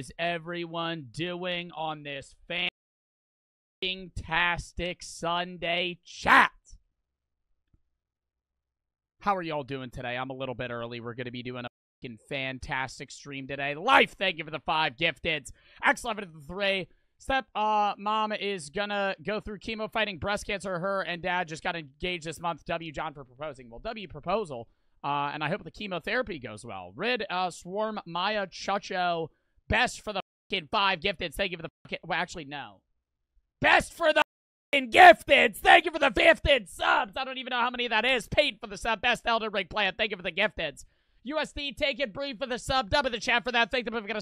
is everyone doing on this fantastic Sunday chat? How are y'all doing today? I'm a little bit early. We're going to be doing a fucking fantastic stream today. Life, thank you for the 5 gifteds. X11 for the 3. Step mom is gonna go through chemo fighting breast cancer. Her and dad just got engaged this month. W John for proposing. Well, W proposal. And I hope the chemotherapy goes well. Rid, Swarm, Maya, Chucho. Best for the fucking 5 gifteds. Thank you for the fucking... Well, actually, no. Best for the fucking gifteds. Thank you for the 15 subs. I don't even know how many that is. Paid for the sub. Best Elder Ring player. Thank you for the gifteds. USD, take it. Brief for the sub. Dub in the chat for that. Thank them for the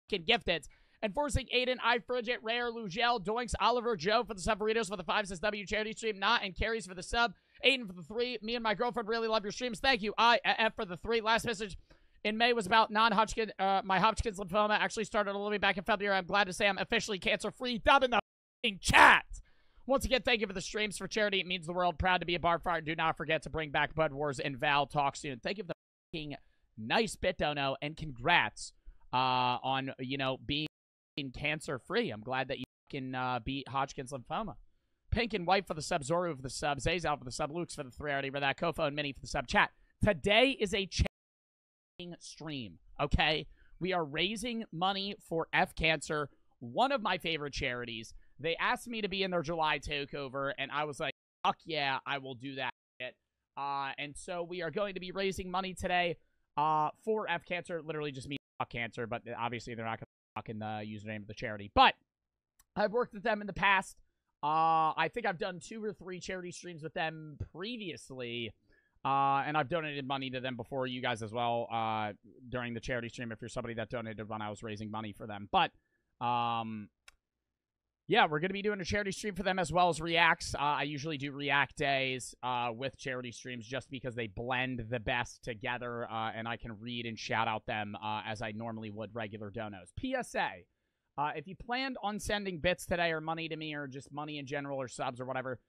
fucking gifteds. Enforcing Aiden, I Frigid, Rare, Lugel, Doinks, Oliver, Joe for the sub, Burritos for the 5, says W charity stream, Not, and Carries for the sub, Aiden for the 3, me and my girlfriend really love your streams, thank you, F for the 3, last message in May was about non-Hodgkin, my Hodgkin's lymphoma actually started a little bit back in February, I'm glad to say I'm officially cancer-free, dub in the f***ing chat! Once again, thank you for the streams for charity, it means the world, proud to be a Barfire, do not forget to bring back Bud Wars and Val, talk soon, thank you for the f***ing nice bit, Dono, and congrats, on, you know, being cancer-free. I'm glad that you can beat Hodgkin's lymphoma. Pink and White for the sub, Zoru for the sub, Zayzal for the sub, Luke's for the 3 already for that, Kofo and Mini for the sub. Chat, today is a stream, okay? We are raising money for F Cancer, one of my favorite charities. They asked me to be in their July takeover, and I was like, fuck yeah, I will do that. And so we are going to be raising money today for F Cancer. Literally just means fuck cancer, but obviously they're not going to in the username of the charity, but I've worked with them in the past. I think I've done 2 or 3 charity streams with them previously, and I've donated money to them before, you guys as well, during the charity stream if you're somebody that donated when I was raising money for them. But yeah, we're going to be doing a charity stream for them as well as reacts. I usually do react days with charity streams just because they blend the best together, and I can read and shout out them as I normally would regular donos. PSA, if you planned on sending bits today or money to me or just money in general or subs or whatever,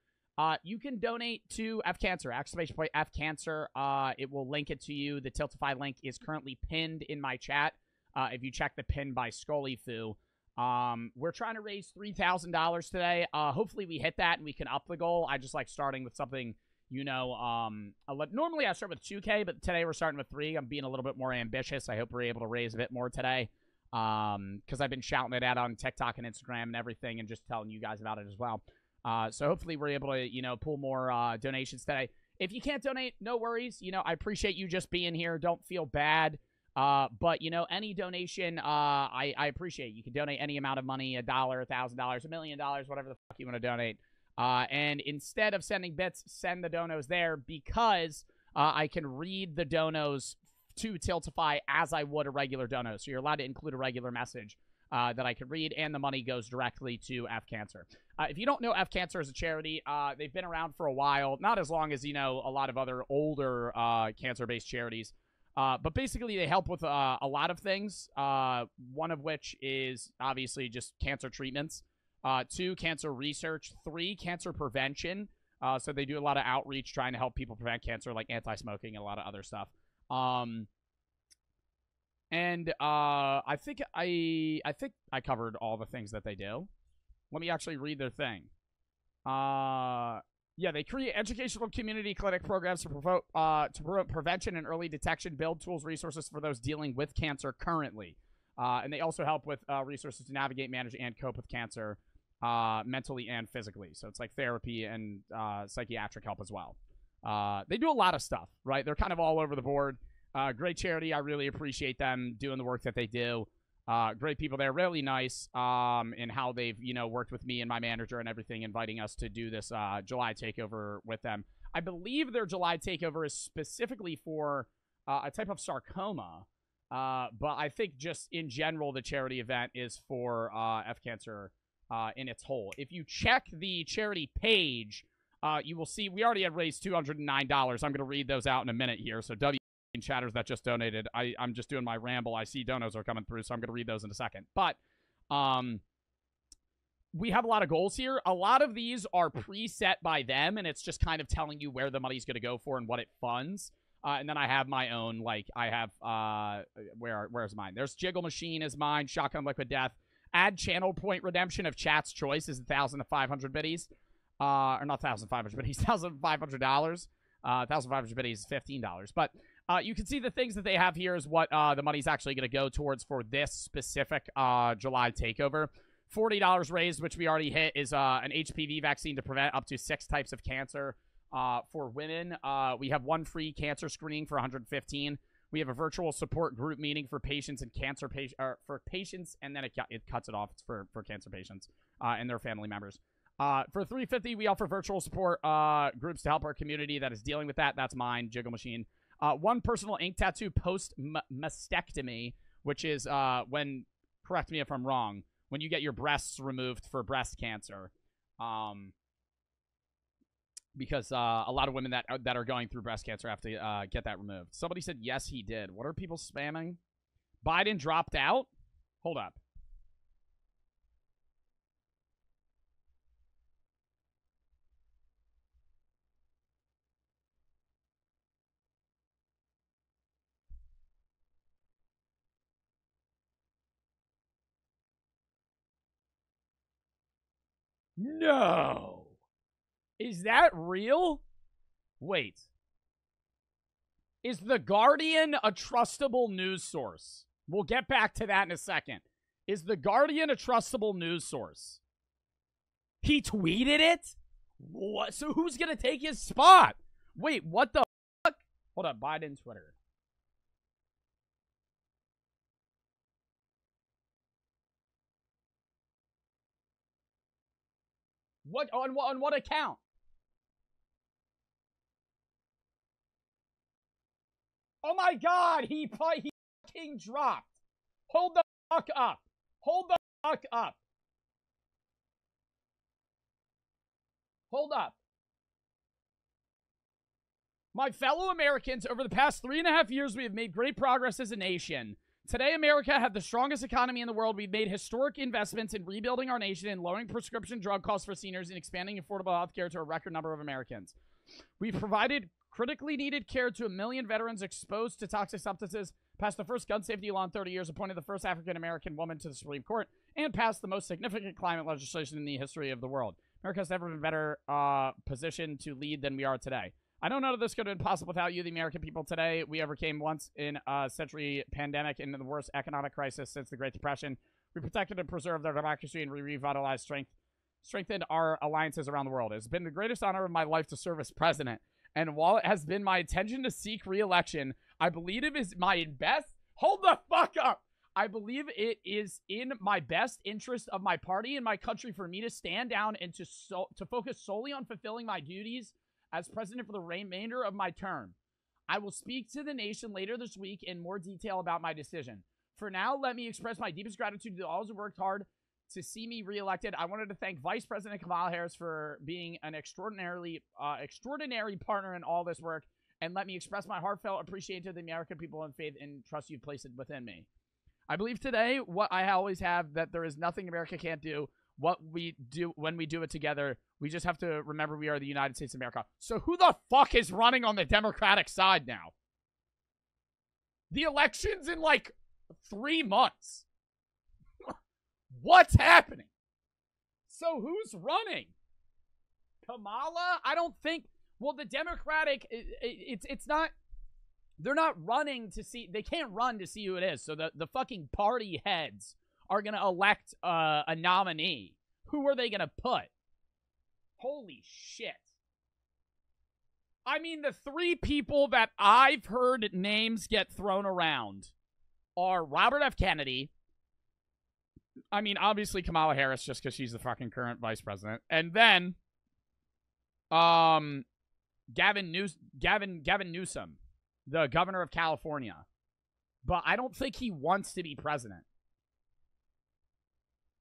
you can donate to F Cancer, exclamation point F Cancer. It will link it to you. The Tiltify link is currently pinned in my chat. If you check the pin by Scully Foo. We're trying to raise $3,000 today. Hopefully we hit that and we can up the goal. I just like starting with something, you know, normally I start with 2K, but today we're starting with 3. I'm being a little bit more ambitious. I hope we're able to raise a bit more today. Because I've been shouting it out on TikTok and Instagram and everything and just telling you guys about it as well. So hopefully we're able to, you know, pull more, donations today. If you can't donate, no worries. You know, I appreciate you just being here. Don't feel bad. But, you know, any donation, I appreciate. You can donate any amount of money, $1, $1,000, $1 million, whatever the fuck you want to donate. And instead of sending bits, send the donos there because, I can read the donos to Tiltify as I would a regular dono. So you're allowed to include a regular message, that I can read, and the money goes directly to F Cancer. If you don't know F Cancer as a charity, they've been around for a while, not as long as, you know, a lot of other older, cancer-based charities. But basically, they help with a lot of things, one of which is obviously just cancer treatments, 2, cancer research, 3, cancer prevention. So they do a lot of outreach trying to help people prevent cancer, like anti-smoking and a lot of other stuff. I think I covered all the things that they do. Let me actually read their thing. Yeah, they create educational community clinic programs to promote prevention and early detection, build tools, resources for those dealing with cancer currently. And they also help with resources to navigate, manage, and cope with cancer mentally and physically. So it's like therapy and psychiatric help as well. They do a lot of stuff, right? They're kind of all over the board. Great charity. I really appreciate them doing the work that they do. Great people there, really nice in how they've, you know, worked with me and my manager and everything, inviting us to do this July takeover with them. I believe their July takeover is specifically for a type of sarcoma, but I think just in general the charity event is for F Cancer in its whole. If you check the charity page, you will see we already have raised $209. I'm going to read those out in a minute here, so chatters that just donated. I'm just doing my ramble. I see donos are coming through, so I'm going to read those in a second. But we have a lot of goals here. A lot of these are preset by them, and it's just kind of telling you where the money's going to go for and what it funds. And then I have my own, like, I have, where's mine? There's Jiggle Machine is mine, Shotgun Liquid Death. Add channel point redemption of chat's choice is 1,000 to 500 biddies. Or not 1,500 biddies, $1,500. 1,500 biddies is $15. But you can see the things that they have here is what the money's actually going to go towards for this specific July takeover. $40 raised, which we already hit, is an HPV vaccine to prevent up to 6 types of cancer for women. We have 1 free cancer screening for $115. We have a virtual support group meeting for patients and cancer for patients, and then it cuts it off. It's for cancer patients and their family members. For $350, we offer virtual support groups to help our community that is dealing with that. That's mine, Jiggle Machine. 1 personal ink tattoo post-mastectomy, which is when, correct me if I'm wrong, when you get your breasts removed for breast cancer. Because a lot of women that are going through breast cancer have to get that removed. Somebody said, yes, he did. What are people spamming? Biden dropped out? Hold up. No. Is that real? Wait. Is The Guardian a trustable news source? We'll get back to that in a second. Is The Guardian a trustable news source? He tweeted it? What? So who's going to take his spot? Wait, what the fuck? Hold up, Biden Twitter. What on what account? Oh my god, he fucking dropped. Hold the fuck up. Hold the fuck up. Hold up. My fellow Americans, over the past 3.5 years, we have made great progress as a nation. Today, America had the strongest economy in the world. We've made historic investments in rebuilding our nation and lowering prescription drug costs for seniors and expanding affordable health care to a record number of Americans. We've provided critically needed care to 1 million veterans exposed to toxic substances, passed the first gun safety law in 30 years, appointed the first African-American woman to the Supreme Court, and passed the most significant climate legislation in the history of the world. America's never been better positioned to lead than we are today. I know none of this could have been possible without you, the American people. Today, we overcame once in a century pandemic and the worst economic crisis since the Great Depression. We protected and preserved our democracy, and we revitalized strengthened our alliances around the world. It's been the greatest honor of my life to serve as president. And while it has been my intention to seek re-election, I believe it is my best... Hold the fuck up! I believe it is in my best interest of my party and my country for me to stand down and to focus solely on fulfilling my duties as president for the remainder of my term. I will speak to the nation later this week in more detail about my decision. For now, let me express my deepest gratitude to all who worked hard to see me reelected. I wanted to thank Vice President Kamala Harris for being an extraordinary partner in all this work, and let me express my heartfelt appreciation to the American people and faith and trust you've placed within me. I believe today, what I always have, that there is nothing America can't do. What we do when we do it together, we just have to remember we are the United States of America. So who the fuck is running on the Democratic side now? The election's in like 3 months. What's happening? So who's running? Kamala? I don't think. Well, the Democratic, it's not. They're not running to see. They can't run to see who it is. So the fucking party heads are going to elect a nominee. Who are they going to put? Holy shit. I mean, the 3 people that I've heard names get thrown around are Robert F. Kennedy. I mean, obviously Kamala Harris, just because she's the fucking current vice president. And then, Gavin Newsom, the governor of California. But I don't think he wants to be president.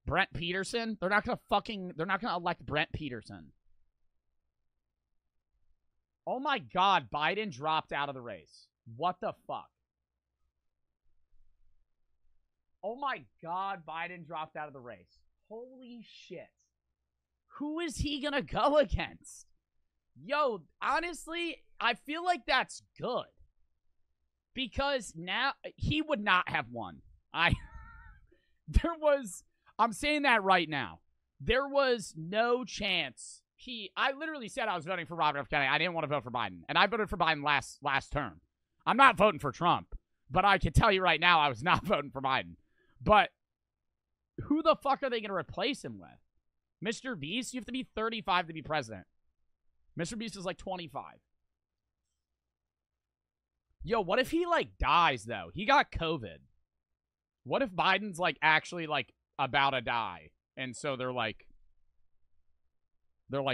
Brent Peterson? They're not gonna elect Brent Peterson. Oh my god, Biden dropped out of the race. What the fuck? Oh my god, Biden dropped out of the race. Holy shit. Who is he gonna go against? Yo, honestly, I feel like that's good. Because now he would not have won. I'm saying that right now. There was no chance. I literally said I was voting for Robert F. Kennedy. I didn't want to vote for Biden. And I voted for Biden last term. I'm not voting for Trump. But I can tell you right now, I was not voting for Biden. But who the fuck are they going to replace him with? Mr. Beast? You have to be 35 to be president. Mr. Beast is like 25. Yo, what if he, like, dies, though? He got COVID. What if Biden's, like, actually, like, about to die? And so they're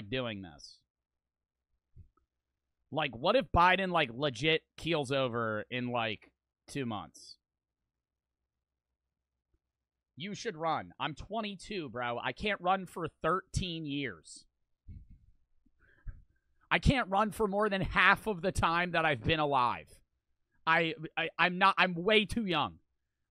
doing this. Like, what if Biden, like, legit keels over in, like, 2 months? You should run. I'm 22, bro. I can't run for 13 years. I can't run for more than half of the time that I've been alive. I'm way too young.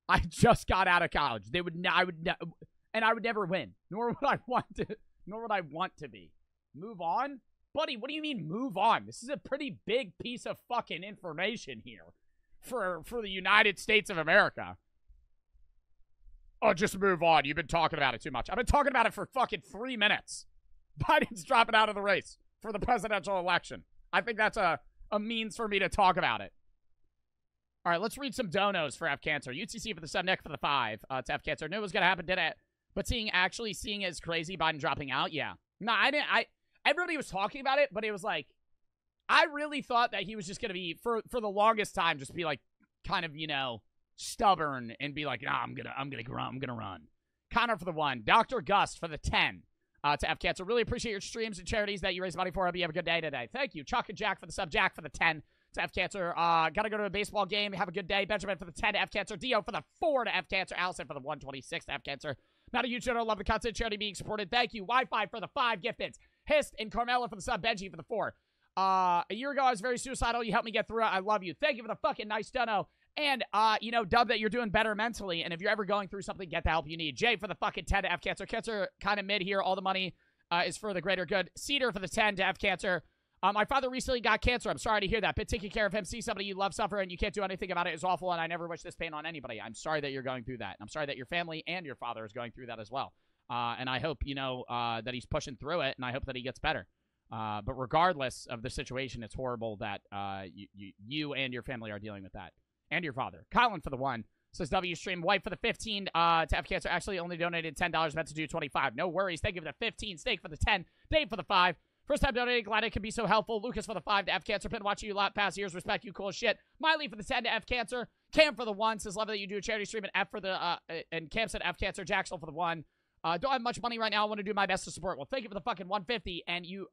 I just got out of college. I would never win. Nor would I want to be. Move on? Buddy, what do you mean move on? This is a pretty big piece of fucking information here for the United States of America. Oh, just move on. You've been talking about it too much. I've been talking about it for fucking 3 minutes. Biden's dropping out of the race for the presidential election. I think that's a means for me to talk about it. All right, let's read some donos for F Cancer. UTC for the 7, Nick for the 5. It's F Cancer. Knew it was going to happen, did it? But seeing it is crazy. Biden dropping out, yeah. No, I didn't. Everybody was talking about it, but it was like, I really thought that he was just going to be, for the longest time, just be like, kind of, stubborn and be like, I'm gonna run. Connor for the 1. Dr. Gus for the 10. To F Cancer. Really appreciate your streams and charities that you raise money for. Hope you have a good day today. Thank you. Chuck and Jack for the sub. Jack for the 10. To F Cancer. Gotta go to a baseball game. Have a good day. Benjamin for the 10 to F Cancer. Dio for the 4 to F Cancer. Allison for the 126 to F Cancer. Not a huge channel. Love the content. Charity being supported. Thank you. Wi-Fi for the 5 gift bids. Hist and Carmela for the sub. Benji for the 4. A year ago, I was very suicidal. You helped me get through it. I love you. Thank you for the fucking nice dono. And, dub that you're doing better mentally. And if you're ever going through something, get the help you need. Jay for the fucking 10 to F Cancer. Cancer kind of mid here. All the money is for the greater good. Cedar for the 10 to F Cancer. My father recently got cancer. I'm sorry to hear that. But taking care of him, see somebody you love suffer, and you can't do anything about it is awful, and I never wish this pain on anybody. I'm sorry that you're going through that. I'm sorry that your family and your father is going through that as well. And I hope, that he's pushing through it, and I hope that he gets better. But regardless of the situation, it's horrible that you and your family are dealing with that. And your father. Colin for the 1. Says W Stream. White for the 15 to F Cancer. Actually only donated $10. Meant to do 25. No worries. Thank you for the 15. Steak for the 10. Dave for the 5. First time donating. Glad it can be so helpful. Lucas for the 5 to F Cancer. Been watching you a lot past years. Respect you. Cool as shit. Miley for the 10 to F Cancer. Cam for the 1. Says love that you do a charity stream. And F for the and Cam said F Cancer. Jackson for the 1. Don't have much money right now. I want to do my best to support. Well, thank you for the fucking 150. And you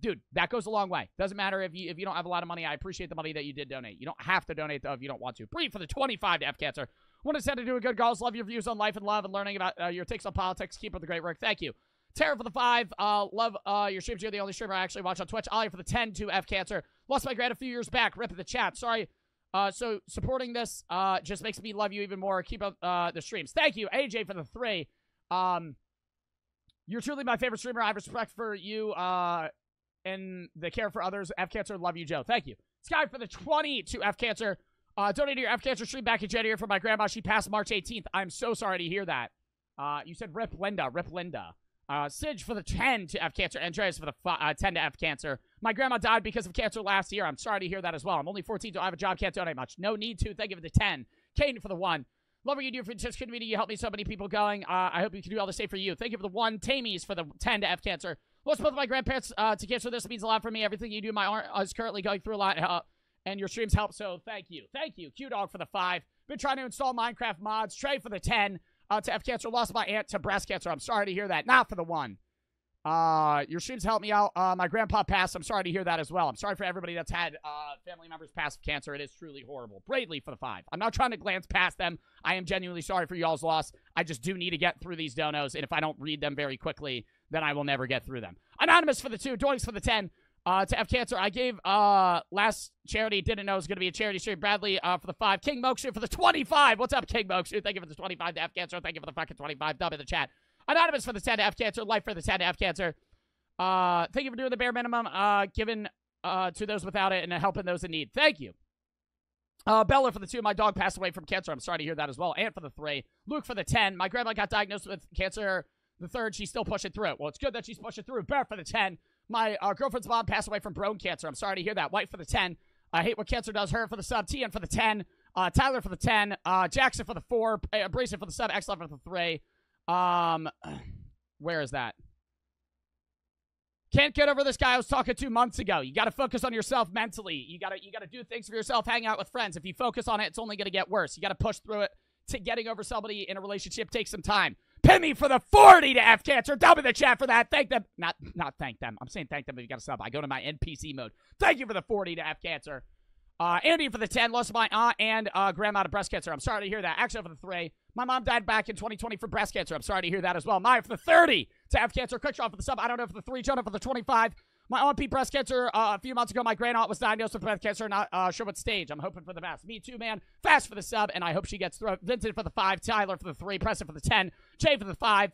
dude, that goes a long way. Doesn't matter if you don't have a lot of money. I appreciate the money that you did donate. You don't have to donate, though, if you don't want to. Bree for the 25 to F Cancer. Want to send to do a good goals. Love your views on life and love and learning about your takes on politics. Keep up the great work. Thank you. Tara for the 5. Love your streams. You're the only streamer I actually watch on Twitch. Ollie for the 10 to F Cancer. Lost my grad a few years back. Rip in the chat. Sorry. So supporting this just makes me love you even more. Keep up the streams. Thank you. AJ for the 3. You're truly my favorite streamer. I have respect for you and the care for others. F Cancer, love you, Joe. Thank you. Sky for the 20 to F Cancer. Donated your F Cancer stream back in January for my grandma. She passed March 18th. I'm so sorry to hear that. You said Rip Linda. Rip Linda. Sidge for the 10 to F Cancer. Andreas for the 10 to F Cancer. My grandma died because of cancer last year. I'm sorry to hear that as well. I'm only 14, so I have a job. Can't donate much. No need to. Thank you for the 10. Kane for the 1. Love what you do for the Twitch community. You help me so many people going. I hope you can do all the same for you. Thank you for the 1. Tamies for the 10 to F Cancer. Lost both of my grandparents to cancer. This means a lot for me. Everything you do, my aunt is currently going through a lot, and your streams help, so thank you. Thank you. Q-Dog for the 5. Been trying to install Minecraft mods. Trey for the 10 to F Cancer. Lost my aunt to breast cancer. I'm sorry to hear that. Not for the 1. Your streams help me out. My grandpa passed. I'm sorry to hear that as well. I'm sorry for everybody that's had family members pass of cancer. It is truly horrible. Bradley for the 5. I'm not trying to glance past them. I am genuinely sorry for y'all's loss. I just do need to get through these donos, and if I don't read them very quickly, then I will never get through them. Anonymous for the 2. Doinks for the 10. To F Cancer. I gave last charity. Didn't know it was going to be a charity stream. Bradley for the 5. King Mokshu for the 25. What's up, King Mokshu? Thank you for the 25 to F Cancer. Thank you for the fucking 25. Dub in the chat. Anonymous for the 10 to F Cancer. Life for the 10 to F Cancer. Thank you for doing the bare minimum, given to those without it and helping those in need. Thank you. Bella for the 2. My dog passed away from cancer. I'm sorry to hear that as well. And for the 3. Luke for the 10. My grandma got diagnosed with cancer. The 3rd, she's still pushing through it. Well, it's good that she's pushing through. Bear for the 10. My girlfriend's mom passed away from bone cancer. I'm sorry to hear that. White for the 10. I hate what cancer does. Her for the sub. TN for the 10. Tyler for the 10. Jackson for the 4. Brayson for the sub. X11 for the 3. Where is that? Can't get over this guy I was talking to months ago. You got to focus on yourself mentally. You got to do things for yourself. Hang out with friends. If you focus on it, it's only going to get worse. You got to push through it. To getting over somebody in a relationship takes some time. Pin me for the 40 to F Cancer. Double the chat for that. Thank them. Not thank them. I'm saying thank them if you got a sub. I go to my NPC mode. Thank you for the 40 to F Cancer. Andy for the 10. Lost my aunt and grandma to breast cancer. I'm sorry to hear that. Actually, for the 3. My mom died back in 2020 from breast cancer. I'm sorry to hear that as well. Maya for the 30 to F Cancer. Quickshaw for the sub. I don't know for the 3. Jonah for the 25. My aunt beat breast cancer a few months ago. My grand-aunt was diagnosed with breast cancer. Not sure what stage. I'm hoping for the best. Me too, man. Fast for the sub, and I hope she gets through. Vincent for the 5. Tyler for the 3. Preston for the 10. Jay for the 5.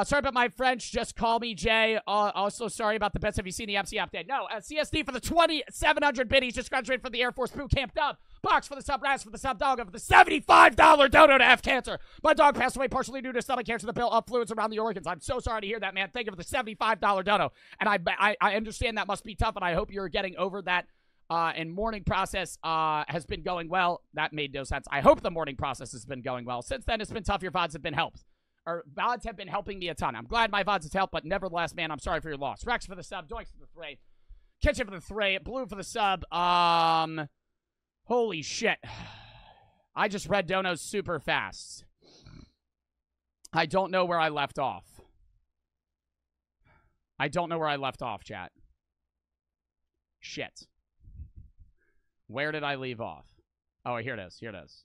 Sorry about my French. Just call me Jay. Also, sorry about the bets. Have you seen the MC update? No. CSD for the 2,700 biddies. Just graduated from the Air Force Boot Camp Dub. Box for the sub. Raz for the sub. Dog for the $75 dono to F Cancer. My dog passed away partially due to stomach cancer. The built up fluids around the organs. I'm so sorry to hear that, man. Thank you for the $75 dono. And I understand that must be tough, and I hope you're getting over that. And mourning process has been going well. That made no sense. I hope the mourning process has been going well. Since then, it's been tough. Your VODs have been helped. Or VODs have been helping me a ton. I'm glad my VODs has helped, but nevertheless, man, I'm sorry for your loss. Rex for the sub. Doinks for the 3. Kitchen for the 3. Blue for the sub. Holy shit. I just read donos super fast. I don't know where I left off. I don't know where I left off, chat. Shit. Where did I leave off? Oh, here it is. Here it is.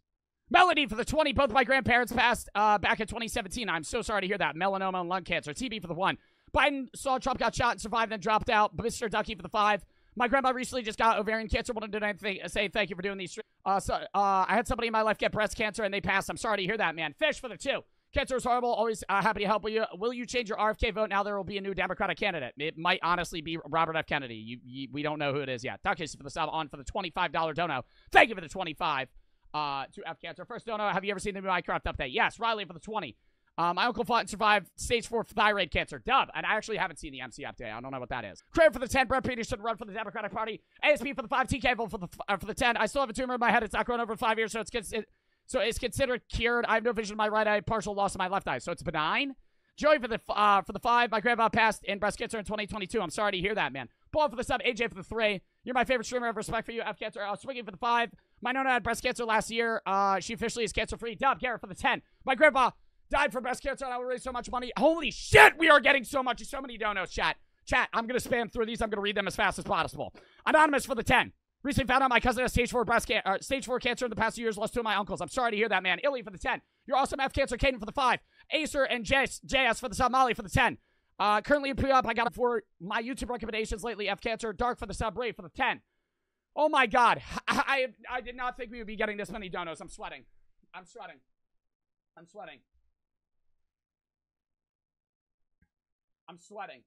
Melody for the 20. Both my grandparents passed back in 2017. I'm so sorry to hear that. Melanoma and lung cancer. TB for the 1. Biden saw Trump got shot and survived, then dropped out. Mr. Ducky for the 5. My grandma recently just got ovarian cancer. Wanted to say thank you for doing these. I had somebody in my life get breast cancer and they passed. I'm sorry to hear that, man. Fish for the 2. Cancer is horrible. Always happy to help you. Will you change your RFK vote now there will be a new Democratic candidate? It might honestly be Robert F. Kennedy. We don't know who it is yet. Duckies for the sub. On for the $25 dono. Thank you for the 25 to F Cancer. First dono, have you ever seen the Minecraft update? Yes. Riley for the 20. My uncle fought and survived stage 4 thyroid cancer. Dub. And I actually haven't seen the MC update. I don't know what that is. Craig for the 10. Brett Peterson run for the Democratic Party. ASP for the 5. TK for the 10. I still have a tumor in my head. It's not grown over 5 years, so it's considered cured. I have no vision in my right eye. Partial loss in my left eye, so it's benign. Joey for the 5. My grandma passed in breast cancer in 2022. I'm sorry to hear that, man. Paul for the sub. AJ for the 3. You're my favorite streamer. I have respect for you. F Cancer. Swinging for the 5. My nonna had breast cancer last year. She officially is cancer-free. Dub. Garrett for the 10. My grandpa died from breast cancer, and I will raise so much money. Holy shit, we are getting so many donos, chat. Chat, I'm going to spam through these. I'm going to read them as fast as possible. Anonymous for the 10. Recently found out my cousin has stage 4 cancer in the past 2 years. Lost 2 of my uncles. I'm sorry to hear that, man. Illy for the 10. You're awesome. F Cancer. Caden for the 5. Acer and JS for the sub. Molly for the 10. Currently in pre-op. I got it for my YouTube recommendations lately. F Cancer. Dark for the sub. Ray for the 10. Oh my god. I did not think we would be getting this many donos. I'm sweating. I'm sweating. I'm sweating. I'm sweating.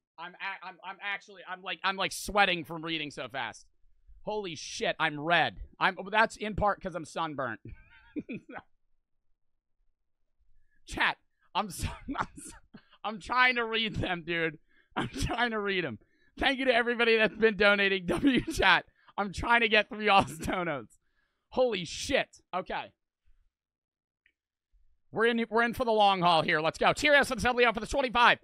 I'm like sweating from reading so fast. Holy shit, I'm red. That's in part because I'm sunburnt. Chat, I'm trying to read them, dude. I'm trying to read them. Thank you to everybody that's been donating. Chat. I'm trying to get through y'all's donos. Holy shit. Okay. We're in for the long haul here. Let's go. Tear ass for the assembly for the 25.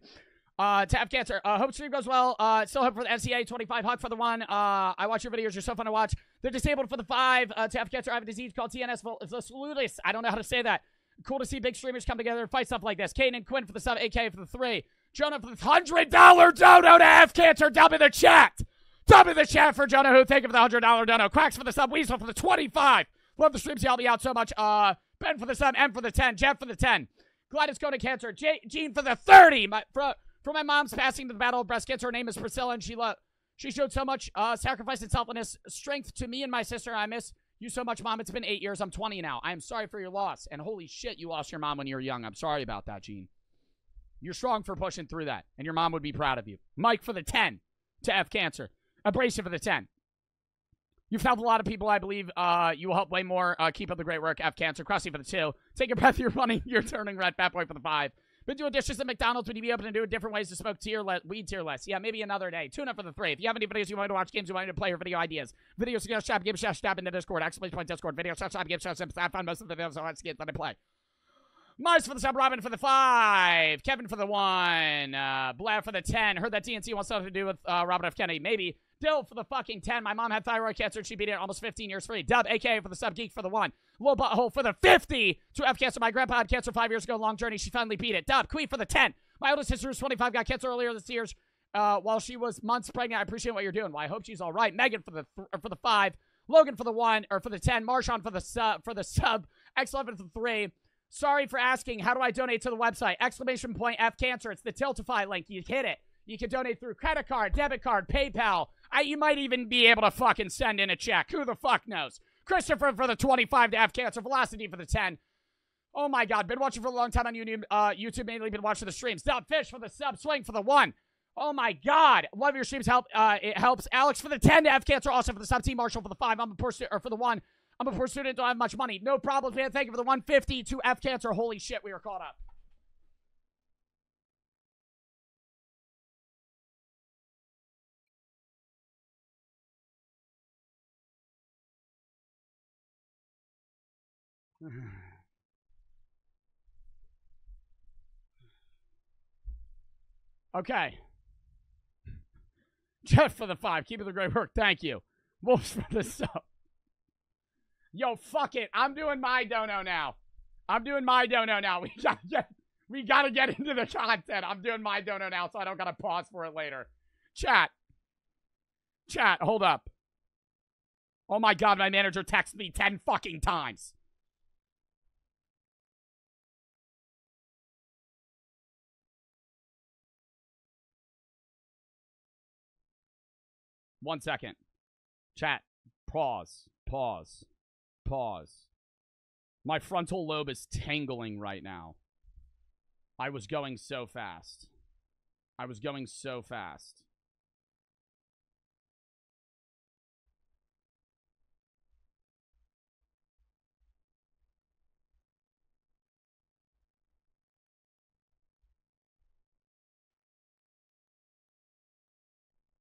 To F Cancer. Hope stream goes well. Still hope for the NCA 25. Hug for the 1. I watch your videos. You're so fun to watch. They're disabled for the 5. To F Cancer. I have a disease called TNS Salutis. I don't know how to say that. Cool to see big streamers come together and fight stuff like this. Kane and Quinn for the sub. AK for the 3. Jonah for the $100 dono to F Cancer. Dub in the chat. Dub in the chat for Jonah who. Thank you for the $100 dono. Cracks for the sub. Weasel for the 25. Love the streams. Y'all be out so much. Ben for the sub. M for the 10. Jeff for the 10. Glad it's going to Cancer. Gene for the 30. For my mom's passing to the battle of breast cancer, her name is Priscilla, and she showed so much sacrifice and selflessness, strength to me and my sister. I miss you so much, Mom. It's been 8 years. I'm 20 now. I am sorry for your loss. And holy shit, you lost your mom when you were young. I'm sorry about that, Gene. You're strong for pushing through that, and your mom would be proud of you. Mike for the 10 to F Cancer. Abrasive for the 10. You've helped a lot of people, I believe. You will help way more. Keep up the great work. F Cancer. Crossy for the 2. Take your breath. You're running. You're turning red. Fat Boy for the 5. Been doing dishes at McDonald's. Would you be open to doing different ways to smoke weed tier less? Yeah, maybe another day. Tune up for the 3. If you have any videos you want to watch, games you want to play, or video ideas, video suggestions, shop, game shop in the Discord. Exclamation point Discord. Video shop, game shop. I find most of the videos on skins that I play. Mars for the sub, Robin for the 5, Kevin for the 1, Blair for the 10. Heard that TNC wants something to do with Robert F. Kennedy. Maybe. Dill for the fucking 10. My mom had thyroid cancer and she beat it almost 15 years free. Dub, aka for the sub, Geek for the 1. Little Butthole for the 50. To F Cancer. My grandpa had cancer 5 years ago. Long journey. She finally beat it. Dub, Queen for the 10. My oldest sister was 25. Got cancer earlier this year while she was months pregnant. I appreciate what you're doing. Well, I hope she's all right. Megan for the 5. Logan for the 1, or for the 10. Marshawn for the sub. X11 for the 3. Sorry for asking. How do I donate to the website? Exclamation point F Cancer. It's the Tiltify link. You hit it. You can donate through credit card, debit card, PayPal. You might even be able to fucking send in a check. Who the fuck knows? Christopher for the 25 to F Cancer. Velocity for the 10. Oh my God. Been watching for a long time on YouTube. Mainly been watching the streams. Dub Fish for the sub. Swing for the 1. Oh my God. Love your streams. It helps. Alex for the 10 to F Cancer. Also for the sub. Team Marshall for the 5. I'm a poor student, or for the 1. I'm a poor student. Don't have much money. No problem, man. Thank you for the 150 to F Cancer. Holy shit. We are caught up. Okay. Jeff for the 5. Keep up the great work. Thank you. Wolves for the sub. Yo, fuck it. I'm doing my dono now. We gotta get into the content. I'm doing my dono now, so I don't gotta pause for it later. Chat, hold up. Oh my God, my manager texted me 10 fucking times. One second. Chat. Pause. My frontal lobe is tingling right now. I was going so fast.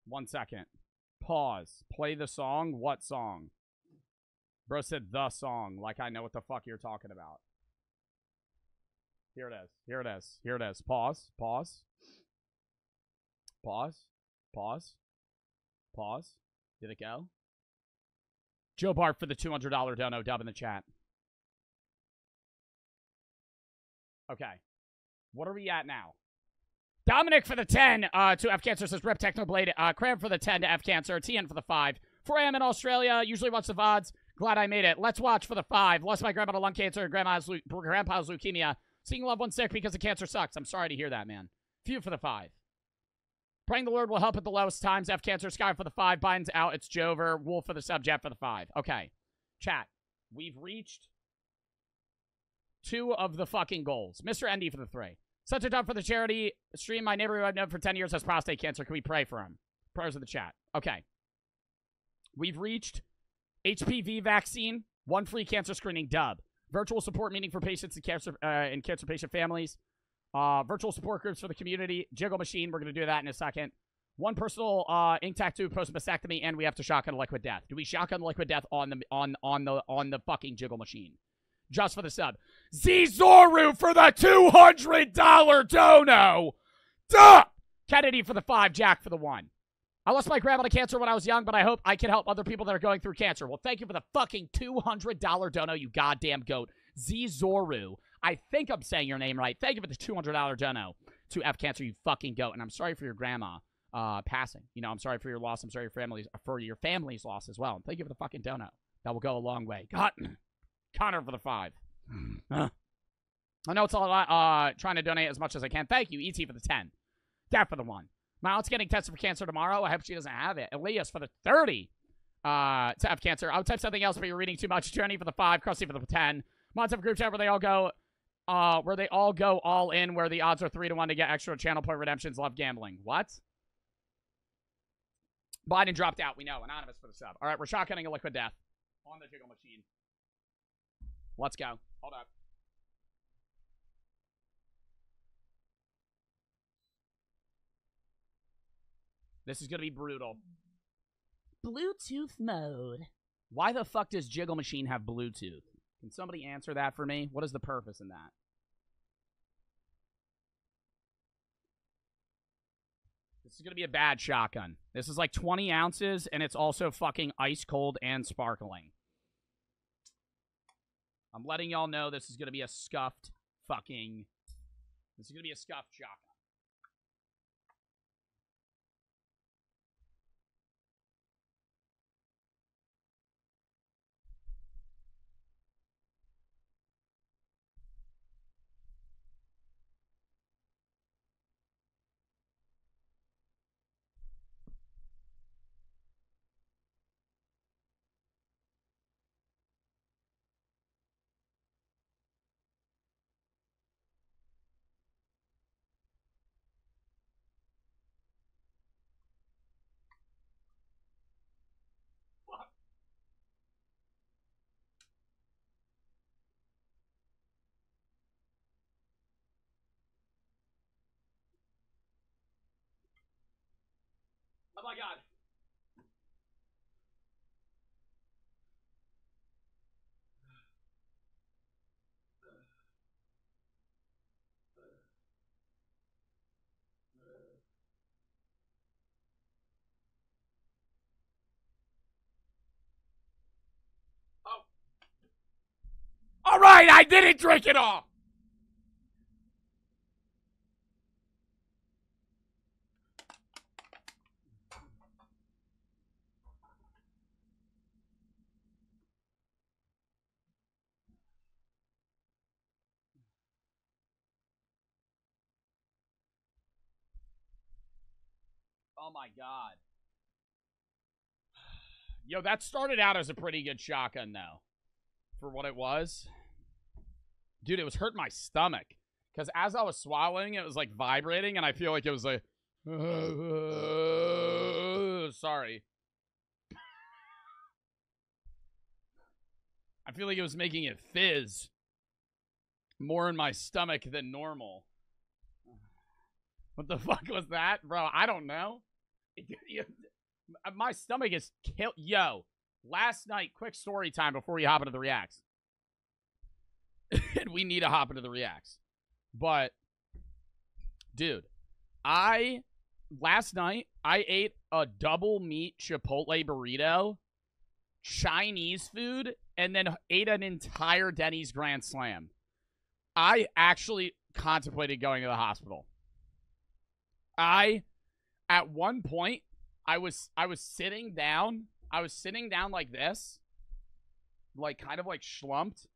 One second. Pause. Play the song. What song? Bro said the song, like I know what the fuck you're talking about. Here it is. Pause. Did it go? Joe Bart for the $200 dono. Dub in the chat. Okay. What are we at now? Dominic for the 10 to F Cancer says Rip Technoblade. Cram for the 10 to F Cancer. TN for the 5. 4 a.m. in Australia. Usually watch the VODs. Glad I made it. Let's watch for the 5. Lost my grandma to lung cancer. Grandpa's leukemia. Seeing loved one sick because the cancer sucks. I'm sorry to hear that, man. Few for the 5. Praying the Lord will help at the lowest times. F Cancer. Sky for the 5. Biden's out. It's Jover. Wolf for the sub. Jeff for the 5. Okay. Chat. We've reached 2 of the fucking goals. Mr. Endy for the 3. Such a job for the charity stream. My neighbor who I've known for 10 years has prostate cancer. Can we pray for him? Prayers in the chat. Okay. We've reached HPV vaccine, 1 free cancer screening. Dub. Virtual support meeting for patients and cancer patient families. Virtual support groups for the community. Jiggle machine. We're going to do that in a second. 1 personal ink tattoo post mastectomy, and we have to shotgun liquid death. Do we shotgun liquid death on the fucking jiggle machine? Just for the sub. Zizoru for the $200 dono. Duh! Kennedy for the 5. Jack for the 1. I lost my grandma to cancer when I was young, but I hope I can help other people that are going through cancer. Well, thank you for the fucking $200 dono, you goddamn goat. Zizoru. I think I'm saying your name right. Thank you for the $200 dono to F Cancer, you fucking goat. And I'm sorry for your grandma passing. You know, I'm sorry for your loss. I'm sorry for your family's loss as well. And thank you for the fucking dono. That will go a long way. Connor for the 5. I know it's a lot, trying to donate as much as I can. Thank you, ET for the 10. Dad for the 1. My aunt's getting tested for cancer tomorrow. I hope she doesn't have it. Elias for the 30 to F Cancer. I would type something else, but you're reading too much. Journey for the 5. Krusty for the 10. Mods have a group chat where they all go all in, where the odds are 3-1 to get extra channel point redemptions. Love gambling. What? Biden dropped out. We know. Anonymous for the sub. All right, we're shotgunning a liquid death on the jiggle machine. Let's go. Hold up. This is going to be brutal. Bluetooth mode. Why the fuck does Jiggle Machine have Bluetooth? Can somebody answer that for me? What is the purpose in that? This is going to be a bad shotgun. This is like 20 ounces, and it's also fucking ice cold and sparkling. I'm letting y'all know this is going to be a scuffed fucking... This is going to be a scuffed shotgun. Oh my god. Oh. All right, I didn't drink it all. Oh my god. Yo, that started out as a pretty good shotgun, though. For what it was. Dude, it was hurting my stomach. Because as I was swallowing, it was like vibrating, and I feel like it was like... sorry. I feel like it was making it fizz. More in my stomach than normal. What the fuck was that? Bro, I don't know. My stomach is killed. Yo, last night, quick story time before we hop into the reacts. And we need to hop into the reacts. But, dude, last night, I ate a double meat Chipotle burrito, Chinese food, and then ate an entire Denny's Grand Slam. I actually contemplated going to the hospital. At one point, I was sitting down. I was sitting down like this. Like, kind of like schlumped.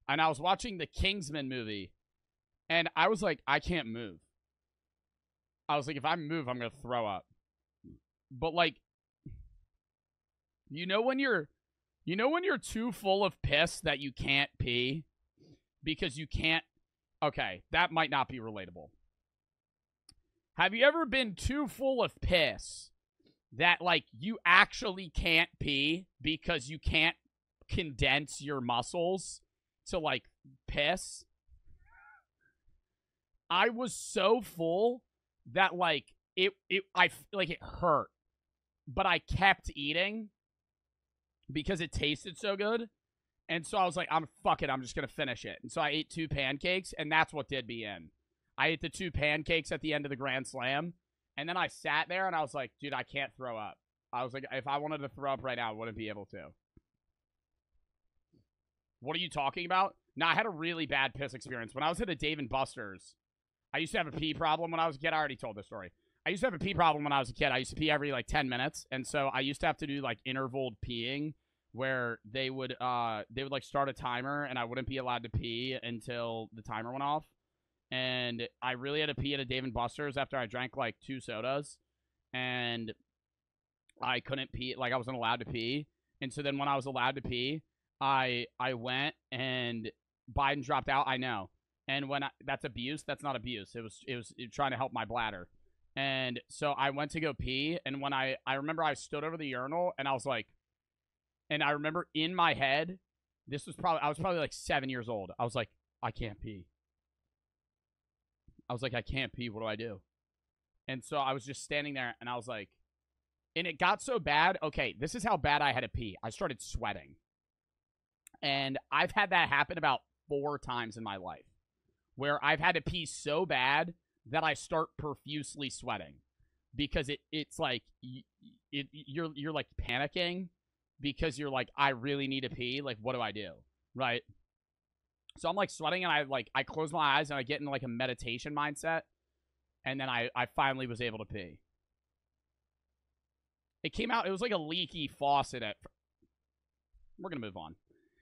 And I was watching the Kingsman movie. And I was like, I can't move. I was like, if I move, I'm going to throw up. But, like, you know when you're too full of piss that you can't pee? Because you can't... Okay, that might not be relatable. Have you ever been too full of piss that, like, you actually can't pee because you can't condense your muscles to, like, piss? I was so full that, like, it hurt. But I kept eating because it tasted so good. And so I was like, fuck it, I'm just going to finish it. And so I ate 2 pancakes, and that's what did me in. I ate the 2 pancakes at the end of the Grand Slam, and then I sat there, and I was like, dude, I can't throw up. I was like, if I wanted to throw up right now, I wouldn't be able to. What are you talking about? No, I had a really bad piss experience. When I was at a Dave & Buster's, I used to have a pee problem when I was a kid. I already told this story. I used to have a pee problem when I was a kid. I used to pee every, like, 10 minutes, and so I used to have to do, like, intervaled peeing, where they would like, start a timer, and I wouldn't be allowed to pee until the timer went off. And I really had to pee at a Dave & Buster's after I drank, like, 2 sodas. And I couldn't pee. Like, I wasn't allowed to pee. And so then when I was allowed to pee, I went, and Biden dropped out. I know. And when that's abuse. That's not abuse. It was trying to help my bladder. And so I went to go pee, and when I remember I stood over the urinal, and I was like, and I remember in my head, I was probably like 7 years old. I was like, I can't pee. I was like, I can't pee. What do I do? And so I was just standing there, and I was like, and it got so bad. Okay, this is how bad I had to pee. I started sweating. And I've had that happen about 4 times in my life, where I've had to pee so bad that I start profusely sweating, because it's like you're like panicking, because you're like, I really need to pee. Like, what do I do? Right? So I'm like sweating, and I close my eyes, and I get into like a meditation mindset, and then I finally was able to pee. It came out, it was like a leaky faucet. We're gonna move on.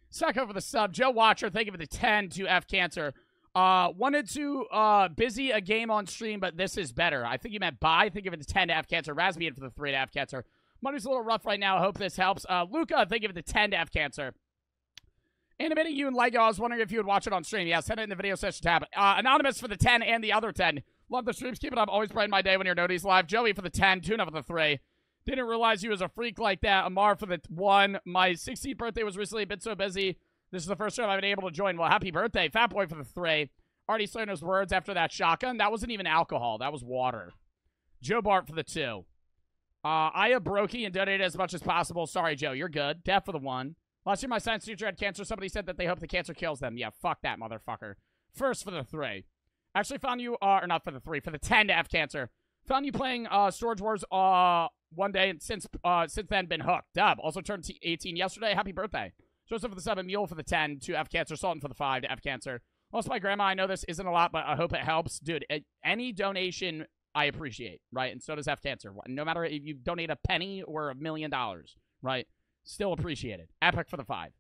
Suck over the sub. Joe Watcher, thank you for the 10 to F Cancer. Wanted to busy a game on stream, but this is better. I think you meant bye. Thank you for the 10 to F Cancer. Razbian for the 3 to F Cancer. Money's a little rough right now. I hope this helps. Luca, thank you for the 10 to F Cancer. Animating you and Lego, I was wondering if you would watch it on stream. Yeah, send it in the video session tab. Anonymous for the 10 and the other 10. Love the streams. Keep it up. Always brighten my day when your noties live. Joey for the 10. Tuna for the 3. Didn't realize you was a freak like that. Amar for the 1. My 16th birthday was recently. Been so busy. This is the first time I've been able to join. Well, happy birthday. Fat Boy for the 3. Already saying those words after that shotgun. That wasn't even alcohol. That was water. Joe Bart for the 2. I have Brokey and donated as much as possible. Sorry, Joe. You're good. Def for the 1. Last year, my science teacher had cancer. Somebody said that they hope the cancer kills them. Yeah, fuck that, motherfucker. First for the 3. Actually found you, or not for the 3, for the 10 to F Cancer. Found you playing Storage Wars one day, and since then been hooked. Dub. Also turned 18 yesterday. Happy birthday. Joseph for the 7. Mule for the 10 to F Cancer. Sultan for the 5 to F Cancer. Also, my grandma, I know this isn't a lot, but I hope it helps. Dude, any donation I appreciate, right? And so does F Cancer. No matter if you donate a penny or $1 million, right? Still appreciated. Epic for the 5.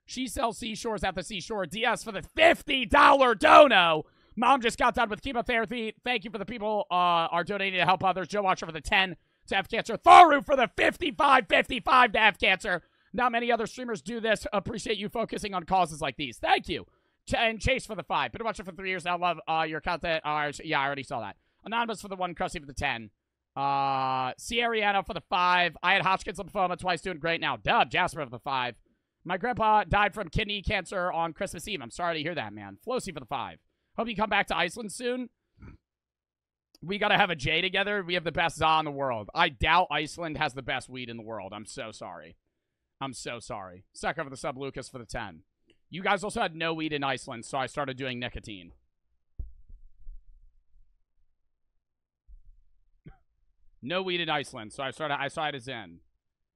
She sells seashores at the seashore. DS for the $50 dono. Mom just got done with chemotherapy. Thank you for the people are donating to help others. Joe Watcher for the 10 to F Cancer. Tharu for the 55 to F Cancer. Not many other streamers do this. Appreciate you focusing on causes like these. Thank you. And Chase for the 5. Been watching for 3 years now. Love your content. Yeah, I already saw that. Anonymous for the 1. Crusty for the 10. Sierriano for the 5. I had Hodgkin's lymphoma twice, doing great now. Dub, Jasper for the 5. My grandpa died from kidney cancer on Christmas Eve. I'm sorry to hear that, man. Flosi for the 5. Hope you come back to Iceland soon. We gotta have a J together. We have the best za in the world. I doubt Iceland has the best weed in the world. I'm so sorry. I'm so sorry. Sucker for the sub, Lucas for the 10. You guys also had no weed in Iceland, so I started doing nicotine. No weed in Iceland, so I started Zen.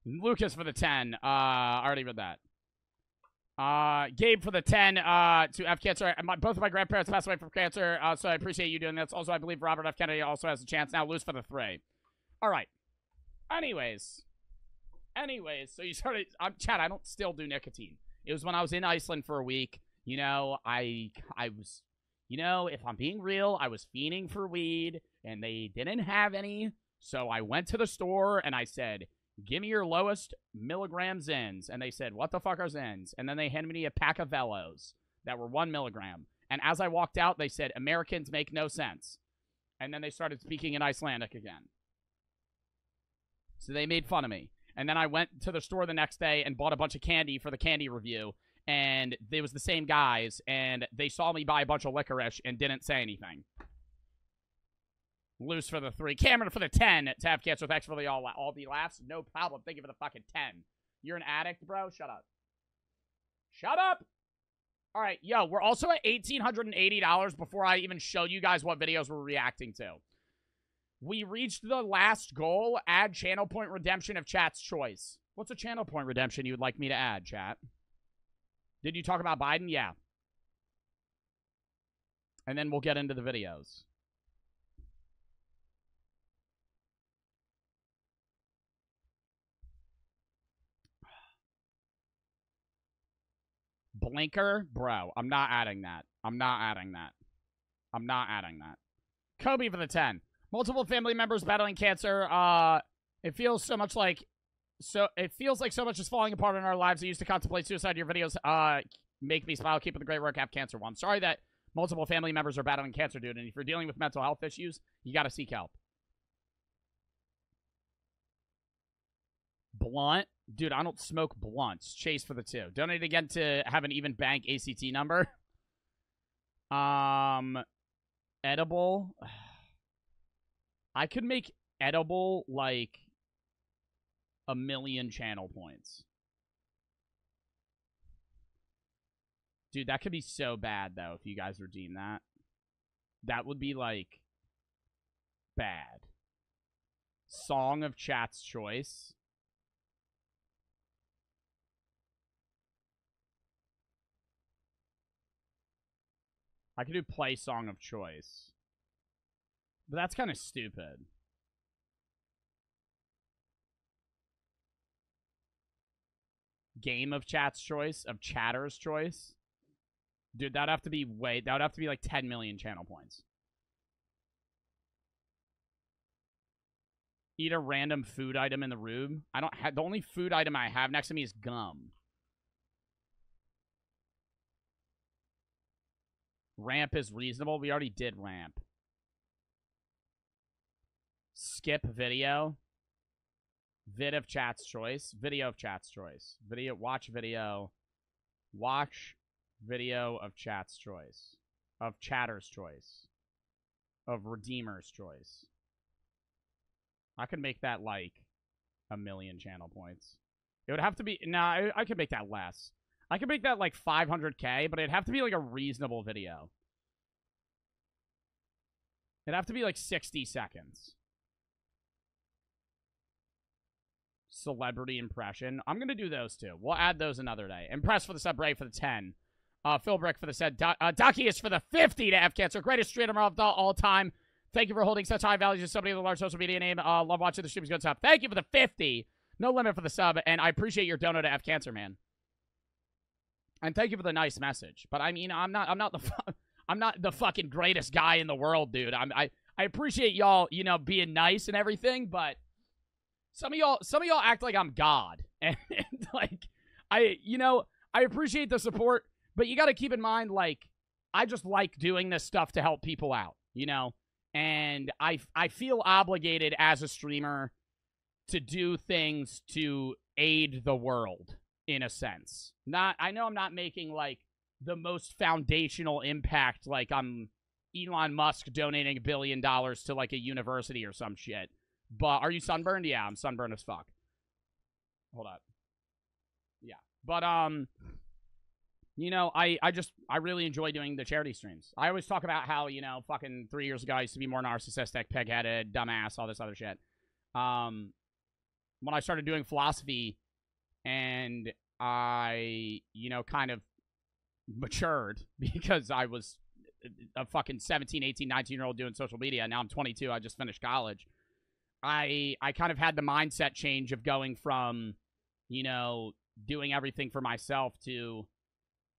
Lucas for the 10. I already read that. Gabe for the 10 to F Cancer. Both of my grandparents passed away from cancer, so I appreciate you doing this. Also, I believe Robert F. Kennedy also has a chance now. Loose for the 3. All right. Anyways, so you started. Chad, I don't still do nicotine. It was when I was in Iceland for a week. You know, I was, you know, if I'm being real, I was fiending for weed, and they didn't have any. So I went to the store, and I said, give me your lowest milligram Zins. And they said, what the fuck are Zins? And then they handed me a pack of Velos that were 1 milligram. And as I walked out, they said, Americans make no sense. And then they started speaking in Icelandic again. So they made fun of me. And then I went to the store the next day and bought a bunch of candy for the candy review. And it was the same guys. And they saw me buy a bunch of licorice and didn't say anything. Loose for the 3. Cameron for the 10 to have cancer. Thanks for the all the laughs. No problem. Thank you for the fucking 10. You're an addict, bro? Shut up. Shut up! All right, yo, we're also at $1,880 before I even showed you guys what videos we're reacting to. We reached the last goal. Add channel point redemption of chat's choice. What's a channel point redemption you would like me to add, chat? Did you talk about Biden? Yeah. And then we'll get into the videos. Blinker? Bro, I'm not adding that. I'm not adding that. I'm not adding that. Kobe for the 10. Multiple family members battling cancer. It feels so much like so much is falling apart in our lives. I used to contemplate suicide. Your videos make me smile. Keep up the great work. Have cancer. Well, I'm sorry that Multiple family members are battling cancer, dude. And if you're dealing with mental health issues, you got to seek help. Blunt. Dude, I don't smoke blunts. Chase for the 2. Donate again to have an even bank ACT number. Edible. I could make edible, like, 1 million channel points. Dude, that could be so bad, though, if you guys redeem that. That would be, like, bad. Song of Chat's Choice. I could do play Song of Choice. But that's kind of stupid. Game of Chat's Choice? Of Chatter's Choice? Dude, that'd have to be that would have to be like 10 million channel points. Eat a random food item in the room. I don't have, the only food item I have next to me is gum. Ramp is reasonable. We already did ramp. Skip video. Vid of Chat's Choice. Video of Chat's Choice. Video. Watch video. Watch video of Chat's Choice. Of Chatter's Choice. Of Redeemer's Choice. I could make that like 1 million channel points. It would have to be... Nah, I could make that less. I could make that like 500k, but it'd have to be like a reasonable video. It'd have to be like 60 seconds. Celebrity impression. I'm going to do those two. We'll add those another day. Impress for the sub, Ray for the 10. Phil Brick for the set. Ducky is for the 50 to F Cancer. Greatest streamer of all time. Thank you for holding such high values as somebody with a large social media name. Love watching the streams. Good stuff. Thank you for the 50. No limit for the sub. And I appreciate your donor to F Cancer, man. And thank you for the nice message. But I mean, I'm not the fucking greatest guy in the world, dude. I appreciate y'all, you know, being nice and everything, but some of y'all act like I'm God. And like I appreciate the support, but you got to keep in mind, like, I just like doing this stuff to help people out, you know? And I feel obligated as a streamer to do things to aid the world. In a sense. I know I'm not making, like, the most foundational impact, like I'm Elon Musk donating $1 billion to, like, a university or some shit. But are you sunburned? Yeah, I'm sunburned as fuck. Hold up. Yeah. But, you know, I really enjoy doing the charity streams. I always talk about how, you know, fucking 3 years ago I used to be more narcissistic, peg-headed, dumbass, all this other shit. When I started doing philosophy... And I, you know, kind of matured because I was a fucking 17, 18, 19-year-old doing social media. Now I'm 22. I just finished college. I kind of had the mindset change of going from, you know, doing everything for myself to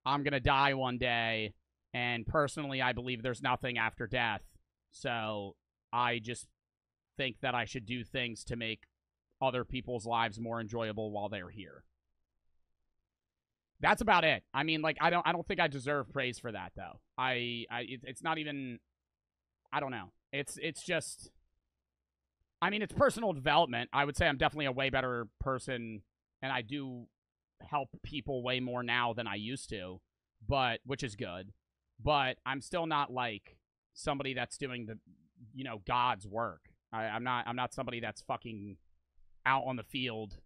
I'm going to die one day. And personally, I believe there's nothing after death. So I just think that I should do things to make other people's lives more enjoyable while they're here. That's about it. I mean, like, I don't think I deserve praise for that, though. It's not even, I don't know. It's just, I mean, it's personal development. I would say I'm definitely a way better person, and I do help people way more now than I used to, but, which is good. But I'm still not, like, somebody that's doing the, you know, God's work. I'm not somebody that's fucking out on the field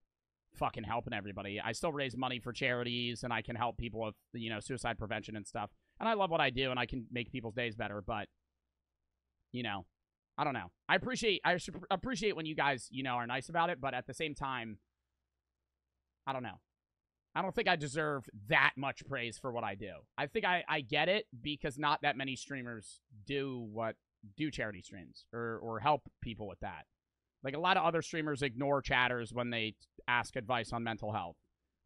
fucking helping everybody. I still raise money for charities, and I can help people with, you know, suicide prevention and stuff. And I love what I do, and I can make people's days better, but, you know, I don't know. I should appreciate when you guys, you know, are nice about it, but at the same time, I don't know. I don't think I deserve that much praise for what I do. I think I get it because not that many streamers do charity streams or help people with that. Like, a lot of other streamers ignore chatters when they ask advice on mental health.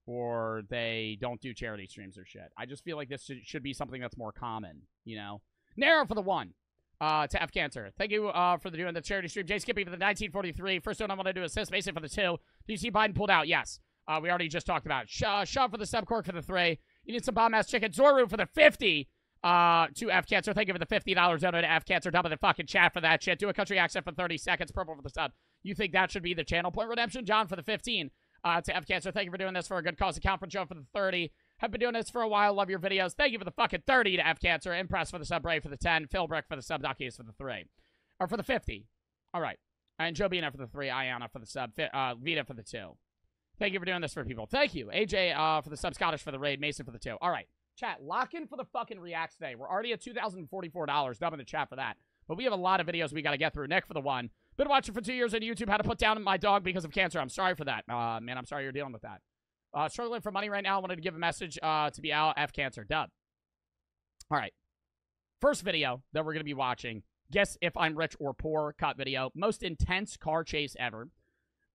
Or they don't do charity streams or shit. I just feel like this should be something that's more common, you know? Narrow for the 1. To F Cancer. Thank you for doing the charity stream. Jay Skippy for the 1943. First one I want to do is assist. Mason for the 2. Do you see Biden pulled out? Yes. We already just talked about it. Shove for the sub, Cork for the 3. You need some bomb-ass chicken. Zoru for the 50. To F Cancer, thank you for the $50 donate to F Cancer. Double the fucking chat for that shit. Do a country accent for 30 seconds. Purple for the sub. You think that should be the channel point redemption? John for the 15. To F Cancer, thank you for doing this for a good cause account. For Joe for the 30. Have been doing this for a while. Love your videos. Thank you for the fucking 30 to F Cancer. Impress for the sub. Ray for the 10. Phil Brick for the sub. Dockies for the 3. Or for the 50. All right. And Joe Bina for the 3. Ayana for the sub. Vita for the 2. Thank you for doing this for people. Thank you. AJ for the sub. Scottish for the raid. Mason for the 2. All right. Chat, lock in for the fucking reacts today. We're already at $2,044. Dump in the chat for that. But we have a lot of videos we got to get through. Nick for the 1. Been watching for 2 years on YouTube. How to put down my dog because of cancer. I'm sorry for that. Man, I'm sorry you're dealing with that. Struggling for money right now. Wanted to give a message to be out. F Cancer. Dub. All right. First video that we're going to be watching. Guess if I'm rich or poor. Cut video. Most intense car chase ever.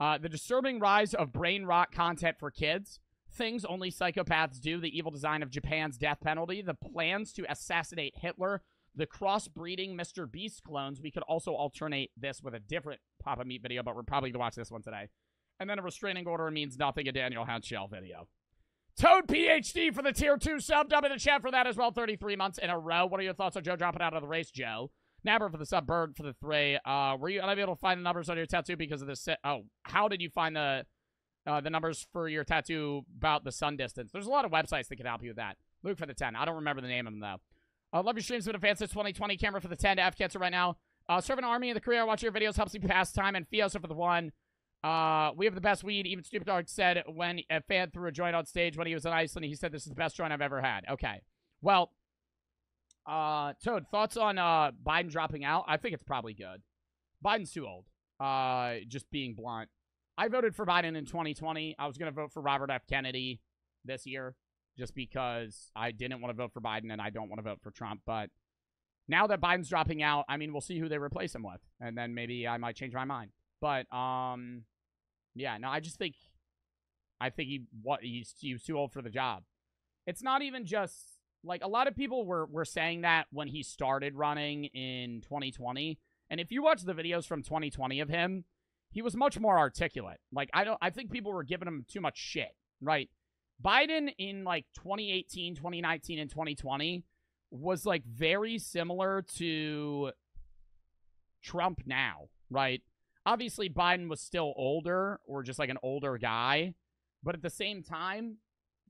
The disturbing rise of brain rot content for kids. Things only psychopaths do. The evil design of Japan's death penalty. The plans to assassinate Hitler. The crossbreeding Mr. Beast clones. We could also alternate this with a different Papa Meat video, but we're probably going to watch this one today. And then a restraining order means nothing, a Daniel Houndshell video. Toad PhD for the tier 2 sub. Dub in the chat for that as well. 33 months in a row. What are your thoughts on Joe dropping out of the race, Joe? Nabber for the sub. Bird for the 3. Were you unable to find the numbers on your tattoo because of this? Oh, how did you find the numbers for your tattoo about the sun distance? There's a lot of websites that can help you with that. Luke for the 10. I don't remember the name of them, though. Love your streams. Been a fan since 2020. Camera for the 10 to F Cancer right now. Serving army in the career. Watch your videos. Helps me pass time. And Fiosa for the 1. We have the best weed. Even Stupid Dog said when a fan threw a joint on stage when he was in Iceland, he said this is the best joint I've ever had. Okay. Well, Toad, thoughts on Biden dropping out? I think it's probably good. Biden's too old. Just being blunt. I voted for Biden in 2020. I was going to vote for Robert F. Kennedy this year just because I didn't want to vote for Biden and I don't want to vote for Trump. But now that Biden's dropping out, I mean, we'll see who they replace him with. And then maybe I might change my mind. But, yeah, no, I think he's too old for the job. It's not even just, like, a lot of people were saying that when he started running in 2020. And if you watch the videos from 2020 of him, he was much more articulate. Like, I think people were giving him too much shit, right? Biden in, like, 2018, 2019, and 2020 was, like, very similar to Trump now, right? Obviously, Biden was still older, or just, like, an older guy. But at the same time,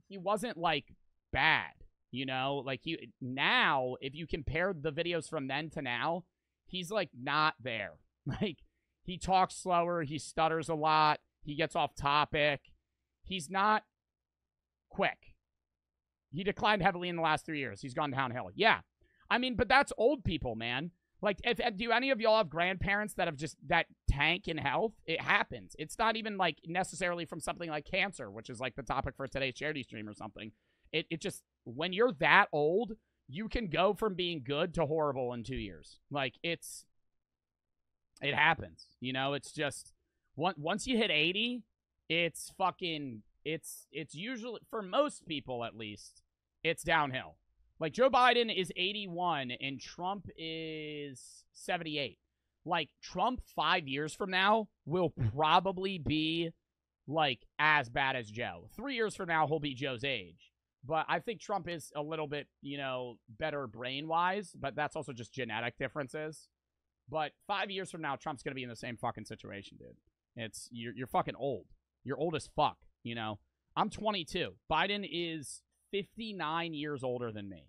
he wasn't, like, bad, you know? Like, now, if you compare the videos from then to now, he's, like, not there. Like, he talks slower. He stutters a lot. He gets off topic. He's not quick. He declined heavily in the last 3 years. He's gone downhill. Yeah. I mean, but that's old people, man. Like, do any of y'all have grandparents that have that tank in health? It happens. It's not even, like, necessarily from something like cancer, which is, like, the topic for today's charity stream or something. It just, when you're that old, you can go from being good to horrible in 2 years. Like, it happens. You know, it's just, once you hit 80, it's fucking, it's usually, for most people at least, it's downhill. Like, Joe Biden is 81 and Trump is 78. Like, Trump 5 years from now will probably be, like, as bad as Joe. 3 years from now, he'll be Joe's age. But I think Trump is a little bit, you know, better brain-wise, but that's also just genetic differences. But 5 years from now, Trump's going to be in the same fucking situation, dude. You're fucking old. You're old as fuck, you know? I'm 22. Biden is 59 years older than me.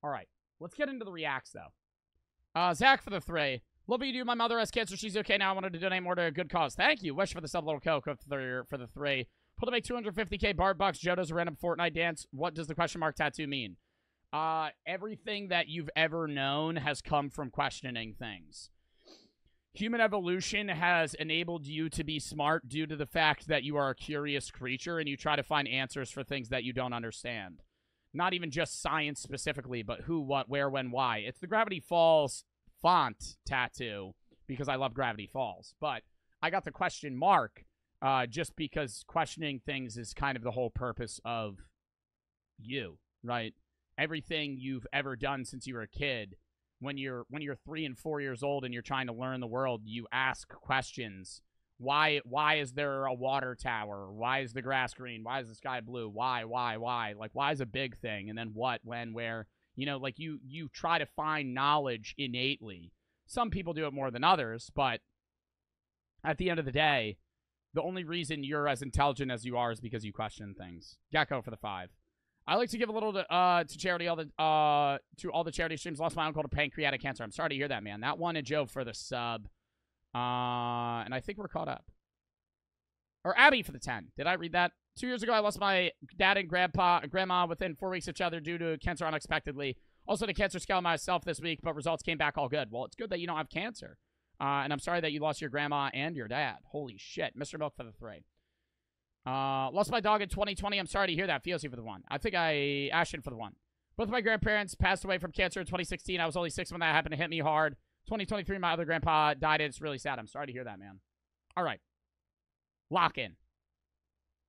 All right. Let's get into the reacts, though. Zach for the 3. Love you, dude. My mother has cancer. She's okay now. I wanted to donate more to a good cause. Thank you. Wish for the sub, little Coke for the 3. Pull to make 250K bar bucks. Joe does a random Fortnite dance. What does the question mark tattoo mean? Everything that you've ever known has come from questioning things. Human evolution has enabled you to be smart due to the fact that you are a curious creature and you try to find answers for things that you don't understand. Not even just science specifically, but who, what, where, when, why. It's the Gravity Falls font tattoo because I love Gravity Falls. But I got the question mark just because questioning things is kind of the whole purpose of you, right? Everything you've ever done since you were a kid, when you're 3 and 4 years old and you're trying to learn the world, you ask questions Why is there a water tower? Why is the grass green? Why is the sky blue? Why? Like, why is a big thing? And then what, when, where? You know, like, you try to find knowledge innately. Some people do it more than others, but at the end of the day, the only reason you're as intelligent as you are is because you question things. Gecko for the 5. I like to give a little to charity, to all the charity streams. Lost my uncle to pancreatic cancer. I'm sorry to hear that, man. That one and Joe for the sub. And I think we're caught up. Or Abby for the 10. Did I read that? 2 years ago, I lost my dad and grandma within 4 weeks of each other due to cancer unexpectedly. Also, the cancer scale myself this week, but results came back all good. Well, it's good that you don't have cancer. And I'm sorry that you lost your grandma and your dad. Holy shit. Mr. Milk for the 3. Lost my dog in 2020. I'm sorry to hear that. Fiosy for the 1. I think Ashton for the 1. Both of my grandparents passed away from cancer in 2016. I was only 6 when that happened to hit me hard. 2023, my other grandpa died, and it's really sad. I'm sorry to hear that, man. All right. Lock in.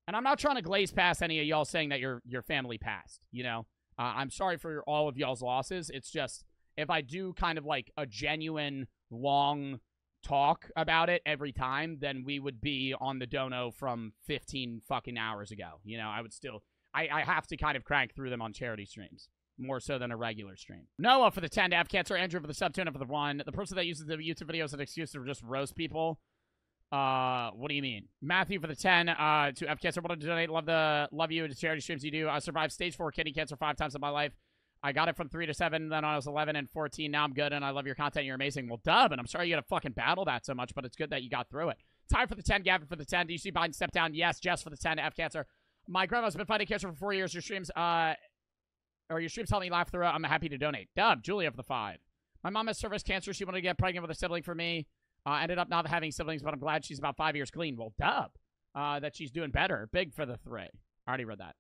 And I'm not trying to glaze past any of y'all saying that your family passed, you know? I'm sorry for all of y'all's losses. It's just, if I do kind of like a genuine long talk about it every time, then we would be on the dono from 15 fucking hours ago. You know, I would still, I have to kind of crank through them on charity streams. More so than a regular stream. Noah for the 10 to have cancer. Andrew for the sub-tuna for the 1. The person that uses the YouTube videos as an excuse to just roast people. What do you mean? Matthew for the 10 to have cancer. Want to donate? Love you to charity streams you do. I survived stage 4 kidney cancer 5 times in my life. I got it from 3 to 7, then I was 11 and 14. Now I'm good, and I love your content. You're amazing. Well, dub, and I'm sorry you got to fucking battle that so much, but it's good that you got through it. Ty for the 10, Gavin for the 10. Do you see Biden step down? Yes. Jess for the 10 to have cancer. My grandma's been fighting cancer for 4 years. Your streams, help me laugh through it. I'm happy to donate. Dub, Julia for the 5. My mom has cervix cancer. She wanted to get pregnant with a sibling for me. Ended up not having siblings, but I'm glad she's about 5 years clean. Well, dub, that she's doing better. Big for the 3. I already read that.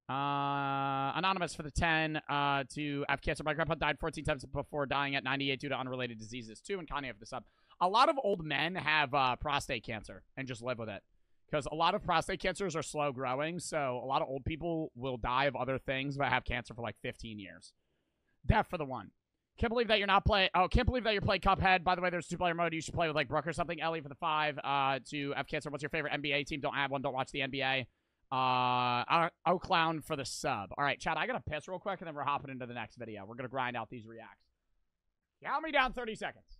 Anonymous for the 10 to have cancer. My grandpa died 14 times before dying at 98 due to unrelated diseases. 2, and Kanye for the sub. A lot of old men have prostate cancer and just live with it. Because a lot of prostate cancers are slow growing, so a lot of old people will die of other things but have cancer for like 15 years. Death for the 1. Can't believe that you're not playing. Oh, can't believe that you're playing Cuphead. By the way, there's 2-player mode. You should play with like Brooke or something. Ellie for the 5 to have cancer. What's your favorite NBA team? Don't have one. Don't watch the NBA. Clown for the sub. All right, Chad, I gotta piss real quick, and then we're hopping into the next video. We're gonna grind out these reacts. Count me down 30 seconds.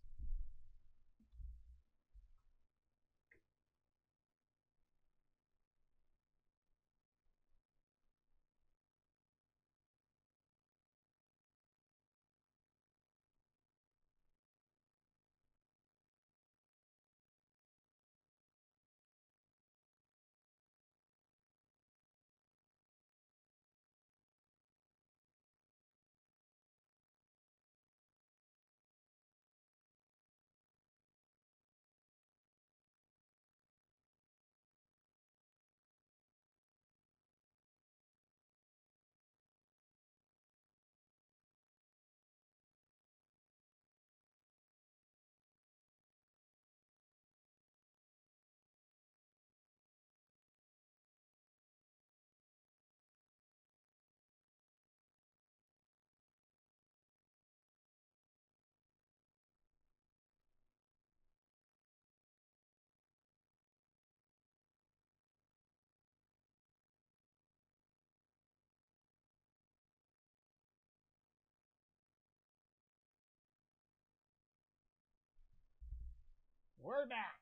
We're back.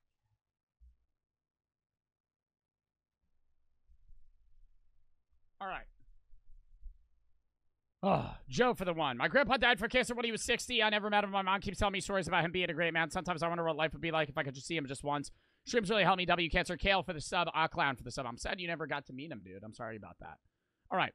All right. Oh, Joe for the 1. My grandpa died for cancer when he was 60. I never met him. My mom keeps telling me stories about him being a great man. Sometimes I wonder what life would be like if I could just see him just once. Streams really helped me. W Cancer. Kale for the sub. Clown for the sub. I'm sad you never got to meet him, dude. I'm sorry about that. All right.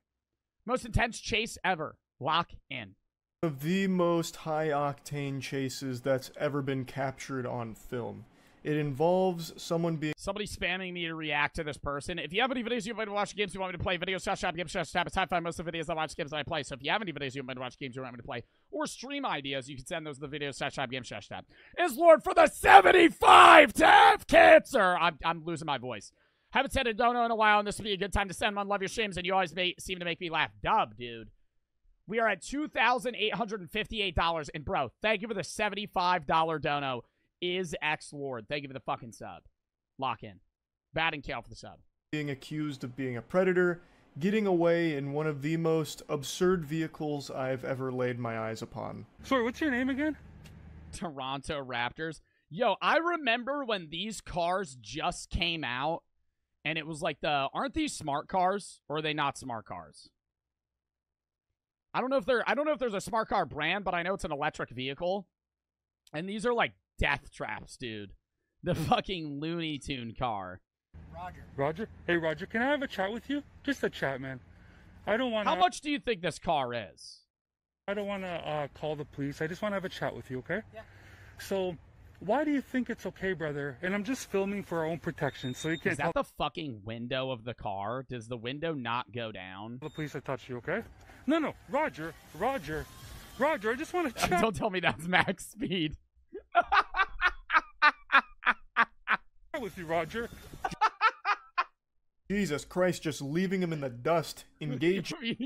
Most intense chase ever. Lock in. One of the most high-octane chases that's ever been captured on film. It involves somebody spamming me to react to this person. If you have any videos you want me to watch, games you want me to play, videos, shop, games, tab. It's time to find most of the videos I watch, games that I play. So if you have any videos you want me to watch, games you want me to play, or stream ideas, you can send those to the videos, shop, games, tab. Is Lord for the 75 to have cancer. I'm losing my voice. Haven't said a dono in a while, and this would be a good time to send one. Love your streams, and you always seem to make me laugh. Dub, dude. We are at $2,858, and bro, thank you for the $75 dono. is X Lord. Thank you for the fucking sub. Lock in. Bad and Kale for the sub. Being accused of being a predator, getting away in one of the most absurd vehicles I've ever laid my eyes upon. Sorry, what's your name again? Toronto Raptors. Yo, I remember when these cars just came out, and it was like aren't these smart cars, or are they not smart cars? I don't know if there's a smart car brand, but I know it's an electric vehicle. And these are like death traps, dude. The fucking Looney Tune car. Roger? Hey, Roger, can I have a chat with you? Just a chat, man. I don't want to... How much do you think this car is? I don't want to call the police. I just want to have a chat with you, okay? Yeah. So, why do you think it's okay, brother? And I'm just filming for our own protection, so you can't Is that the fucking window of the car? Does the window not go down? tell the police I touched you, okay? No, Roger, I just want to chat Don't tell me that's max speed. with you, Roger. Jesus Christ, just leaving him in the dust, engaging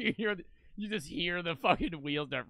You just hear the fucking wheels there.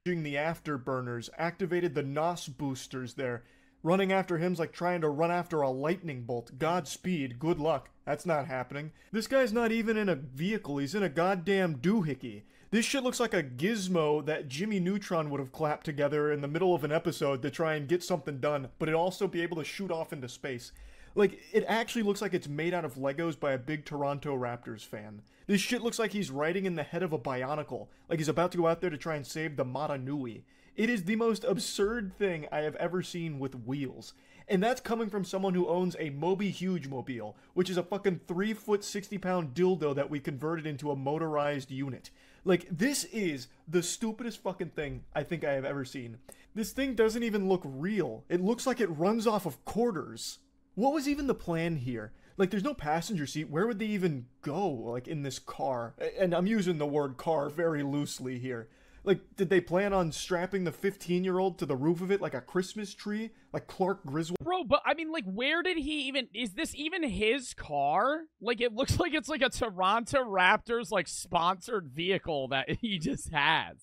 the afterburners, activated the NOS boosters there. Running after him's like trying to run after a lightning bolt. Godspeed, good luck. That's not happening. This guy's not even in a vehicle, he's in a goddamn doohickey. This shit looks like a gizmo that Jimmy Neutron would have clapped together in the middle of an episode to try and get something done, but it'd also be able to shoot off into space. Like, it actually looks like it's made out of Legos by a big Toronto Raptors fan. This shit looks like he's riding in the head of a Bionicle, like he's about to go out there to try and save the Mata Nui. It is the most absurd thing I have ever seen with wheels. And that's coming from someone who owns a Moby Huge Mobile, which is a fucking 3-foot, 60-pound dildo that we converted into a motorized unit. Like, this is the stupidest fucking thing I think I have ever seen. This thing doesn't even look real. It looks like it runs off of quarters. What was even the plan here? Like, there's no passenger seat. Where would they even go, like, in this car? And I'm using the word car very loosely here. Like, did they plan on strapping the 15-year-old to the roof of it like a Christmas tree? Like Clark Griswold? Bro, but I mean, like, where did he even... Is this even his car? Like, it looks like it's like a Toronto Raptors, like, sponsored vehicle that he just has.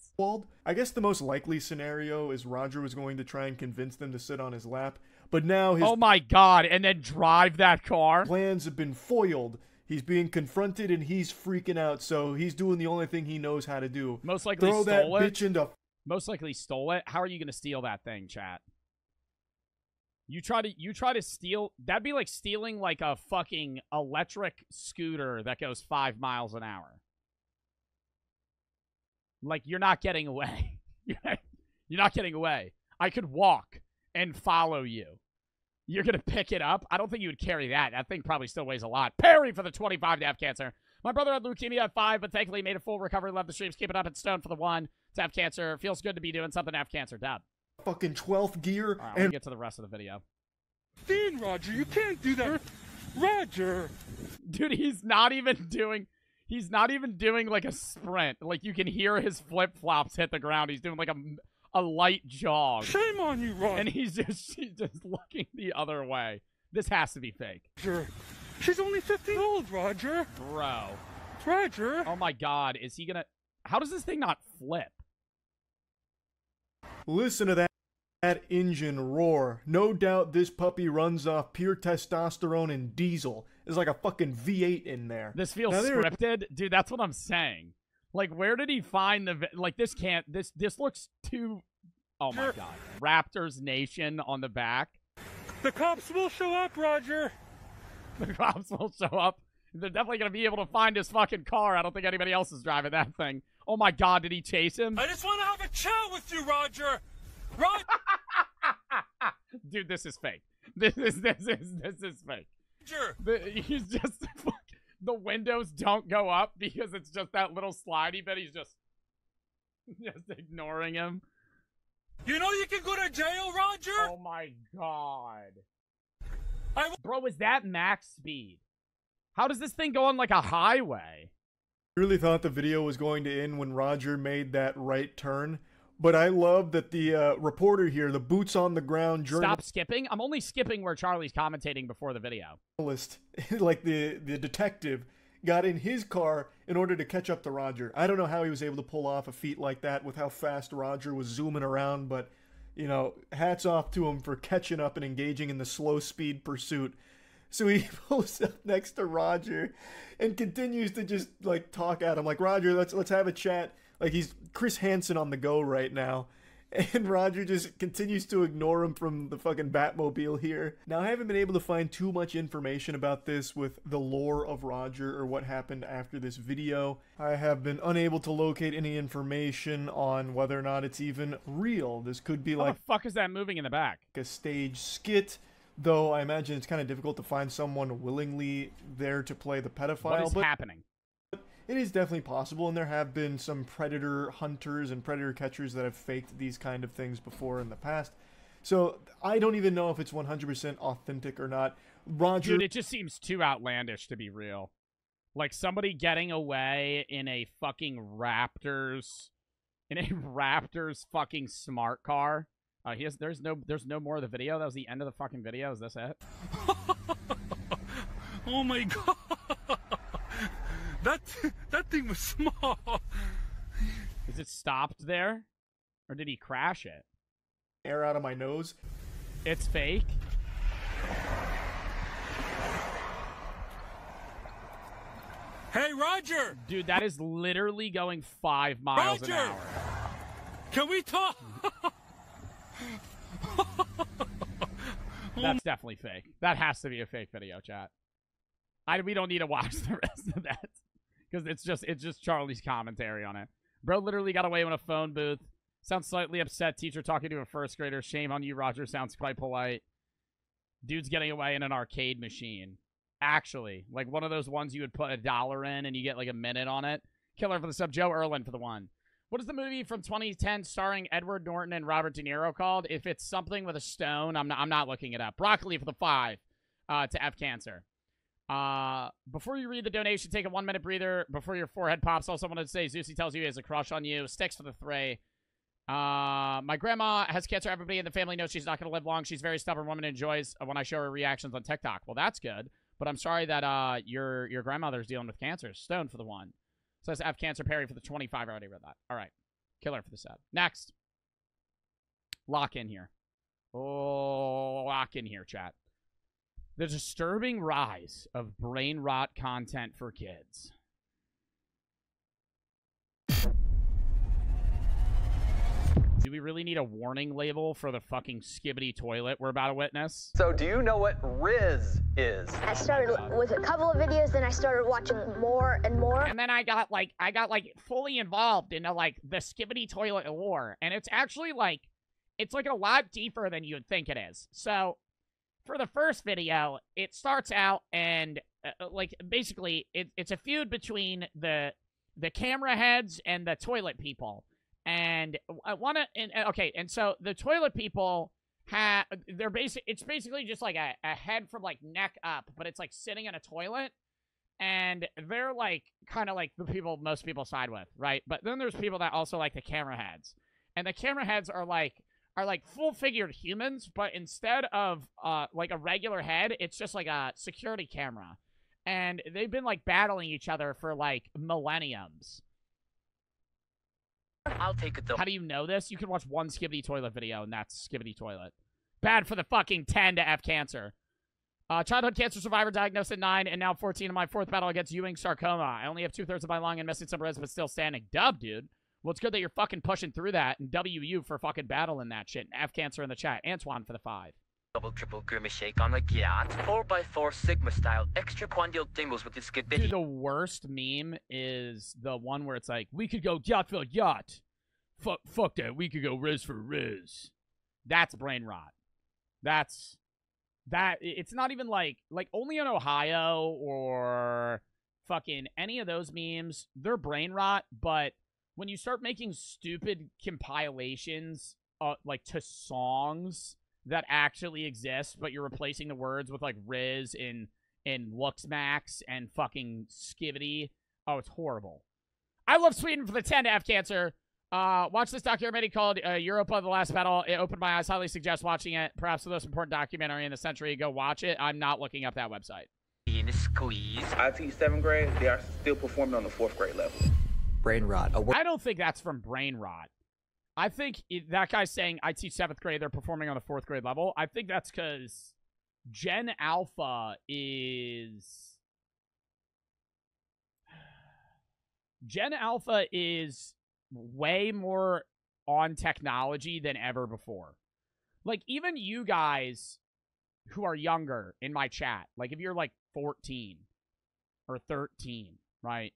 I guess the most likely scenario is Roger was going to try and convince them to sit on his lap. But now his Oh my god, and then drive that car? plans have been foiled. He's being confronted and he's freaking out, so he's doing the only thing he knows how to do. Most likely Throw that stole it. bitch into... Most likely stole it. How are you going to steal that thing, chat? You try to steal... That'd be like stealing like a fucking electric scooter that goes 5 miles an hour. Like, you're not getting away. You're not getting away. I could walk and follow you. You're going to pick it up? I don't think you would carry that. That thing probably still weighs a lot. Perry for the 25 to have cancer. My brother had leukemia at 5, but thankfully made a full recovery. Love the streams. Keep it up. It's Stone for the 1 to have cancer. Feels good to be doing something to have cancer. Dub. Fucking 12th gear. All right, we'll get to the rest of the video. Dean, Roger, you can't do that. Roger! Dude, he's not even doing like a sprint. Like, you can hear his flip-flops hit the ground. He's doing like a light jog. Shame on you, Roger! And he's just looking the other way. This has to be fake. She's only 15 old, Roger! Bro. Roger! Oh my god, is he gonna... How does this thing not flip? Listen to that engine roar. No doubt this puppy runs off pure testosterone and diesel. There's like a fucking V8 in there. This feels scripted? Dude, that's what I'm saying. Like, where did he find the... Like, this can't... This looks too... Oh my god. Raptors Nation on the back. The cops will show up, Roger! The cops will show up. They're definitely going to be able to find his fucking car. I don't think anybody else is driving that thing. Oh my god, did he chase him? I just want to have a chat with you, Roger! Roger! Dude, this is fake. This is fake. He's just... The windows don't go up because it's just that little slidey bit. He's just ignoring him. You know you can go to jail, Roger? Oh my god. Bro, is that max speed? How does this thing go on like a highway? I really thought the video was going to end when Roger made that right turn. But I love that the reporter here, the boots on the ground journalist... Stop skipping? I'm only skipping where Charlie's commentating before the video. Like the detective, got in his car in order to catch up to Roger. I don't know how he was able to pull off a feat like that with how fast Roger was zooming around, but you know, hats off to him for catching up and engaging in the slow speed pursuit. So he pulls up next to Roger and continues to just like talk at him like, Roger, let's have a chat. Like he's Chris Hansen on the go right now. And Roger just continues to ignore him from the fucking Batmobile here. Now, I haven't been able to find too much information about this with the lore of Roger or what happened after this video. I have been unable to locate any information on whether or not it's even real. This could be like... How the fuck is that moving in the back? A stage skit, though I imagine it's kind of difficult to find someone willingly there to play the pedophile. What is happening? It is definitely possible, and there have been some predator hunters and predator catchers that have faked these kind of things before in the past. So I don't even know if it's 100% authentic or not. Roger... Dude, it just seems too outlandish to be real. Like somebody getting away in a fucking Raptors... In a Raptors fucking smart car. There's no more of the video. That was the end of the fucking video. Is this it? Oh my god! That thing was small. Is it stopped there? Or did he crash it? Air out of my nose. It's fake? Hey, Roger! Dude, that is literally going 5 miles an hour. Can we talk? That's definitely fake. That has to be a fake video, chat. We don't need to watch the rest of that. Because it's just Charlie's commentary on it. Bro literally got away in a phone booth. Sounds slightly upset. Teacher talking to a first grader. Shame on you, Roger. Sounds quite polite. Dude's getting away in an arcade machine. Actually. Like one of those ones you would put $1 in and you get like a minute on it. Killer for the sub. Joe Erlin for the 1. What is the movie from 2010 starring Edward Norton and Robert De Niro called? If it's something with a stone, I'm not looking it up. Broccoli for the 5 to F Cancer. Before you read the donation, take a 1-minute breather before your forehead pops. Also wanted to say Zeusy tells you he has a crush on you. Sticks for the 3. My grandma has cancer. Everybody in the family knows she's not going to live long. She's a very stubborn woman and enjoys when I show her reactions on TikTok. Well, that's good. But I'm sorry that your grandmother's dealing with cancer. Stone for the 1. Says F Cancer. Perry for the 25. I already read that. All right. Killer for the 7. Next. Lock in here. Oh, lock in here, chat. The disturbing rise of brain rot content for kids. Do we really need a warning label for the fucking skibbity toilet we're about to witness? So do you know what Riz is? I started with a couple of videos, then I started watching more and more. And then I got fully involved into like the skibbity toilet lore. And it's actually like, it's like a lot deeper than you would think it is. So for the first video, it starts out and like basically it's a feud between the camera heads and the toilet people. And I want to, okay, and so the toilet people it's basically just like a head from like neck up, but it's like sitting in a toilet, and they're like kind of like the people most people side with, right? But then there's people that also like the camera heads, and the camera heads are like full-figured humans, but instead of like a regular head, it's just like a security camera, and they've been like battling each other for like millenniums. I'll take it though. How do you know this? You can watch one Skibbity Toilet video, and that's Skibbity Toilet. Bad for the fucking 10 to F Cancer. Childhood cancer survivor diagnosed at 9, and now 14 in my 4th battle against Ewing sarcoma. I only have 2/3 of my lung and missing some ribs, but still standing. Dub, dude. Well, it's good that you're fucking pushing through that, and WU for fucking battling that shit. And F Cancer in the chat. Antoine for the 5. Double triple grimace shake on the yacht. 4x4 Sigma style. Extra quandial dingles with the Skibbity. Dude, the worst meme is the one where it's like, we could go yacht for yacht. Fuck that. We could go Riz for Riz. That's brain rot. It's not even like only in Ohio or fucking any of those memes, they're brain rot, but when you start making stupid compilations like to songs that actually exist, but you're replacing the words with like Riz in Luxmax and fucking Skibbity. Oh, it's horrible. I love Sweden for the 10 to F Cancer. Watch this documentary called Europa, The Last Battle. It opened my eyes. Highly suggest watching it. Perhaps the most important documentary in the century. Go watch it. I'm not looking up that website. In a squeeze. I teach 7th grade. They are still performing on the 4th grade level. Brain rot. I don't think that's from brain rot. I think that guy's saying I teach 7th grade, they're performing on the 4th grade level. I think that's because Gen Alpha is... Gen Alpha is way more on technology than ever before. Like, even you guys who are younger in my chat, like if you're like 14 or 13, right?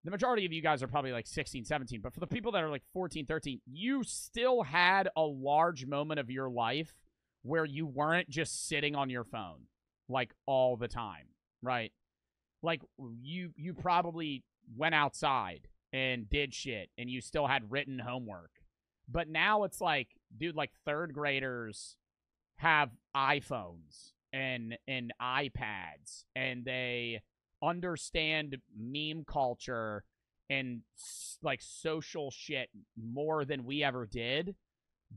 The majority of you guys are probably like 16, 17, but for the people that are like 14, 13, you still had a large moment of your life where you weren't just sitting on your phone like all the time, right? Like you probably went outside and did shit and you still had written homework. But now it's like, dude, like 3rd graders have iPhones and iPads, and they understand meme culture and like social shit more than we ever did,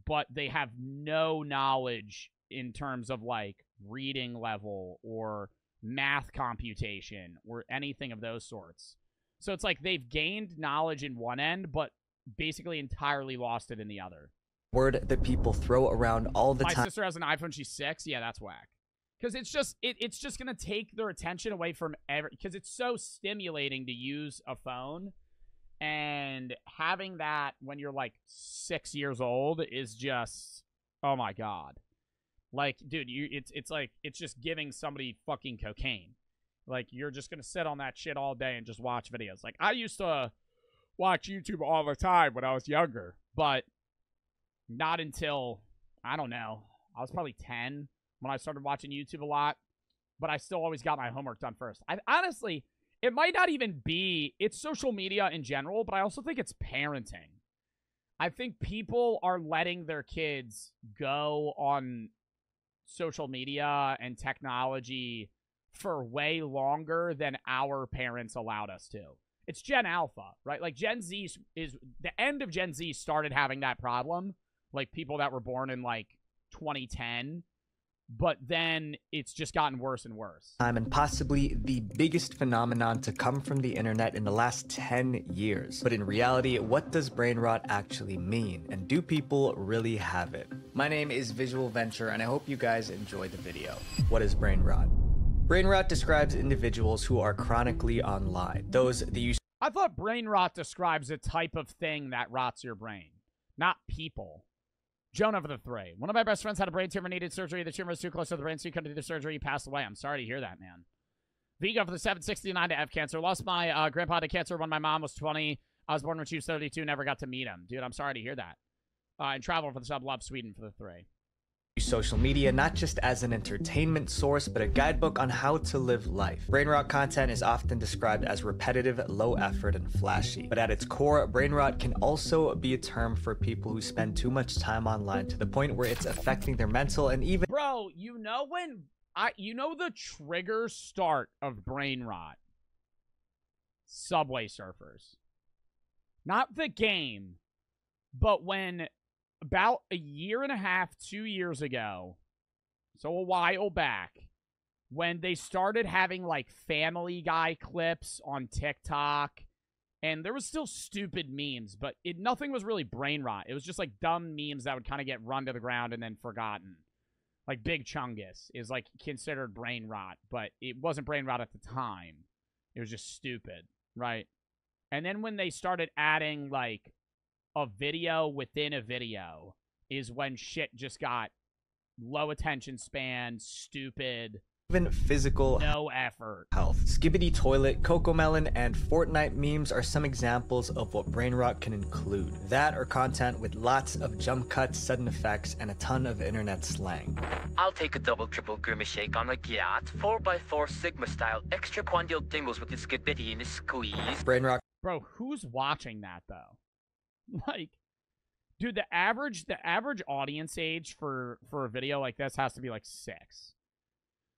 but they have no knowledge in terms of like reading level or math computation or anything of those sorts. So it's like they've gained knowledge in one end, but basically entirely lost it in the other. Word that people throw around all the time. My sister has an iPhone, she's 6. Yeah, that's whack. Because it's just it's just gonna take their attention away from because it's so stimulating to use a phone, and having that when you're like 6 years old is just, oh my god. Like, dude, it's like it's just giving somebody fucking cocaine. Like, you're just gonna sit on that shit all day and just watch videos. Like, I used to watch YouTube all the time when I was younger, but not until, I don't know, I was probably 10 when I started watching YouTube a lot, but I still always got my homework done first. Honestly, it might not even be, it's social media in general, but I also think it's parenting. I think people are letting their kids go on social media and technology for way longer than our parents allowed us to. It's Gen Alpha, right? Like, Gen Z is the end of Gen Z started having that problem, like people that were born in like 2010. But then it's just gotten worse and worse. And possibly the biggest phenomenon to come from the internet in the last 10 years. But in reality, what does brain rot actually mean? And do people really have it? My name is Visual Venture, and I hope you guys enjoyed the video. What is brain rot? Brain rot describes individuals who are chronically online. Those that use... I thought brain rot describes a type of thing that rots your brain, not people. Jonah for the 3. One of my best friends had a brain tumor, needed surgery. The tumor was too close to the brain, so he couldn't do the surgery. He passed away. I'm sorry to hear that, man. Vigo for the 769 to have cancer. Lost my grandpa to cancer when my mom was 20. I was born when she was 32. Never got to meet him. Dude, I'm sorry to hear that. And Traveler for the sub. Love Sweden for the 3. Social media not just as an entertainment source, but a guidebook on how to live life. Brain rot content is often described as repetitive, low effort, and flashy. But at its core, brain rot can also be a term for people who spend too much time online to the point where it's affecting their mental and even... Bro, you know the trigger start of brain rot? Subway Surfers. Not the game, but when... about a year and a half, 2 years ago, so a while back, when they started having, like, Family Guy clips on TikTok, and there was still stupid memes, but nothing was really brain rot. It was just, like, dumb memes that would kind of get run to the ground and then forgotten. Like, Big Chungus is, like, considered brain rot, but it wasn't brain rot at the time. It was just stupid, right? And then when they started adding, like, a video within a video is when shit just got low attention span, stupid, even physical no effort. Health. Skibbity Toilet, Cocomelon, and Fortnite memes are some examples of what brain rot can include. That or content with lots of jump cuts, sudden effects, and a ton of internet slang. I'll take a double triple grimace shake on a Gyat, 4x4 Sigma style, extra quandial dingles with the skibbity and the squeeze. Brain rot. Bro, who's watching that though? Like, dude, the average audience age for a video like this has to be like 6.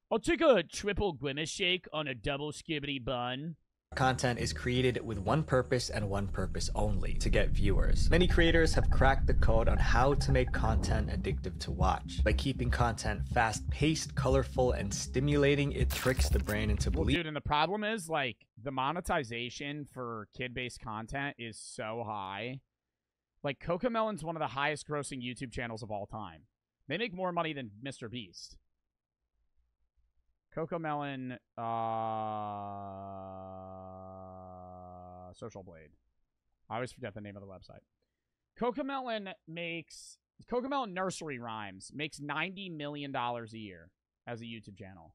I'll take a triple grimace shake on a double skibbity bun. Content is created with one purpose and one purpose only: to get viewers. Many creators have cracked the code on how to make content addictive to watch. By keeping content fast-paced, colorful, and stimulating, it tricks the brain into believing. Dude, and the problem is, like, the monetization for kid-based content is so high. Like, Cocomelon's one of the highest grossing YouTube channels of all time. They make more money than Mr. Beast. Cocomelon, Social Blade. I always forget the name of the website. Cocomelon Nursery Rhymes makes $90 million a year as a YouTube channel.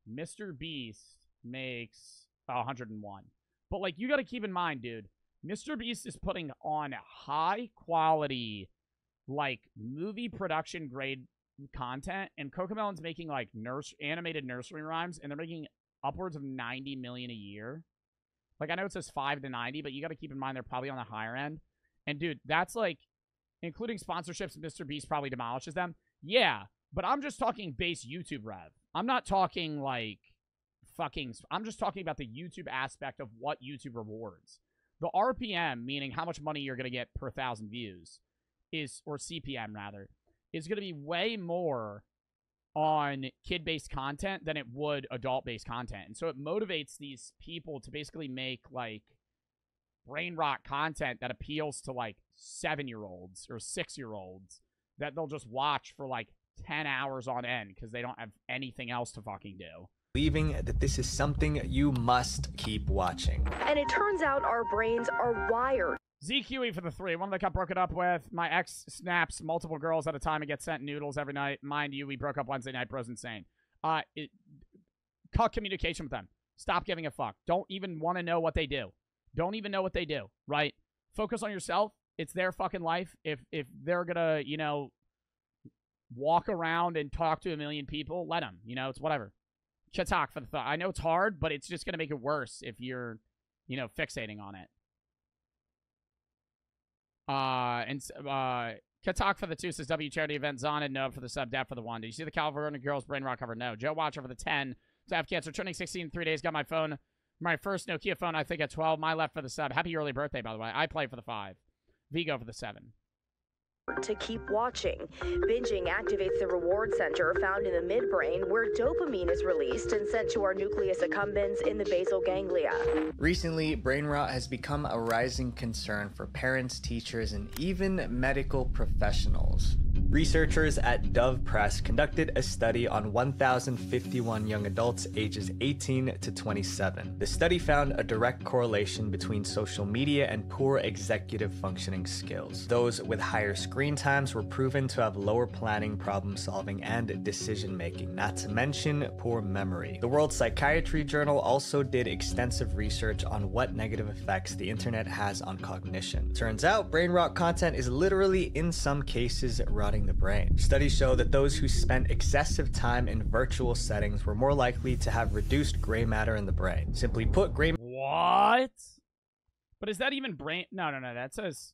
Mr. Beast makes 101. But, like, you got to keep in mind, dude, Mr. Beast is putting on high quality, like, movie production grade content, and Cocomelon's making, like, animated nursery rhymes, and they're making upwards of $90 million a year. Like, I know it says 5 to 90, but you got to keep in mind they're probably on the higher end. And, dude, that's, like, including sponsorships, Mr. Beast probably demolishes them. Yeah, but I'm just talking base YouTube rev. I'm not talking, like, I'm just talking about the YouTube aspect of what YouTube rewards. The RPM, meaning how much money you're going to get per 1,000 views, or CPM, rather, is going to be way more on kid-based content than it would adult-based content. And so it motivates these people to basically make, like, brain rot content that appeals to, like, 7-year-olds or 6-year-olds that they'll just watch for, like, 10 hours on end because they don't have anything else to fucking do. Believing that this is something you must keep watching. And it turns out our brains are wired. ZQE for the 3. One that got broken up with. My ex snaps multiple girls at a time and gets sent noodles every night. Mind you, we broke up Wednesday night. Bro's insane. Cut communication with them. Stop giving a fuck. Don't even want to know what they do. Don't even know what they do, right? Focus on yourself. It's their fucking life. If they're gonna, you know, walk around and talk to a million people, let them. You know, it's whatever. Chatak for the thought. I know it's hard, but it's just going to make it worse if you're, you know, fixating on it. Katak for the 2 says W charity event. Zon and Nub for the sub. Dap for the 1. Did you see the California Girls Brain Rock cover? No. Joe Watcher for the 10. So I have cancer. Turning 16 in 3 days. Got my phone. My first Nokia phone, I think, at 12. My left for the sub. Happy early birthday, by the way. I play for the 5. Vigo for the 7. To keep watching. Binging activates the reward center found in the midbrain where dopamine is released and sent to our nucleus accumbens in the basal ganglia. Recently, brain rot has become a rising concern for parents, teachers, and even medical professionals. Researchers at Dove Press conducted a study on 1,051 young adults ages 18 to 27. The study found a direct correlation between social media and poor executive functioning skills. Those with higher screen times were proven to have lower planning, problem solving, and decision making, not to mention poor memory. The World Psychiatry Journal also did extensive research on what negative effects the internet has on cognition. Turns out, brain rot content is literally, in some cases, rotting the brain. Studies show that those who spent excessive time in virtual settings were more likely to have reduced gray matter in the brain. Simply put, gray... What? But is that even brain... No. That says...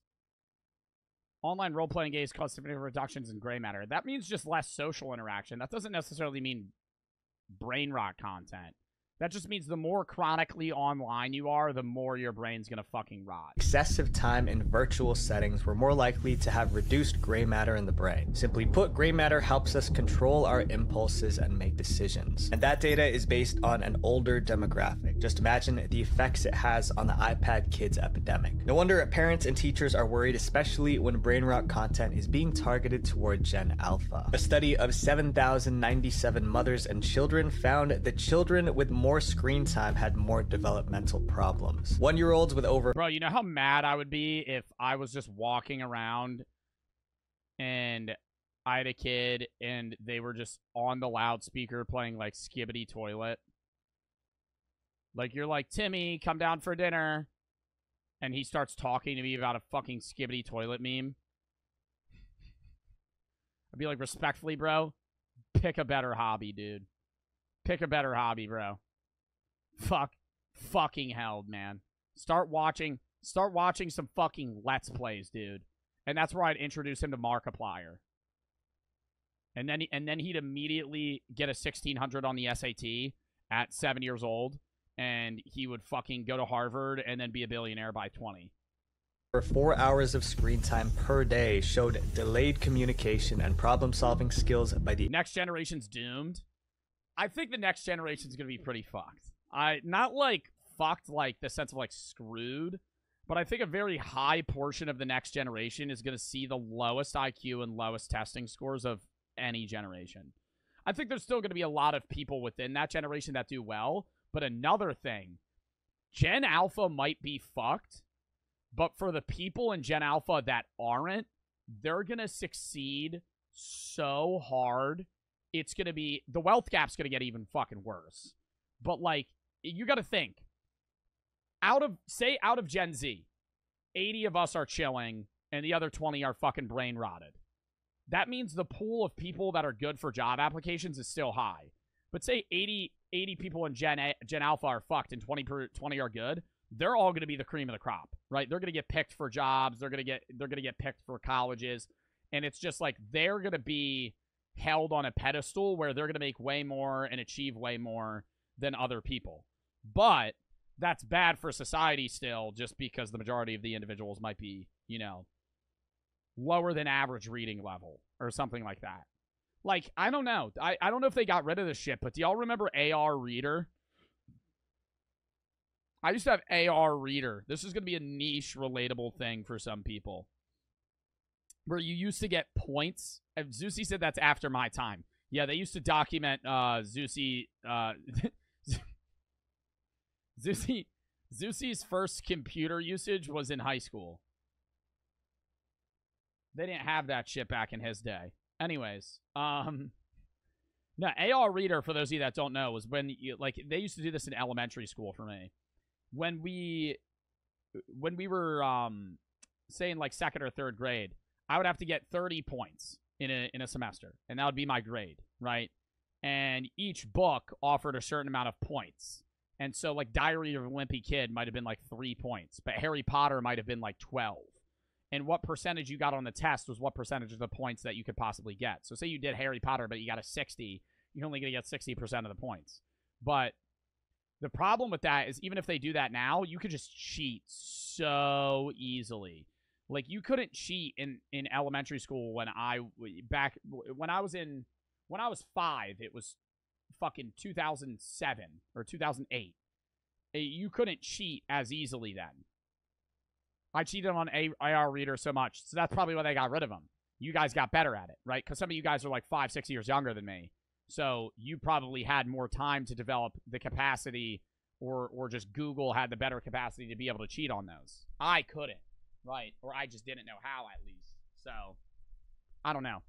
Online role-playing games cause significant reductions in gray matter. That means just less social interaction. That doesn't necessarily mean brain rot content. That just means the more chronically online you are, the more your brain's gonna fucking rot. Excessive time in virtual settings were more likely to have reduced gray matter in the brain. Simply put, gray matter helps us control our impulses and make decisions. And that data is based on an older demographic. Just imagine the effects it has on the iPad kids epidemic. No wonder parents and teachers are worried, especially when brain rot content is being targeted toward Gen Alpha. A study of 7,097 mothers and children found that children with more screen time had more developmental problems. 1-year-olds with over... Bro, you know how mad I would be if I was just walking around and I had a kid and they were just on the loudspeaker playing, like, Skibbity Toilet? Like, you're like, Timmy, come down for dinner. And he starts talking to me about a fucking Skibbity Toilet meme. I'd be like, respectfully, bro, pick a better hobby, dude. Pick a better hobby, bro. Fucking hell, man. Start watching some fucking Let's Plays, dude. And that's where I'd introduce him to Markiplier. And then he'd immediately get a 1600 on the SAT at 7 years old, and he would fucking go to Harvard and then be a billionaire by 20. 4 hours of screen time per day showed delayed communication and problem-solving skills by the... Next generation's doomed. I think the next generation's gonna be pretty fucked. Not like fucked like the sense of like screwed, But I think a very high portion of the next generation is going to see the lowest IQ and lowest testing scores of any generation. I think there's still going to be a lot of people within that generation that do well. But another thing, Gen Alpha might be fucked. But for the people in Gen Alpha that aren't, they're going to succeed so hard. It's going to be, the wealth gap's going to get even fucking worse. But, like, you got to think. Out of Gen Z, 80 of us are chilling, and the other 20 are fucking brain rotted. That means the pool of people that are good for job applications is still high. But say 80 people in Gen Alpha are fucked and 20 are good. They're all going to be the cream of the crop, right? They're going to get picked for jobs. They're going to get picked for colleges. And it's just like they're going to be held on a pedestal where they're going to make way more and achieve way more than other people. But that's bad for society still, just because the majority of the individuals might be, you know, lower than average reading level or something like that. Like, I don't know. I don't know if they got rid of this shit, but do y'all remember AR Reader? I used to have AR Reader. This is going to be a niche, relatable thing for some people. Where you used to get points. Zeusy said that's after my time. Yeah, they used to document Zeusy... Zeusy's first computer usage was in high school. They didn't have that shit back in his day. Anyways, no, AR Reader, for those of you that don't know, was when you, like, they used to do this in elementary school for me. When we were say in like 2nd or 3rd grade, I would have to get 30 points in a semester, and that would be my grade, right? And each book offered a certain amount of points. And so, like, Diary of a Wimpy Kid might have been, like, 3 points. But Harry Potter might have been, like, 12. And what percentage you got on the test was what percentage of the points that you could possibly get. So, say you did Harry Potter, but you got a 60. You're only going to get 60% of the points. But the problem with that is even if they do that now, you could just cheat so easily. Like, you couldn't cheat in elementary school when I was 5, it was fucking 2007 or 2008. You couldn't cheat as easily then. I cheated on AR Reader so much, so that's probably why they got rid of them. You guys got better at it, right? Because some of you guys are like 5-6 years younger than me, so you probably had more time to develop the capacity, or just Google had the better capacity to be able to cheat on those. I couldn't, right? Or I just didn't know how, at least. So, I don't know.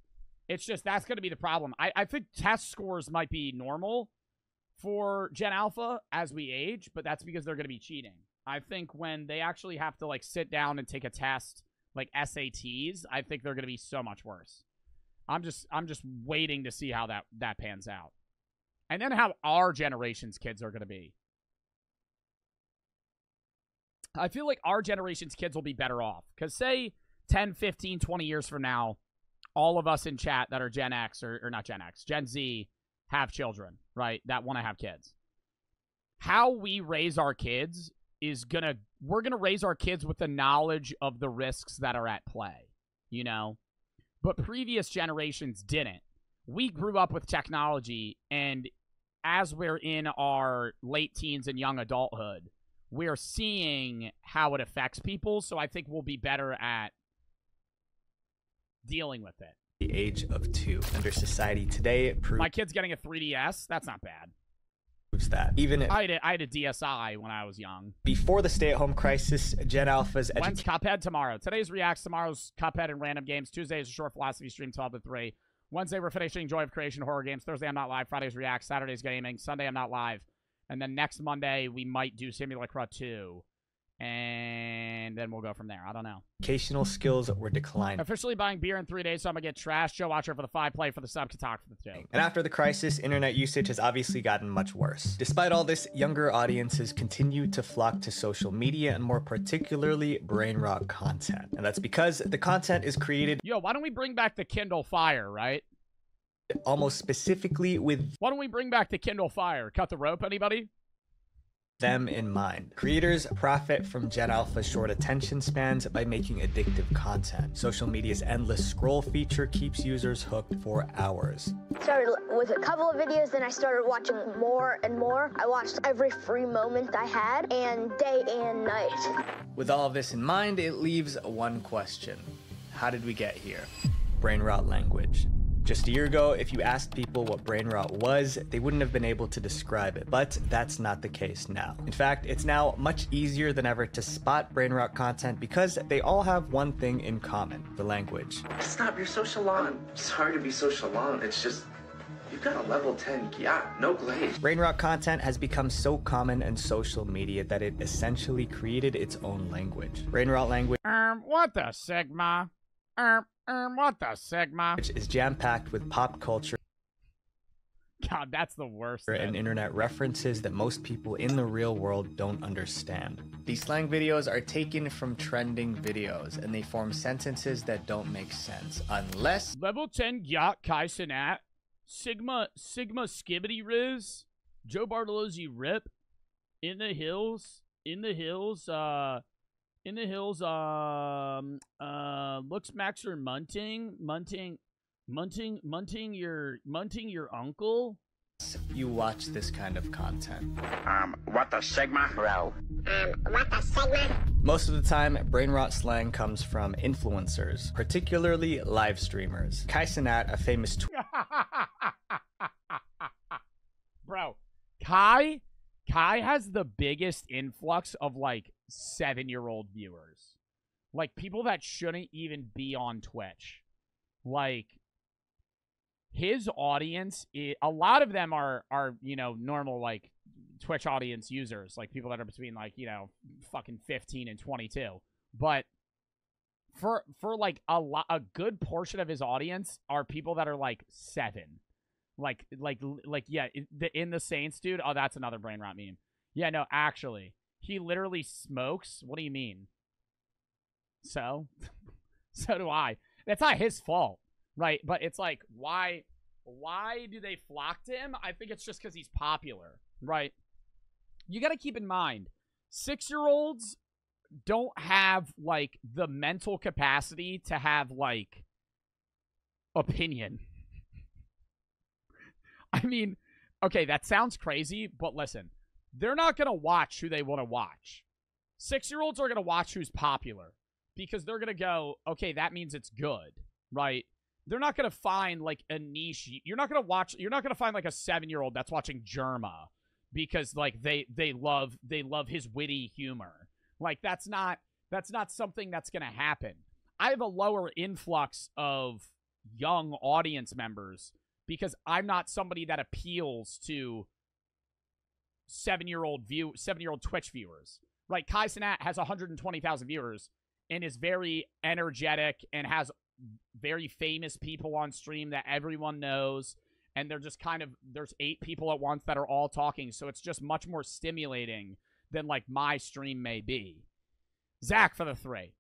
It's just, that's going to be the problem. I think test scores might be normal for Gen Alpha as we age, but that's because they're going to be cheating. I think when they actually have to, like, sit down and take a test, like SATs, I think they're going to be so much worse. I'm just waiting to see how that pans out. And then how our generation's kids are going to be. I feel like our generation's kids will be better off. Because say 10, 15, 20 years from now, all of us in chat that are Gen X, or not Gen X, Gen Z, have children, right? That want to have kids. How we raise our kids is we're gonna raise our kids with the knowledge of the risks that are at play, you know? But previous generations didn't. We grew up with technology, and as we're in our late teens and young adulthood, we're seeing how it affects people, so I think we'll be better at dealing with it. The age of 2 under society today proves my kid's getting a 3DS. That's not bad. That even I had a DSi when I was young. Before the stay-at-home crisis, Gen Alpha's When's Cuphead? Tomorrow. Today's Reacts. Tomorrow's Cuphead and random games. Tuesday is a short philosophy stream 12 to 3. Wednesday we're finishing Joy of Creation horror games. Thursday I'm not live. Friday's Reacts. Saturday's gaming. Sunday I'm not live. And then next Monday we might do Simulacra 2. And then we'll go from there. I don't know. Educational skills were declining. Officially buying beer in 3 days, so I'm going to get trashed. Joe Watcher for the 5, play for the sub, Katak for the 2. And after the crisis, internet usage has obviously gotten much worse. Despite all this, younger audiences continue to flock to social media, and more particularly brain rot content. And that's because the content is created... Yo, why don't we bring back the Kindle Fire, right? Almost specifically with... Why don't we bring back the Kindle Fire? Cut the rope, anybody? them in mind. Creators profit from Gen Alpha's short attention spans by making addictive content. Social media's endless scroll feature keeps users hooked for hours. Started with a couple of videos, then I started watching more and more. I watched every free moment I had, and day and night. With all of this in mind, it leaves one question. How did we get here? Brain rot language. Just a year ago, if you asked people what brain rot was, they wouldn't have been able to describe it, but that's not the case now. In fact, it's now much easier than ever to spot brain rot content because they all have one thing in common: the language. Stop, you're so chalant. I'm sorry to be so chalant. It's just, you've got a level 10 gyat, no glaze. Brain rot content has become so common in social media that it essentially created its own language. Brain rot language What the Sigma? What the Sigma? which is jam-packed with pop culture God, that's the worst. and internet references that most people in the real world don't understand. These slang videos are taken from trending videos, and they form sentences that don't make sense unless Level 10 Yacht Kai Cenat, Sigma Skibbity Riz, Joe Bartolozzi Rip, In the Hills, Looks Maxer munting your uncle. you watch this kind of content. What the Sigma? Bro. What the Sigma? Most of the time, brain rot slang comes from influencers, particularly live streamers. Kai Cenat, a famous Bro, Kai has the biggest influx of like 7-year-old viewers. Like people that shouldn't even be on Twitch. Like his audience, a lot of them are normal like Twitch audience users, like people that are between like, fucking 15 and 22. But for like a good portion of his audience are people that are like 7. Like yeah, in the Saints dude. Oh, that's another brain rot meme. Yeah, no, actually, he literally smokes. What do you mean? So do I. That's not his fault, right? But it's like, why do they flock to him? I think it's just because he's popular, right? You got to keep in mind, 6-year-olds don't have like the mental capacity to have like opinion. I mean, okay, that sounds crazy, but listen, they're not going to watch who they want to watch. 6-year-olds are going to watch who's popular because they're going to go, okay, that means it's good, right? They're not going to find like a niche. You're not going to find like a 7-year-old that's watching Jerma because like they love his witty humor. Like that's not something that's going to happen. I have a lower influx of young audience members because I'm not somebody that appeals to 7-year-old Twitch viewers. Right? Kai Cenat has 120,000 viewers and is very energetic and has very famous people on stream that everyone knows. And they're just there's 8 people at once that are all talking. So it's just much more stimulating than like my stream may be. Zach for the 3.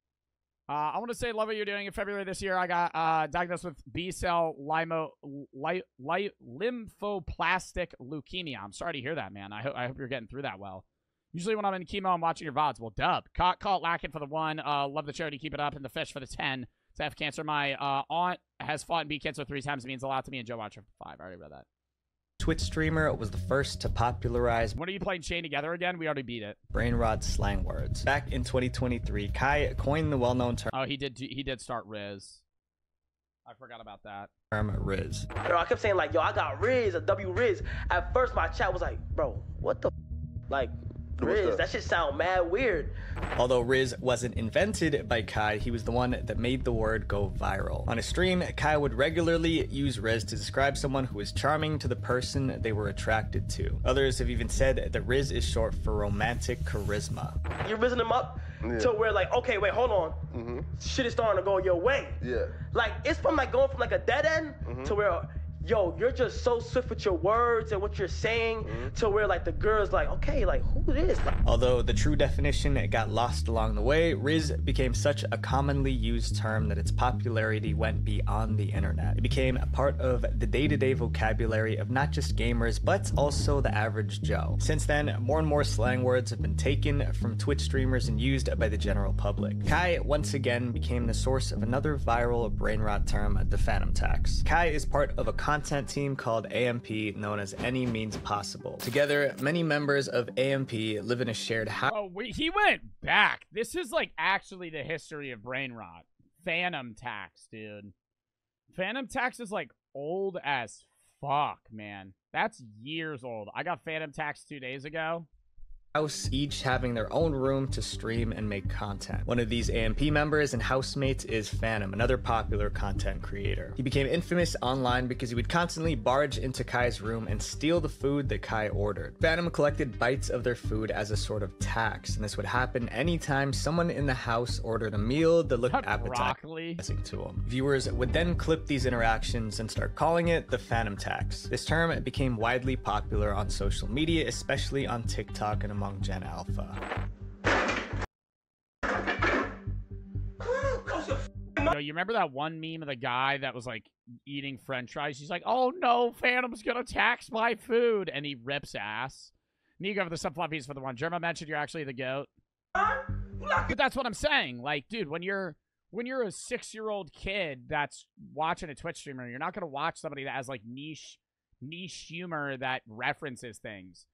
I want to say love what you're doing. In February this year, I got diagnosed with B-cell lymphoplastic leukemia. I'm sorry to hear that, man. I hope you're getting through that well. Usually when I'm in chemo, I'm watching your VODs. Well, dub. Caught lacking for the 1. Love the charity. Keep it up. And the fish for the 10. To have cancer. My aunt has fought and beat cancer 3 times. It means a lot to me. And Joe Watcher for 5. I already read that. Twitch streamer was the first to popularize When are you playing Chain Together again? We already beat it. brain rot slang words. Back in 2023, Kai coined the well-known Oh, he did start Riz. I forgot about that. term Riz. Bro, I kept saying like, yo, I got Riz, a W Riz. At first, my chat was like, bro, what the like Riz? That shit sound mad weird. Although Riz wasn't invented by Kai, he was the one that made the word go viral. On a stream, Kai would regularly use Riz to describe someone who is charming to the person they were attracted to. Others have even said that Riz is short for romantic charisma. You're rizzing them up to where like, okay, wait, hold on. Shit is starting to go your way. Yeah. Like, it's from like going from like a dead end to where yo, you're just so swift with your words and what you're saying to where like the girl's like, okay, like who this? Like, Although the true definition got lost along the way, Riz became such a commonly used term that its popularity went beyond the internet. It became a part of the day-to-day vocabulary of not just gamers, but also the average Joe. Since then, more and more slang words have been taken from Twitch streamers and used by the general public. Kai once again became the source of another viral brain rot term, the Phantom Tax. Kai is part of a content team called AMP, known as Any Means Possible. Together, many members of AMP live in a shared house. Oh, he went back. This is like actually the history of brain rot. Phantom Tax, dude. Phantom Tax is like old as fuck, man. That's years old. I got Phantom Tax 2 days ago. Each having their own room to stream and make content. One of these AMP members and housemates is Phantom, another popular content creator. He became infamous online because he would constantly barge into Kai's room and steal the food that Kai ordered. Phantom collected bites of their food as a sort of tax, and this would happen anytime someone in the house ordered a meal that looked appetizing to him. Viewers would then clip these interactions and start calling it the Phantom Tax. This term became widely popular on social media, especially on TikTok and among Gen Alpha. Yo, you remember that one meme of the guy that was like eating french fries? He's like, oh no, Phantom's gonna tax my food, and he rips ass. Nico for the sub floppies for the one. Jerma mentioned you're actually the GOAT. But that's what I'm saying. Like, dude, when you're a 6-year-old kid that's watching a Twitch streamer, you're not gonna watch somebody that has like niche humor that references things.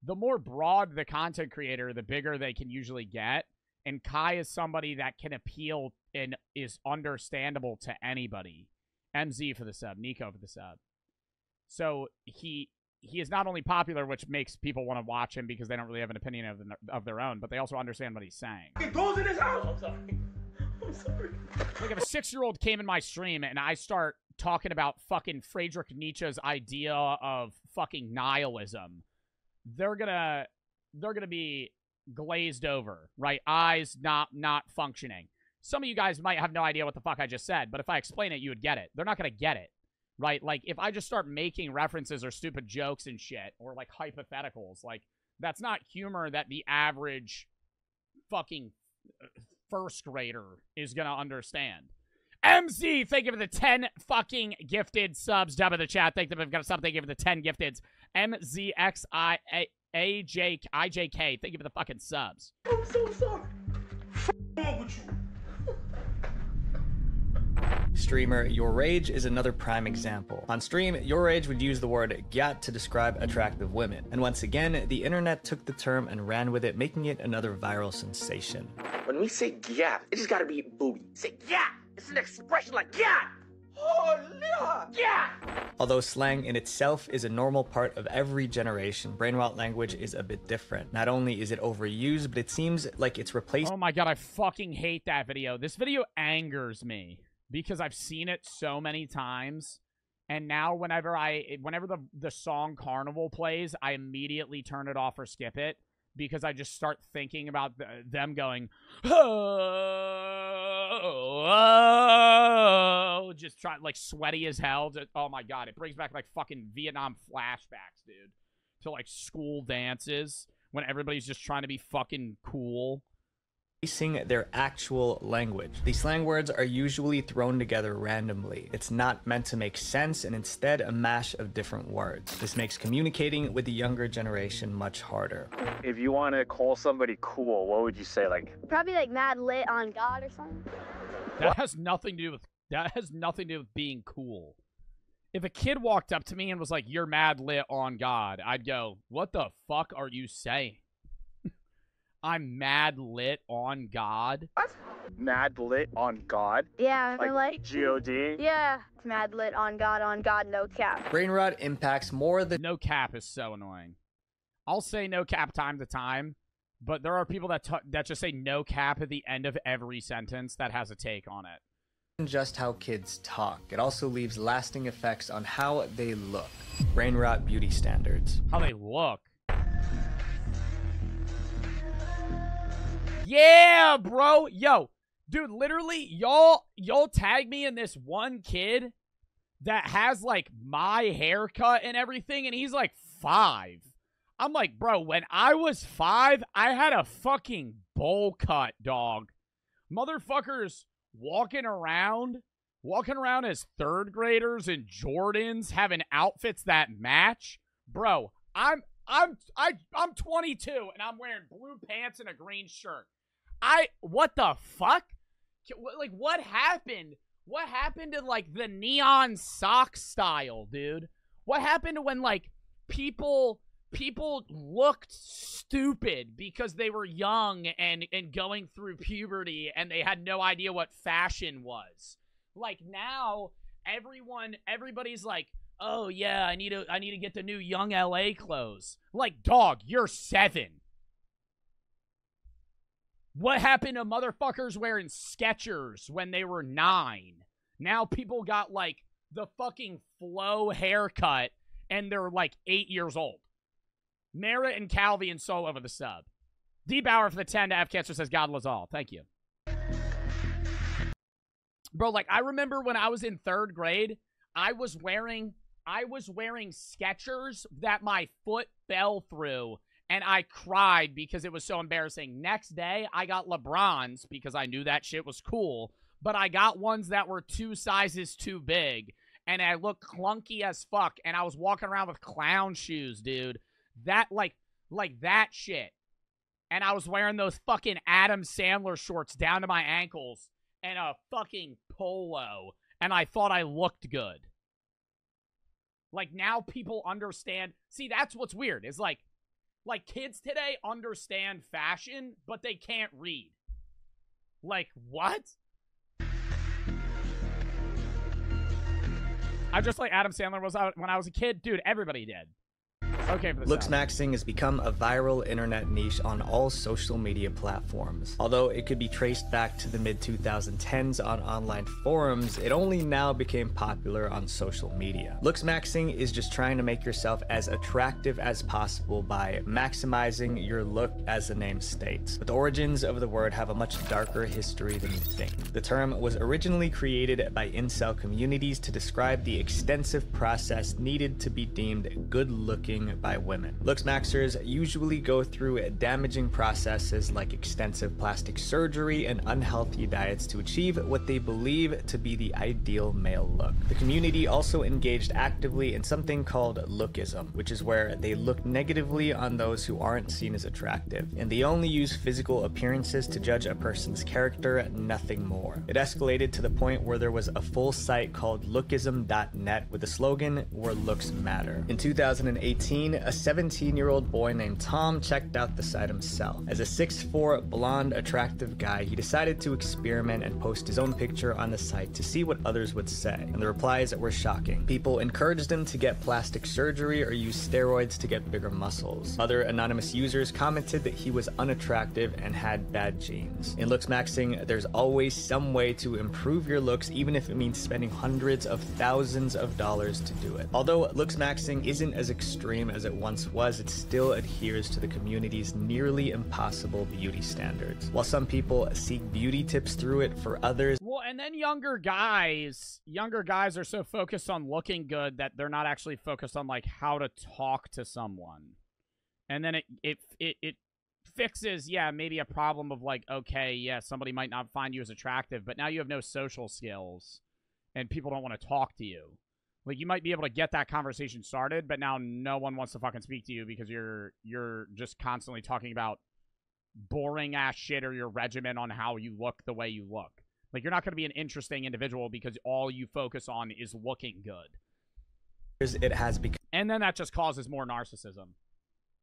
The more broad the content creator, the bigger they can usually get. And Kai is somebody that can appeal and is understandable to anybody. MZ for the sub. Nico for the sub. So he is not only popular, which makes people want to watch him because they don't really have an opinion of their own, but they also understand what he's saying. it goes in his house. I'm sorry. I'm sorry. Like if a 6-year-old came in my stream and I start talking about fucking Friedrich Nietzsche's idea of fucking nihilism, they're gonna be glazed over, right? Eyes not functioning. Some of you guys might have no idea what the fuck I just said, but if I explain it, you would get it. They're not gonna get it, right? Like if I just start making references or stupid jokes and shit, or like hypotheticals, like that's not humor that the average fucking first grader is gonna understand. MZ, thank you for the 10 fucking gifted subs. Dub in the chat. Thank them. I've got a sub. Thank you for the 10 gifteds. MZXIJK. Thank you for the fucking subs. I'm so sorry. What's wrong with you? Streamer Your Rage is another prime example. On stream, Your Rage would use the word gyat to describe attractive women. And once again, the internet took the term and ran with it, making it another viral sensation. When we say gyat, it just gotta be booby. Say gyat. It's an expression like gyat. Oh, yeah. Although slang in itself is a normal part of every generation, brain rot language is a bit different. Not only is it overused, but it seems like it's replaced. Oh my god, I fucking hate that video. This video angers me because I've seen it so many times, and now whenever the song Carnival plays, I immediately turn it off or skip it because I just start thinking about them going, oh, just try like sweaty as hell. Oh my god, it brings back like fucking Vietnam flashbacks, dude, to like school dances when everybody's just trying to be fucking cool. Their actual language. These slang words are usually thrown together randomly. It's not meant to make sense, and instead a mash of different words. This makes communicating with the younger generation much harder. If you want to call somebody cool, what would you say? Like Probably like mad lit on God or something. That has nothing to do with being cool. If a kid walked up to me and was like, "You're mad lit on God," I'd go, "What the fuck are you saying?" I'm mad lit on God. What? Mad lit on God? Yeah, like G-O-D? Yeah, it's mad lit on God, no cap. Brain rot impacts more than... No cap is so annoying. I'll say no cap time to time, but there are people that just say no cap at the end of every sentence that has a take on it. Just how kids talk. It also leaves lasting effects on how they look. Brain rot beauty standards. How they look. Yeah, bro. Yo, dude, literally, y'all tag me in this one kid that has, like, my haircut and everything, and he's, like, 5. I'm like, bro, when I was 5, I had a fucking bowl cut, dog. Motherfuckers walking around as 3rd graders in Jordans, having outfits that match. Bro, I'm 22 and I'm wearing blue pants and a green shirt. What the fuck? Like, what happened? What happened to, like, the neon sock style, dude? What happened to when, like, people looked stupid because they were young and going through puberty and they had no idea what fashion was? Like, now everybody's like, oh yeah, I need to get the new Young LA clothes. Like, dog, you're 7. What happened to motherfuckers wearing Skechers when they were 9? Now people got, like, the fucking flow haircut and they're, like, 8 years old. Mara and Calvi and Solo for the sub. D Bauer for the 10 to F Cancer says God loves all. Thank you. Bro, like, I remember when I was in 3rd grade, I was wearing Skechers that my foot fell through, and I cried because it was so embarrassing. Next day, I got LeBrons because I knew that shit was cool, but I got ones that were 2 sizes too big, and I looked clunky as fuck, and I was walking around with clown shoes, dude. That, like that shit. And I was wearing those fucking Adam Sandler shorts down to my ankles and a fucking polo, and I thought I looked good. Like, now people understand. See, that's what's weird, is like kids today understand fashion, but they can't read. Like, what? I just like Adam Sandler was out when I was a kid. Dude, everybody did. Okay, for the Looks maxing has become a viral internet niche on all social media platforms. Although it could be traced back to the mid-2010s on online forums, it only now became popular on social media. Looks maxing is just trying to make yourself as attractive as possible by maximizing your look, as the name states. But the origins of the word have a much darker history than you think. The term was originally created by incel communities to describe the extensive process needed to be deemed good-looking by women. Looks maxers usually go through damaging processes like extensive plastic surgery and unhealthy diets to achieve what they believe to be the ideal male look. The community also engaged actively in something called lookism, which is where they look negatively on those who aren't seen as attractive, and they only use physical appearances to judge a person's character, nothing more. It escalated to the point where there was a full site called lookism.net with the slogan, "Where looks matter." In 2018, a 17-year-old boy named Tom checked out the site himself. As a 6'4", blonde, attractive guy, he decided to experiment and post his own picture on the site to see what others would say, and the replies were shocking. People encouraged him to get plastic surgery or use steroids to get bigger muscles. Other anonymous users commented that he was unattractive and had bad genes. In looks maxing, there's always some way to improve your looks, even if it means spending hundreds of thousands of dollars to do it. Although looks maxing isn't as extreme as it once was, it still adheres to the community's nearly impossible beauty standards. While some people seek beauty tips through it, for others... Well, and then younger guys are so focused on looking good that they're not actually focused on, like, how to talk to someone. And then it fixes, yeah, maybe a problem of, like, okay, yeah, somebody might not find you as attractive, but now you have no social skills, and people don't want to talk to you. Like, you might be able to get that conversation started, but now no one wants to fucking speak to you because you're just constantly talking about boring-ass shit or your regimen on how you look the way you look. Like, you're not going to be an interesting individual because all you focus on is looking good. It has become... And then that just causes more narcissism.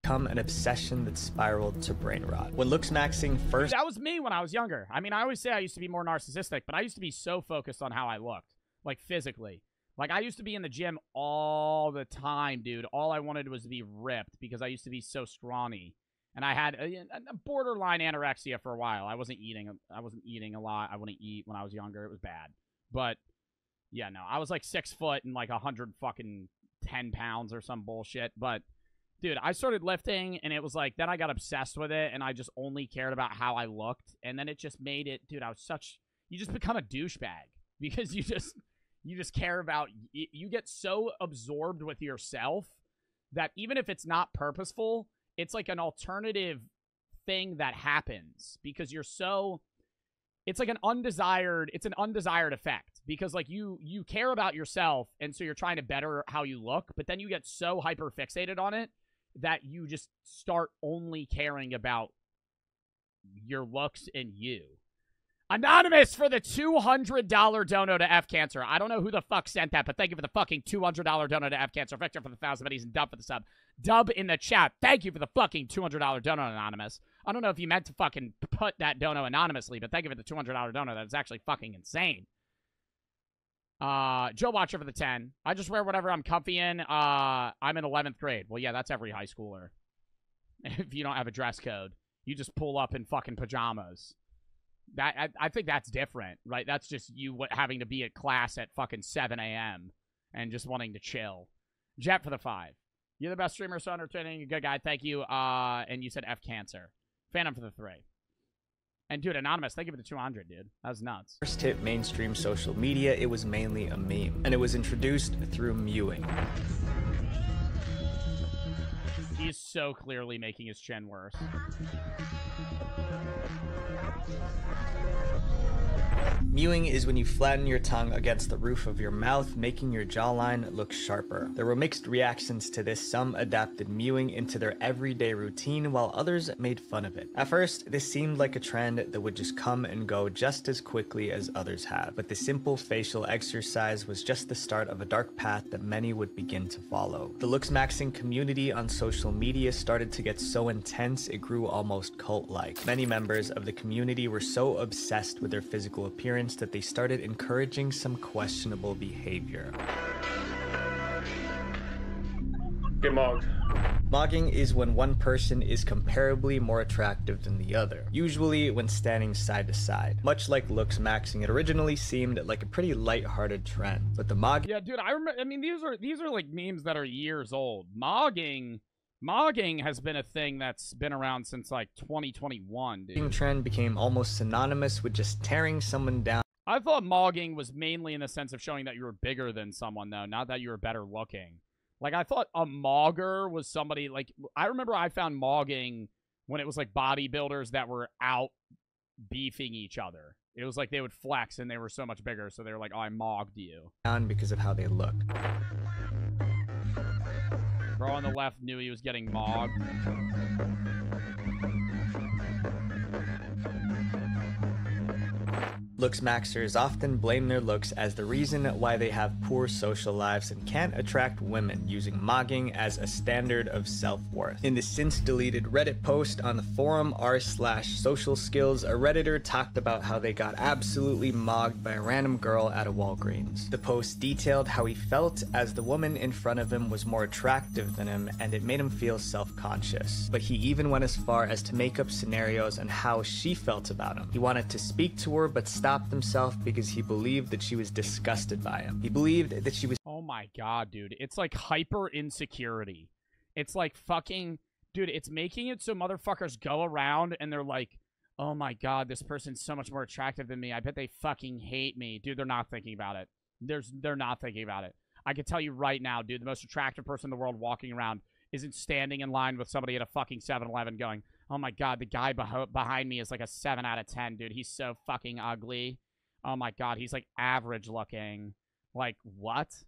Become an obsession that spiraled to brain rot. When looks maxing first... That was me when I was younger. I mean, I always say I used to be more narcissistic, but I used to be so focused on how I looked. Like, physically. Like, I used to be in the gym all the time, dude. All I wanted was to be ripped because I used to be so scrawny. And I had a borderline anorexia for a while. I wasn't eating a lot. I wouldn't eat when I was younger. It was bad. But, yeah, no. I was like 6 foot and like 100 fucking 10 pounds or some bullshit. But, dude, I started lifting and it was like, then I got obsessed with it and I just only cared about how I looked. And then it just made it, dude, you just become a douchebag because You just care about, you get so absorbed with yourself that even if it's not purposeful, it's like an alternative thing that happens because you're so, it's like an undesired effect because like you care about yourself and so you're trying to better how you look, but then you get so hyper fixated on it that you just start only caring about your looks and you. Anonymous for the $200 dono to F Cancer. I don't know who the fuck sent that, but thank you for the fucking $200 dono to F Cancer. Victor for the 1,000 buddies and Dub for the sub. Dub in the chat. Thank you for the fucking $200 dono, Anonymous. I don't know if you meant to fucking put that dono anonymously, but thank you for the $200 dono. That is actually fucking insane. Joe Watcher for the 10. I just wear whatever I'm comfy in. I'm in 11th grade. Well, yeah, that's every high schooler. If you don't have a dress code, you just pull up in fucking pajamas. That I think that's different, right? That's just you having to be at class at fucking 7 a.m. and just wanting to chill. Jet for the 5. You're the best streamer, so entertaining. You're a good guy. Thank you. And you said F Cancer. Phantom for the 3. And dude, Anonymous, thank you for the 200, dude. That was nuts. First hit mainstream social media, it was mainly a meme, and it was introduced through mewing. He's so clearly making his chin worse. Mewing is when you flatten your tongue against the roof of your mouth, making your jawline look sharper. There were mixed reactions to this. Some adapted mewing into their everyday routine, while others made fun of it. At first, this seemed like a trend that would just come and go just as quickly as others have, but the simple facial exercise was just the start of a dark path that many would begin to follow. The looks maxing community on social media started to get so intense it grew almost cult-like. Many members of the community were so obsessed with their physical appearance that they started encouraging some questionable behavior. Get mogged. Mogging is when one person is comparably more attractive than the other, usually when standing side to side. Much like looks maxing, it originally seemed like a pretty light-hearted trend, but the mogging— Yeah, dude, I remember. I mean, these are like memes that are years old. Mogging has been a thing that's been around since like 2021, dude. Trend became almost synonymous with just tearing someone down. I thought mogging was mainly in the sense of showing that you were bigger than someone, though, not that you were better looking. Like, I thought a mogger was somebody, like, I remember I found mogging when it was, like, bodybuilders that were out beefing each other. It was like they would flex and they were so much bigger, so they were like, oh, I mogged you. Because of how they look. Bro on the left knew he was getting mogged. Looks maxers often blame their looks as the reason why they have poor social lives and can't attract women, using mogging as a standard of self-worth. In the since deleted Reddit post on the forum r/social skills, a Redditor talked about how they got absolutely mogged by a random girl at a Walgreens. The post detailed how he felt as the woman in front of him was more attractive than him, and it made him feel self-conscious. But he even went as far as to make up scenarios on how she felt about him. He wanted to speak to her, but stopped himself because he believed that she was disgusted by him. He believed that she was— Oh my god, dude. It's like hyper insecurity. It's like fucking... Dude, it's making it so motherfuckers go around and they're like, oh my god, this person's so much more attractive than me. I bet they fucking hate me. Dude, they're not thinking about it. They're not thinking about it. I can tell you right now, dude, the most attractive person in the world walking around isn't standing in line with somebody at a fucking 7-Eleven going, oh my god, the guy behind me is like a 7 out of 10, dude. He's so fucking ugly. Oh my god, he's like average looking. Like, what?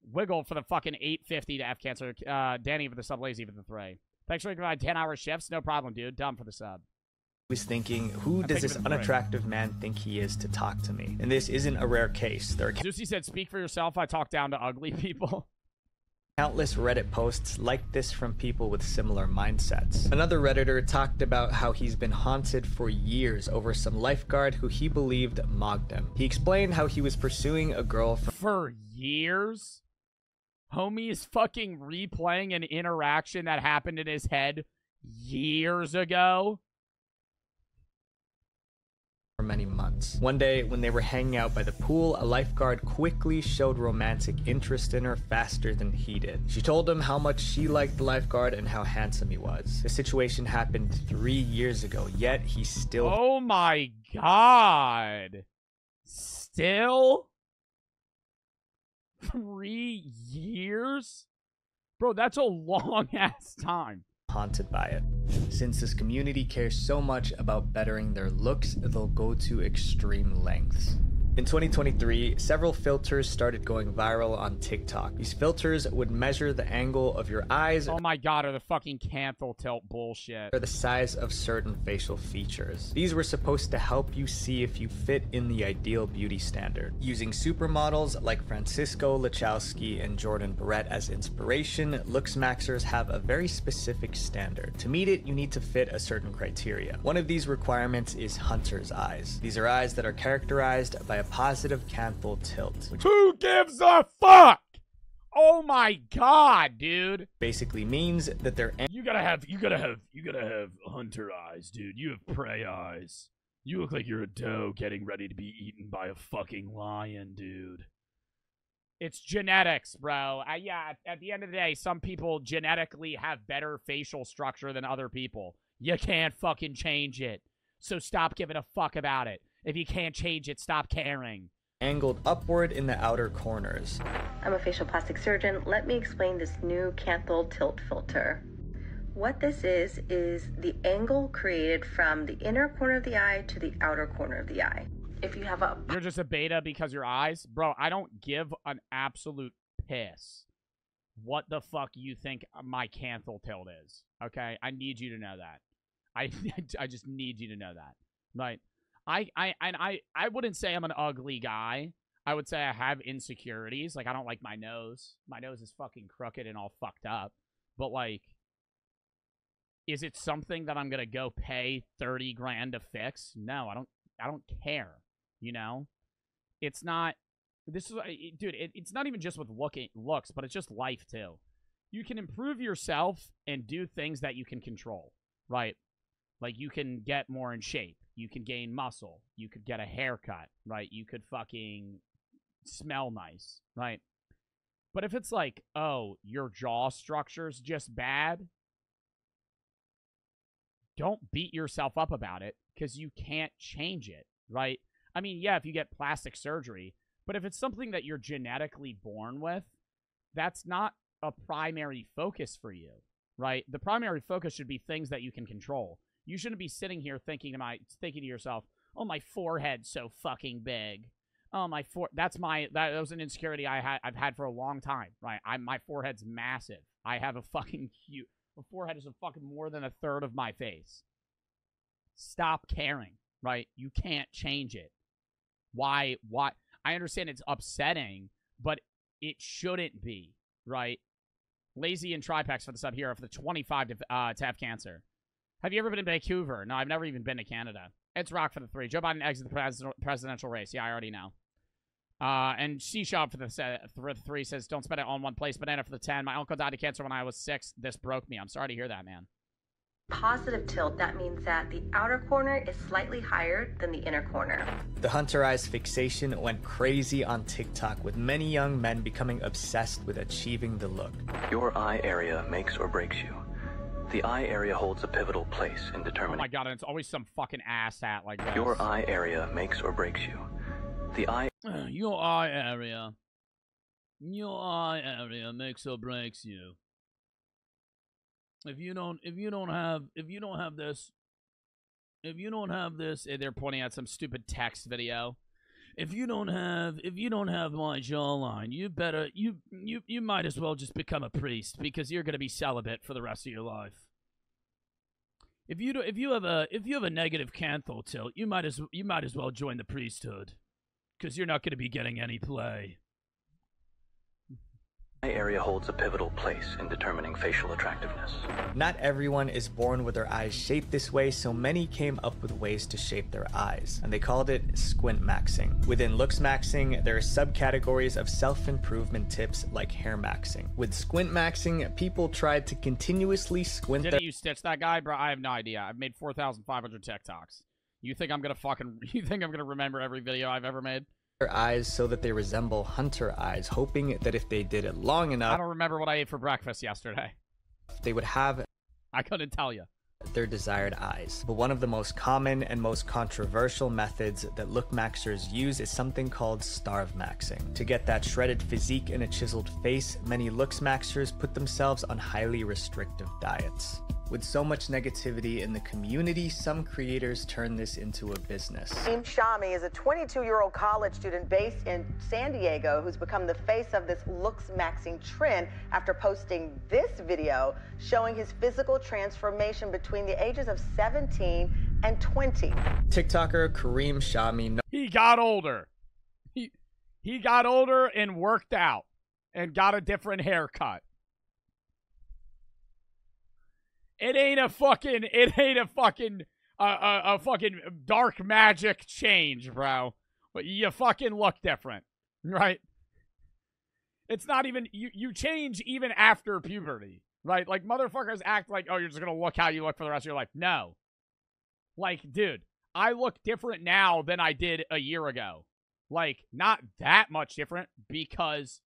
Wiggle for the fucking $8.50 to F Cancer. Danny for the sub, Lazy for the 3. Thanks for my 10-hour shifts. No problem, dude. Dumb for the sub. Was thinking, who does this unattractive man think he is to talk to me? And this isn't a rare case. There are Zusi said, speak for yourself. I talk down to ugly people. Countless Reddit posts like this from people with similar mindsets. Another Redditor talked about how he's been haunted for years over some lifeguard who he believed mogged him. He explained how he was pursuing a girl for years? Homie is fucking replaying an interaction that happened in his head years ago? For many months. One day, when they were hanging out by the pool, a lifeguard quickly showed romantic interest in her faster than he did. She told him how much she liked the lifeguard and how handsome he was. The situation happened 3 years ago, yet he still— Oh my god! Still? 3 years? Bro, that's a long-ass time. Haunted by it. Since this community cares so much about bettering their looks, they'll go to extreme lengths. In 2023, several filters started going viral on TikTok. These filters would measure the angle of your eyes. Oh my god, are the fucking canthal tilt bullshit. Or the size of certain facial features. These were supposed to help you see if you fit in the ideal beauty standard. Using supermodels like Francisco Lachowski and Jordan Barrett as inspiration, LooksMaxers have a very specific standard. To meet it, you need to fit a certain criteria. One of these requirements is hunter's eyes. These are eyes that are characterized by a positive canthal tilt. Who gives a fuck? Oh my god, dude. Basically means that they're you gotta have hunter eyes, dude. You have prey eyes. You look like you're a doe getting ready to be eaten by a fucking lion, dude. It's genetics, bro. Yeah, at the end of the day, some people genetically have better facial structure than other people. You can't fucking change it. So stop giving a fuck about it. If you can't change it, stop caring. Angled upward in the outer corners. I'm a facial plastic surgeon. Let me explain this new canthal tilt filter. What this is the angle created from the inner corner of the eye to the outer corner of the eye. If you have a... You're just a beta because your eyes? Bro, I don't give an absolute piss what the fuck you think my canthal tilt is. Okay? I need you to know that. I just need you to know that. Right? I wouldn't say I'm an ugly guy. I would say I have insecurities. Like, I don't like my nose. My nose is fucking crooked and all fucked up. But, like, is it something that I'm gonna go pay 30 grand to fix? No, I don't care. You know? It's not... This is... Dude, it's not even just with looks, but it's just life, too. You can improve yourself and do things that you can control. Right? Like, you can get more in shape. You can gain muscle. You could get a haircut, right? You could fucking smell nice, right? But if it's like, oh, your jaw structure's just bad, don't beat yourself up about it because you can't change it, right? I mean, yeah, if you get plastic surgery, but if it's something that you're genetically born with, that's not a primary focus for you, right? The primary focus should be things that you can control. You shouldn't be sitting here thinking to yourself, oh, my forehead's so fucking big. Oh, that was an insecurity I've had for a long time, right? My forehead's massive. I have a fucking huge, my forehead is a fucking more than a third of my face. Stop caring, right? You can't change it. Why? I understand it's upsetting, but it shouldn't be, right? Lazy and Tripex for the sub here for the 25 to have cancer. Have you ever been in Vancouver? No, I've never even been to Canada. It's Rock for the 3. Joe Biden exits the presidential race. Yeah, I already know. And C-Shop for the 3 says, don't spend it on one place. Banana for the 10. My uncle died of cancer when I was 6. This broke me. I'm sorry to hear that, man. Positive tilt, that means that the outer corner is slightly higher than the inner corner. The hunter eyes fixation went crazy on TikTok, with many young men becoming obsessed with achieving the look. Your eye area makes or breaks you. The eye area holds a pivotal place in determining... Oh my god, and it's always some fucking ass hat like this. Your eye area makes or breaks you. The eye... Your eye area. Your eye area makes or breaks you. If you don't have this, they're pointing at some stupid text video. If you don't have my jawline, you might as well just become a priest because you're gonna be celibate for the rest of your life. If you have a negative canthal tilt, you might as well join the priesthood because you're not gonna be getting any play. The eye area holds a pivotal place in determining facial attractiveness. Not everyone is born with their eyes shaped this way, so many came up with ways to shape their eyes, and they called it squint maxing. Within looks maxing, there are subcategories of self-improvement tips like hair maxing. With squint maxing, people tried to continuously squint Didn't you stitch that guy, bro? I have no idea. I've made 4,500 TikToks. You think I'm gonna remember every video I've ever made? their eyes so that they resemble hunter eyes, hoping that if they did it long enough... I don't remember what I ate for breakfast yesterday. They would have... I couldn't tell you. their desired eyes. But one of the most common and most controversial methods that look maxers use is something called starve maxing. To get that shredded physique and a chiseled face, many looks maxers put themselves on highly restrictive diets. With so much negativity in the community, some creators turn this into a business. Kareem Shami is a 22-year-old college student based in San Diego who's become the face of this looks maxing trend after posting this video showing his physical transformation between the ages of 17 and 20. TikToker Kareem Shami. He got older. He got older and worked out and got a different haircut. It ain't a fucking dark magic change, bro. But you fucking look different, right? It's not even, you change even after puberty, right? Like, motherfuckers act like, oh, you're just gonna look how you look for the rest of your life. No. Like, dude, I look different now than I did a year ago. Like, not that much different because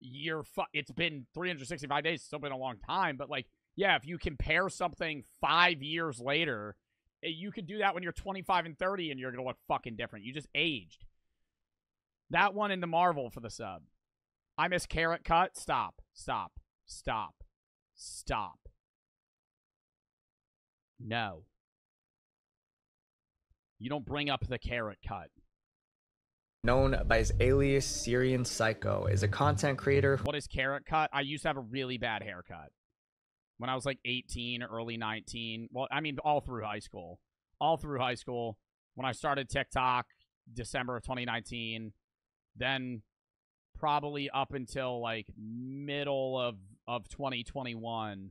it's been 365 days. It's still been a long time, but like, yeah, if you compare something 5 years later, you could do that when you're 25 and 30 and you're going to look fucking different. You just aged. That one in the Marvel for the sub. I miss Carrot Cut. Stop. Stop. Stop. Stop. No. You don't bring up the Carrot Cut. Known by his alias Syrian Psycho, is a content creator. What is Carrot Cut? I used to have a really bad haircut. When I was like 18, early 19. Well, I mean, all through high school. All through high school. When I started TikTok, December of 2019. Then probably up until like middle of 2021,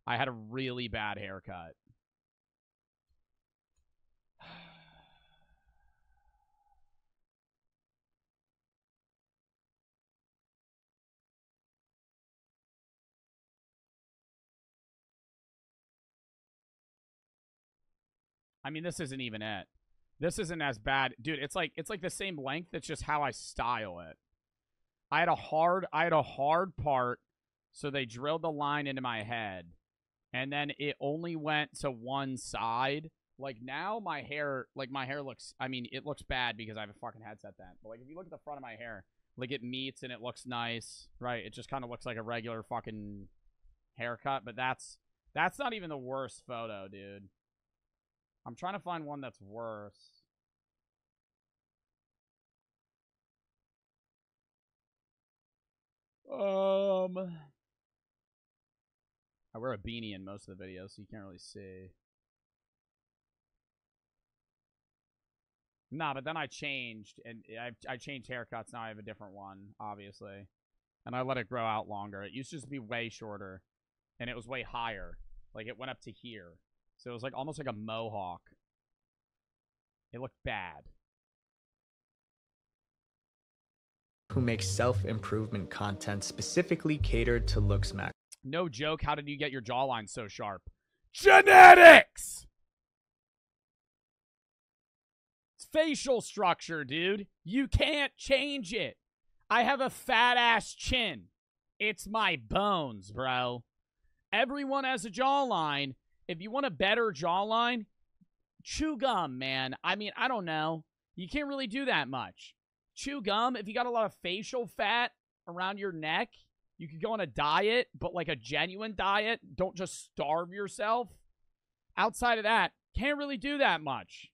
I had a really bad haircut. I mean, this isn't even it. This isn't as bad. Dude, it's like the same length. It's just how I style it. I had a hard part, so they drilled the line into my head. And then it only went to one side. Like, now my hair looks, I mean, it looks bad because I have a fucking headset then. But, like, if you look at the front of my hair, like, it meets and it looks nice, right? It just kind of looks like a regular fucking haircut. But that's not even the worst photo, dude. I'm trying to find one that's worse. I wear a beanie in most of the videos, so you can't really see. Nah, but then I changed, and I changed haircuts. Now I have a different one, obviously. And I let it grow out longer. It used to just be way shorter, and it was way higher. Like, it went up to here. So it was like almost like a mohawk. It looked bad. Who makes self-improvement content specifically catered to looks max. No joke, how did you get your jawline so sharp? Genetics! It's facial structure, dude. You can't change it. I have a fat-ass chin. It's my bones, bro. Everyone has a jawline. If you want a better jawline, chew gum, man. I mean, I don't know. You can't really do that much. Chew gum, if you got a lot of facial fat around your neck, you could go on a diet, but like a genuine diet. Don't just starve yourself. Outside of that, can't really do that much.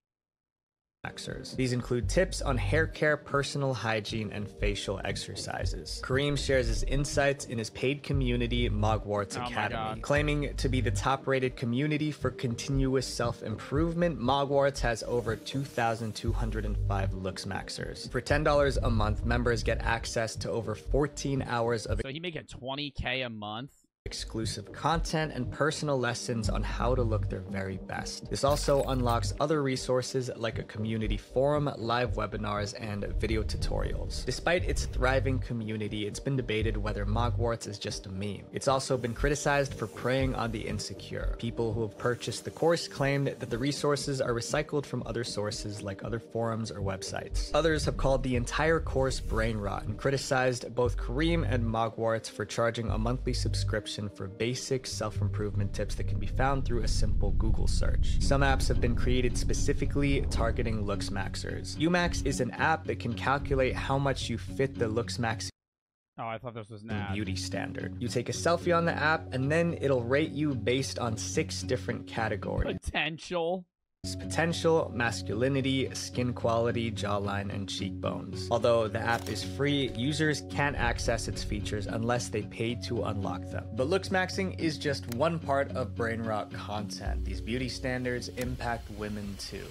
These include tips on hair care, personal hygiene, and facial exercises. Kareem shares his insights in his paid community, Mogwarts Academy. Claiming to be the top-rated community for continuous self-improvement, Mogwarts has over 2,205 looks maxers. For $10 a month, members get access to over 14 hours of So he make it $20K a month? Exclusive content and personal lessons on how to look their very best. This also unlocks other resources like a community forum, live webinars, and video tutorials. Despite its thriving community, it's been debated whether Mogwarts is just a meme. It's also been criticized for preying on the insecure. People who have purchased the course claimed that the resources are recycled from other sources like other forums or websites. Others have called the entire course brain rot and criticized both Kareem and Mogwarts for charging a monthly subscription description for basic self-improvement tips that can be found through a simple Google search. Some apps have been created specifically targeting looks maxers. UMax is an app that can calculate how much you fit the looks max Oh, I thought this was an ad. beauty standard. You take a selfie on the app, and then it'll rate you based on 6 different categories. Potential, masculinity, skin quality, jawline, and cheekbones. Although the app is free, users can't access its features unless they pay to unlock them. But looks maxing is just one part of brain rot content. These beauty standards impact women too.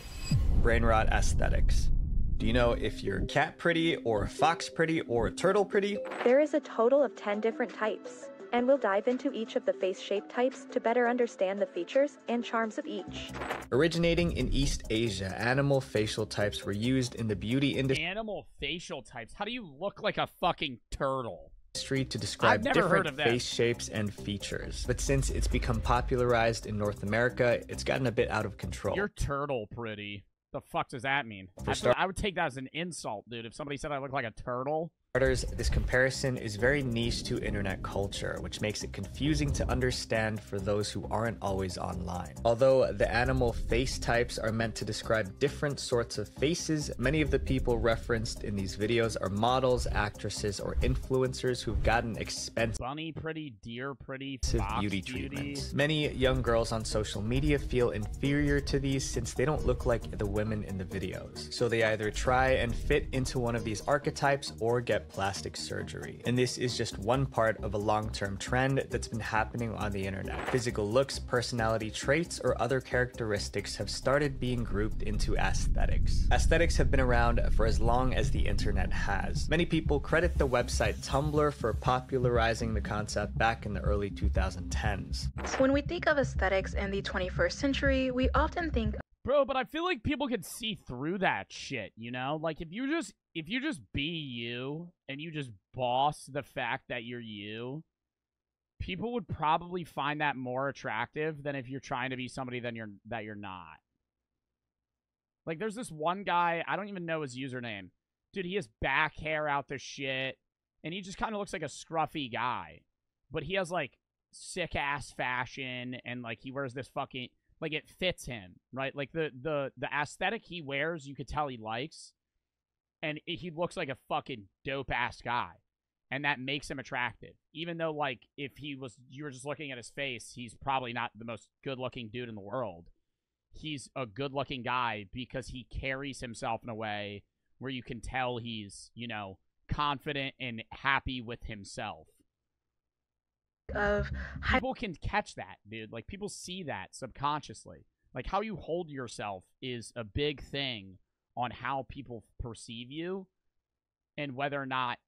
Brain rot aesthetics. Do you know if you're cat pretty, or fox pretty, or turtle pretty? There is a total of 10 different types, and we'll dive into each of the face shape types to better understand the features and charms of each. Originating in East Asia, animal facial types were used in the beauty industry. Animal facial types? How do you look like a fucking turtle? To describe different face shapes and features. But since it's become popularized in North America, it's gotten a bit out of control. You're turtle pretty. The fuck does that mean? I would take that as an insult, dude. If somebody said I look like a turtle. This comparison is very niche to internet culture, which makes it confusing to understand for those who aren't always online. Although the animal face types are meant to describe different sorts of faces, many of the people referenced in these videos are models, actresses, or influencers who've gotten expensive bunny pretty, deer pretty, beauty treatments. Many young girls on social media feel inferior to these since they don't look like the women in the videos. So they either try and fit into one of these archetypes or get plastic surgery. And this is just one part of a long-term trend that's been happening on the internet. Physical looks, personality traits, or other characteristics have started being grouped into aesthetics. Aesthetics have been around for as long as the internet has. Many people credit the website Tumblr for popularizing the concept back in the early 2010s. When we think of aesthetics in the 21st century, we often think, bro, but I feel like people could see through that shit, you know? Like, if you just be you, and you just boss the fact that you're you, people would probably find that more attractive than if you're trying to be somebody that you're not. Like, there's this one guy, I don't even know his username. Dude, he has back hair out the shit, and he just kind of looks like a scruffy guy. But he has, like, sick-ass fashion, and, like, he wears this fucking... Like, it fits him, right? Like, the aesthetic he wears, you could tell he likes. And he looks like a fucking dope-ass guy. And that makes him attractive. Even though, like, if you were just looking at his face, he's probably not the most good-looking dude in the world. He's a good-looking guy because he carries himself in a way where you can tell he's, you know, confident and happy with himself. People can catch that, dude. Like, people see that subconsciously. Like, how you hold yourself is a big thing on how people perceive you and whether or not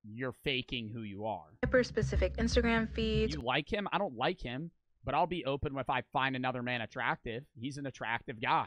you're faking who you are. Hyper-specific Instagram feeds. You like him? I don't like him, but I'll be open if I find another man attractive. He's an attractive guy.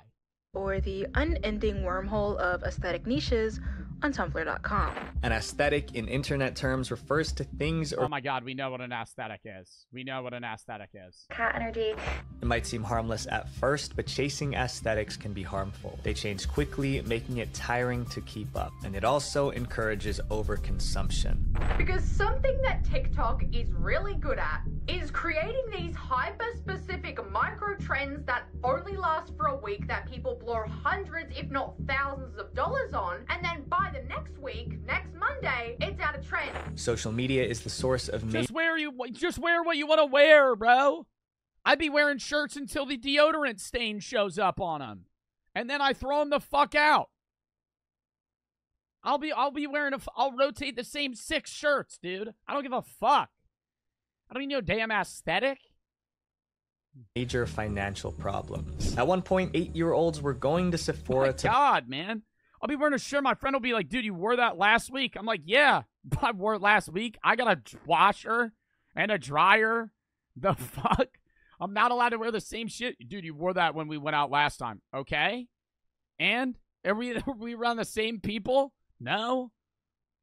Or the unending wormhole of aesthetic niches on Tumblr.com. An aesthetic in internet terms refers to things or... Oh my god, we know what an aesthetic is. We know what an aesthetic is. Cat energy. It might seem harmless at first, but chasing aesthetics can be harmful. They change quickly, making it tiring to keep up. And it also encourages overconsumption. Because something that TikTok is really good at is creating these hyper-specific micro-trends that only last for a week that people blow hundreds, if not thousands of dollars on, and then by the next week, next Monday, it's out of trend. Social media is the source of... Just wear what you want to wear, bro. I'd be wearing shirts until the deodorant stain shows up on them. And then I throw them the fuck out. I'll be wearing I'll rotate the same 6 shirts, dude. I don't give a fuck. I don't even know damn aesthetic. Major financial problems. At one point, 8-year-olds were going to Sephora to... God, man. I'll be wearing a shirt. My friend will be like, dude, you wore that last week? I'm like, yeah, I wore it last week. I got a washer and a dryer. The fuck? I'm not allowed to wear the same shit. Dude, you wore that when we went out last time. Okay? And? Are we around the same people? No?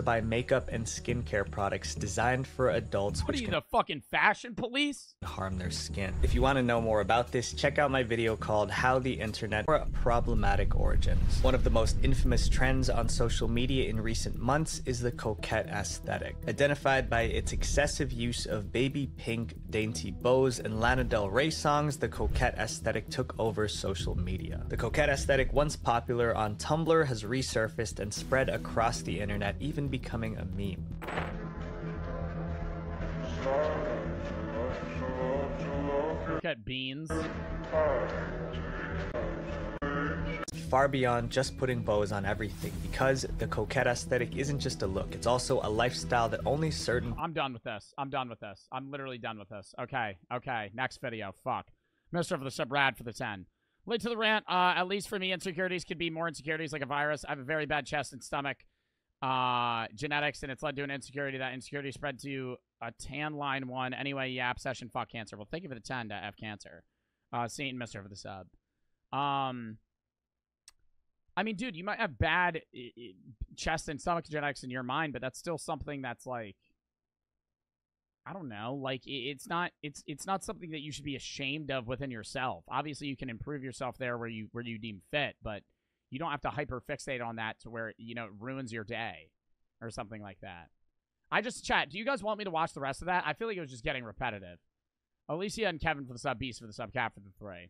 Buy makeup and skincare products designed for adults, What are which you, can the fucking fashion police? harm their skin. If you want to know more about this, check out my video called How the Internet for Problematic Origins. One of the most infamous trends on social media in recent months is the coquette aesthetic. Identified by its excessive use of baby pink, dainty bows, and Lana Del Rey songs, the coquette aesthetic took over social media. The coquette aesthetic, once popular on Tumblr, has resurfaced and spread across the internet, even becoming a meme. Look at beans. Far beyond just putting bows on everything, because the coquette aesthetic isn't just a look, it's also a lifestyle that only certain— I'm done with this. I'm done with this. I'm literally done with this. Okay. Next video. Fuck. Mr. for the sub, Rad for the 10. Late to the rant. At least for me, insecurities could be more insecurities like a virus. I have a very bad chest and stomach. Genetics, and it's led to an insecurity. That insecurity spread to a tan line 1. Anyway, yeah, obsession, fuck cancer. Well, thank you for the 10 to F cancer. Saint and Mr. for the sub. I mean, dude, you might have bad chest and stomach genetics in your mind, but that's still something that's like, I don't know, like it's not something that you should be ashamed of within yourself. Obviously, you can improve yourself there where you deem fit, but you don't have to hyper fixate on that to where, you know, it ruins your day or something like that. Chat, do you guys want me to watch the rest of that? I feel like it was just getting repetitive. Alicia and Kevin for the sub, Beast for the sub, Cap for the 3.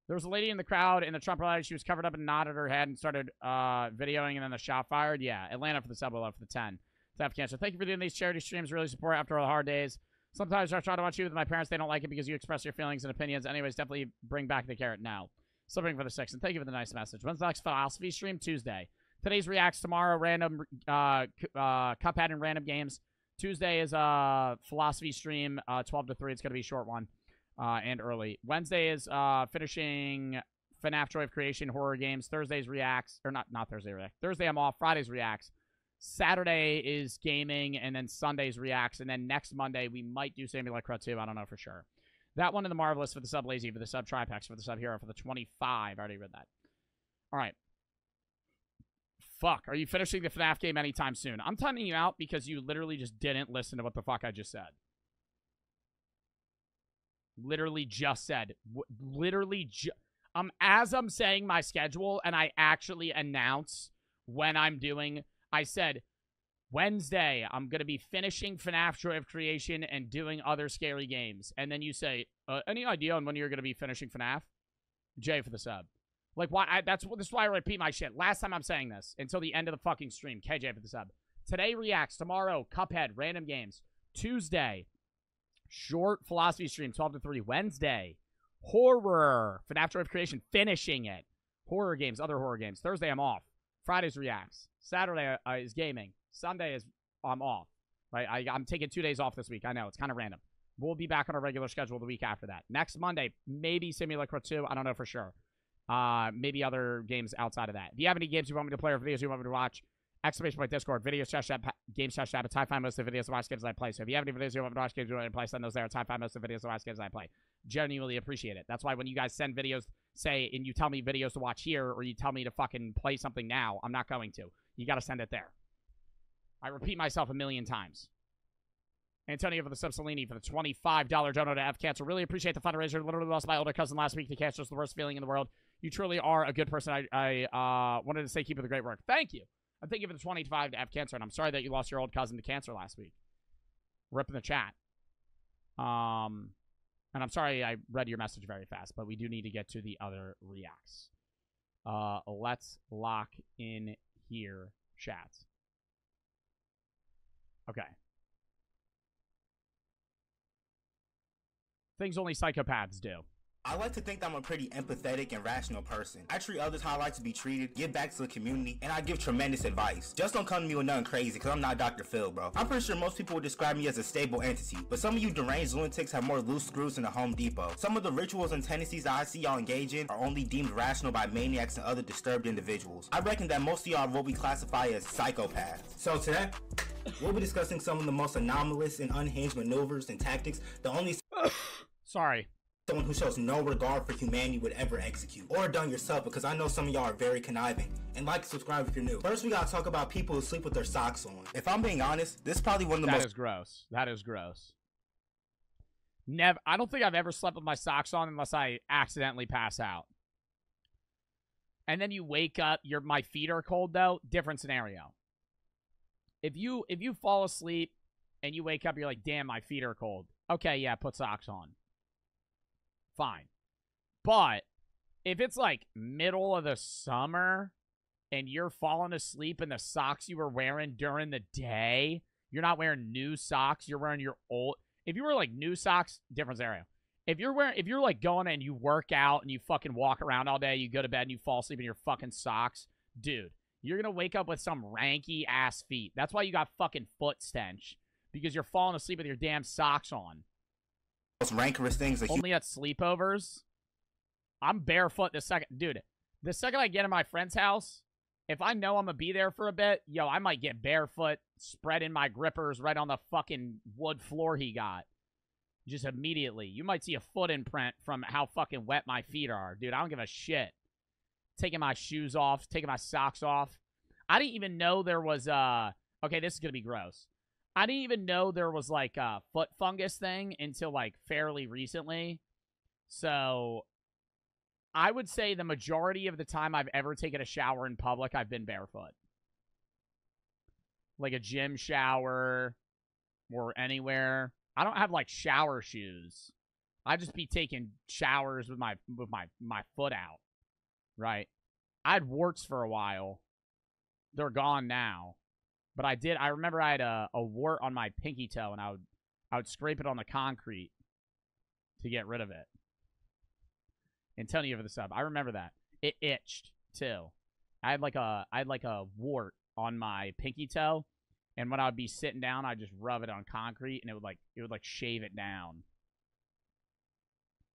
There was a lady in the crowd in the Trump rally. She was covered up and nodded her head and started videoing, and then the shot fired. Yeah, Atlanta for the sub, Willow for the 10. Have cancer. Thank you for doing these charity streams. Really support after all the hard days. Sometimes I try to watch you with my parents. They don't like it because you express your feelings and opinions. Anyways, definitely bring back the carrot now. Slipping for the 6, and thank you for the nice message. When's the next philosophy stream? Tuesday. Today's reacts. Tomorrow, random Cuphead and random games. Tuesday is philosophy stream, 12 to 3. It's going to be a short one and early. Wednesday is finishing FNAF Joy of Creation horror games. Thursday's reacts, or not Thursday reacts. Thursday I'm off. Friday's reacts. Saturday is gaming, and then Sunday's reacts, and then next Monday we might do Samurai Crow 2. I don't know for sure. That one in the Marvelous for the sub, Lazy for the sub, Tripex for the sub, Hero for the 25. I already read that. All right. Fuck. Are you finishing the FNAF game anytime soon? I'm timing you out because you literally just didn't listen to what the fuck I just said. Literally just said. As I'm saying my schedule, and I actually announce when I'm doing... I said, Wednesday, I'm going to be finishing FNAF Joy of Creation and doing other scary games. And then you say, any idea on when you're going to be finishing FNAF? Jay for the sub. Like, why? This is why I repeat my shit. Last time I'm saying this until the end of the fucking stream. KJ for the sub. Today, reacts. Tomorrow, Cuphead, random games. Tuesday, short philosophy stream, 12 to 3. Wednesday, horror. FNAF Joy of Creation, finishing it. Horror games, other horror games. Thursday, I'm off. Friday's reacts. Saturday is gaming. Sunday is I'm off. Right? I'm taking 2 days off this week. I know, it's kind of random. We'll be back on our regular schedule the week after that. Next Monday, maybe Simulacra 2. I don't know for sure. Maybe other games outside of that. If you have any games you want me to play or videos you want me to watch, exclamation point Discord, videos, chat, games, chat, it's high five most of the videos to watch games I play. So if you have any videos you want me to watch games you want me to play, send those there. It's high five most of the videos to watch games I play. Genuinely appreciate it. That's why when you guys send videos, say, and you tell me videos to watch here, or you tell me to fucking play something now, I'm not going to. You got to send it there. I repeat myself a million times. Antonio for the sub, Salini for the $25 dono to F Cancer. Really appreciate the fundraiser. Literally lost my older cousin last week to cancer. It's the worst feeling in the world. You truly are a good person. I wanted to say keep up the great work. Thank you. And thank you for the 25 to F Cancer. And I'm sorry that you lost your old cousin to cancer last week. Rip in the chat. And I'm sorry I read your message very fast, but we do need to get to the other reacts. Let's lock in here, chat. Okay. Things only psychopaths do. I like to think that I'm a pretty empathetic and rational person. I treat others how I like to be treated, give back to the community, and I give tremendous advice. Just don't come to me with nothing crazy, because I'm not Dr. Phil, bro. I'm pretty sure most people would describe me as a stable entity, but some of you deranged lunatics have more loose screws than a Home Depot. Some of the rituals and tendencies that I see y'all engage in are only deemed rational by maniacs and other disturbed individuals. I reckon that most of y'all are what we classify as psychopaths. So today, we'll be discussing some of the most anomalous and unhinged maneuvers and tactics. The only... Sorry. someone who shows no regard for humanity would ever execute. Or done yourself, because I know some of y'all are very conniving. And like and subscribe if you're new. First, we gotta talk about people who sleep with their socks on. If I'm being honest, this is probably one of the most— That is gross. That is gross. Never. I don't think I've ever slept with my socks on unless I accidentally pass out. And then you wake up, my feet are cold though. Different scenario. If you fall asleep and you wake up, you're like, damn, my feet are cold. Okay, yeah, put socks on. Fine. But if it's like middle of the summer and you're falling asleep in the socks you were wearing during the day, you're not wearing new socks, you're wearing your old— if you were like new socks, different scenario. If you're like going and you work out and you fucking walk around all day, you go to bed and you fall asleep in your fucking socks, dude, you're gonna wake up with some ranky ass feet. That's why you got fucking foot stench, because you're falling asleep with your damn socks on. Most rancorous things. Only at sleepovers. I'm barefoot the second, dude. The second I get in my friend's house, if I know I'm gonna be there for a bit, yo, I might get barefoot, spreading my grippers right on the fucking wood floor he got. Just immediately. You might see a foot imprint from how fucking wet my feet are. Dude, I don't give a shit. Taking my shoes off, taking my socks off. I didn't even know there was, okay, this is gonna be gross. I didn't even know there was, like, a foot fungus thing until, like, fairly recently. So, I would say the majority of the time I've ever taken a shower in public, I've been barefoot. Like a gym shower or anywhere. I don't have, like, shower shoes. I just be taking showers with my foot out, right? I had warts for a while. They're gone now. But I remember I had a wart on my pinky toe, and I would scrape it on the concrete to get rid of it. Antonio for the sub. I remember that. It itched, too. I had like a wart on my pinky toe. And when I would be sitting down, I'd just rub it on concrete, and it would shave it down.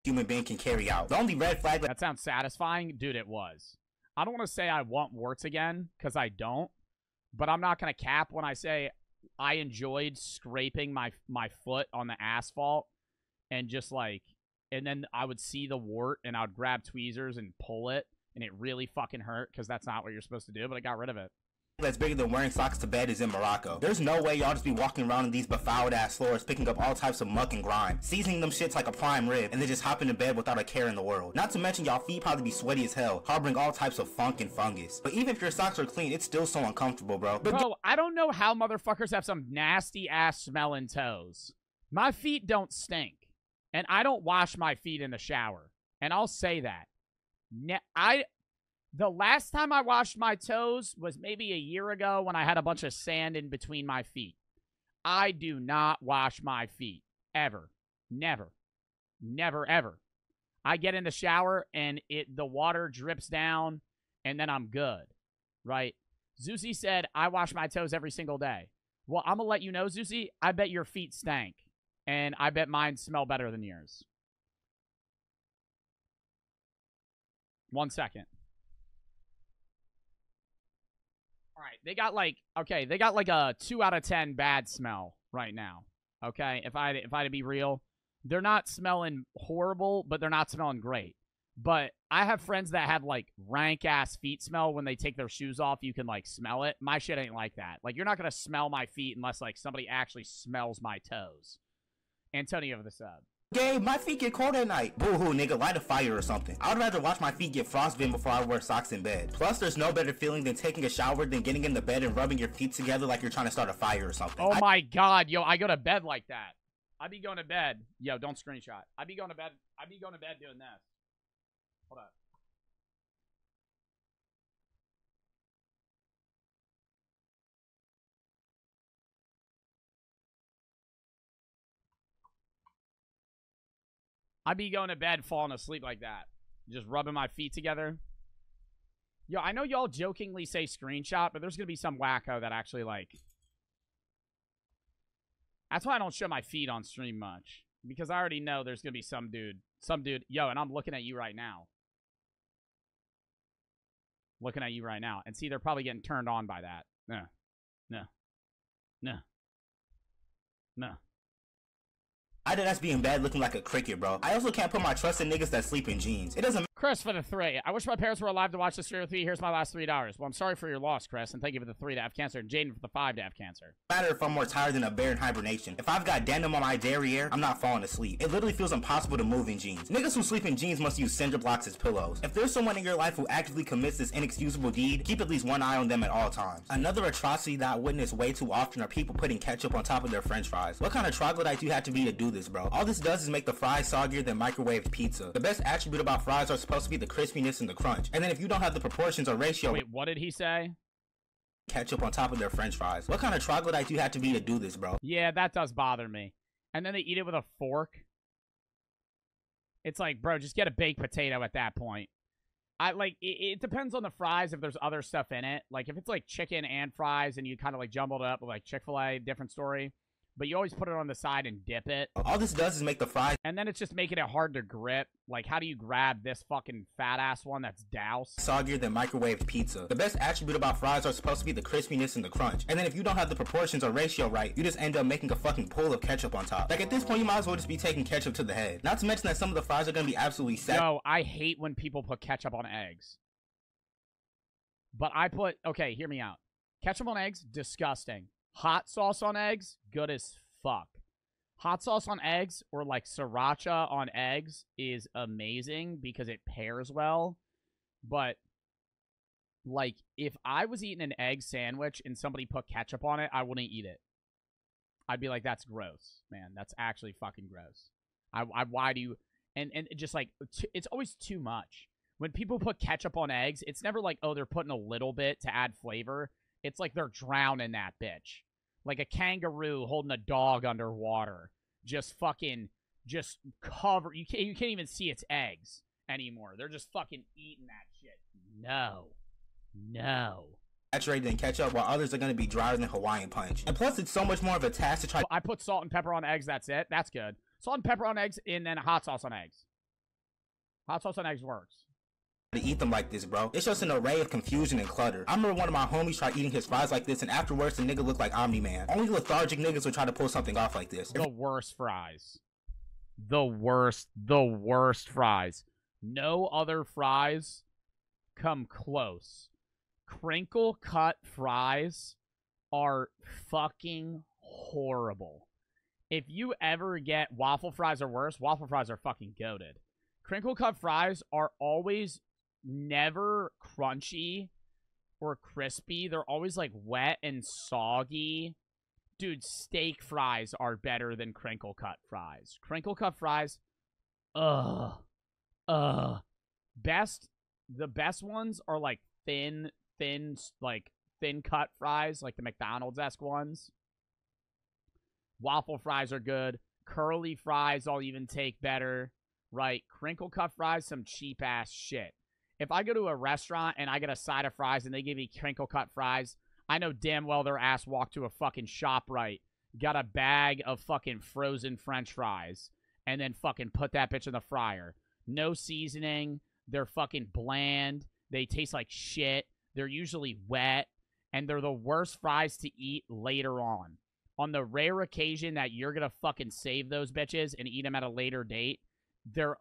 Human being can carry out. The only red flag— that sounds satisfying, dude. It was. I don't want to say I want warts again, because I don't. But I'm not gonna cap when I say I enjoyed scraping my foot on the asphalt, and just like, and then I would see the wart, and I would grab tweezers and pull it, and it really fucking hurt, because that's not what you're supposed to do. But I got rid of it. That's bigger than wearing socks to bed is in Morocco. There's no way y'all just be walking around in these befouled ass floors, picking up all types of muck and grime, seasoning them shits like a prime rib, and then just hop into bed without a care in the world. Not to mention y'all feet probably be sweaty as hell, harboring all types of funk and fungus. But even if your socks are clean, it's still so uncomfortable, bro. Bro, I don't know how motherfuckers have some nasty ass smelling toes. My feet don't stink, and I don't wash my feet in the shower, and I'll say that. The last time I washed my toes was maybe a year ago when I had a bunch of sand in between my feet. I do not wash my feet. Ever. Never. Never, ever. I get in the shower and the water drips down and then I'm good. Right? Zeusy said, I wash my toes every single day. Well, I'm going to let you know, Zeusy, I bet your feet stank. And I bet mine smell better than yours. 1 second. All right, they got like a 2 out of 10 bad smell right now. Okay, if I had to be real, they're not smelling horrible, but they're not smelling great. But I have friends that have like rank ass feet smell when they take their shoes off. You can like smell it. My shit ain't like that. Like you're not gonna smell my feet unless like somebody actually smells my toes. Antonio over the sub. Gabe, my feet get cold at night. Boo-hoo, nigga, light a fire or something. I would rather watch my feet get frostbitten before I wear socks in bed. Plus, there's no better feeling than taking a shower than getting in the bed and rubbing your feet together like you're trying to start a fire or something. Oh my god, yo, I go to bed like that. I be going to bed. Yo, don't screenshot. I be going to bed doing this. Hold up. I be going to bed falling asleep like that. Just rubbing my feet together. Yo, I know y'all jokingly say screenshot, but there's going to be some wacko that actually, like... That's why I don't show my feet on stream much. Because I already know there's going to be some dude. Yo, and I'm looking at you right now. Looking at you right now. And see, they're probably getting turned on by that. No. I did that's being bad looking like a cricket, bro. I also can't put my trust in niggas that sleep in jeans. It doesn't Chris for the 3. I wish my parents were alive to watch this stream with me. Here's my last $3. Well, I'm sorry for your loss, Chris, and thank you for the 3 to have cancer, and Jaden for the 5 to have cancer. matter if I'm more tired than a bear in hibernation. If I've got denim on my derriere, I'm not falling asleep. It literally feels impossible to move in jeans. Niggas who sleep in jeans must use cinder blocks as pillows. If there's someone in your life who actively commits this inexcusable deed, keep at least one eye on them at all times. Another atrocity that I witness way too often are people putting ketchup on top of their french fries. What kind of troglodyte do you have to be to do this, bro? All this does is make the fries soggier than microwaved pizza. The best attribute about fries are supposed to be the crispiness and the crunch. And then if you don't have the proportions or ratio— Wait, what did he say? Ketchup on top of their french fries. What kind of troglodyte do you have to be to do this, bro? Yeah, that does bother me. And then they eat it with a fork. It's like, bro, just get a baked potato at that point. It depends on the fries if there's other stuff in it. Like, if it's like chicken and fries and you kind of like jumbled it up with like Chick-fil-A, different story. But you always put it on the side and dip it. All this does is make the fries— And then it's just making it hard to grip. Like, how do you grab this fucking fat-ass one that's doused? Soggier than microwaved pizza. The best attribute about fries are supposed to be the crispiness and the crunch. And then if you don't have the proportions or ratio right, you just end up making a fucking pool of ketchup on top. Like, at this point, you might as well just be taking ketchup to the head. Not to mention that some of the fries are gonna be absolutely sad. No, I hate when people put ketchup on eggs. But I put— Okay, hear me out. Ketchup on eggs, disgusting. Hot sauce on eggs, good as fuck. Hot sauce on eggs or like sriracha on eggs is amazing because it pairs well. But like if I was eating an egg sandwich and somebody put ketchup on it, I wouldn't eat it. I'd be like, that's gross, man. That's actually fucking gross. Why do you— and just like it's always too much. When people put ketchup on eggs, it's never like, oh, they're putting a little bit to add flavor. It's like they're drowning that bitch. Like a kangaroo holding a dog underwater. Just fucking, just cover. You can't even see its eggs anymore. They're just fucking eating that shit. No. Saturated in ketchup, while others are going to be drier than Hawaiian Punch. And plus, it's so much more of a task to try— I put salt and pepper on eggs, that's it. That's good. Salt and pepper on eggs, and then hot sauce on eggs. Hot sauce on eggs works. To eat them like this, bro. It's just an array of confusion and clutter. I remember one of my homies tried eating his fries like this, and afterwards the nigga looked like Omni-Man. Only lethargic niggas would try to pull something off like this. The worst fries. The worst fries. No other fries come close. Crinkle cut fries are fucking horrible. If you ever get waffle fries or worse, waffle fries are fucking goated. Crinkle cut fries are always never crunchy or crispy. They're always like wet and soggy. Dude, steak fries are better than crinkle cut fries. Crinkle cut fries, the best ones are like thin cut fries, like the McDonald's-esque ones. Waffle fries are good. Curly fries I'll even take better. Right, crinkle cut fries, some cheap ass shit. If I go to a restaurant and I get a side of fries and they give me crinkle cut fries, I know damn well their ass walked to a fucking ShopRite, got a bag of fucking frozen French fries, and then fucking put that bitch in the fryer. No seasoning. They're fucking bland. They taste like shit. They're usually wet, and they're the worst fries to eat later on. On the rare occasion that you're gonna fucking save those bitches and eat them at a later date, they're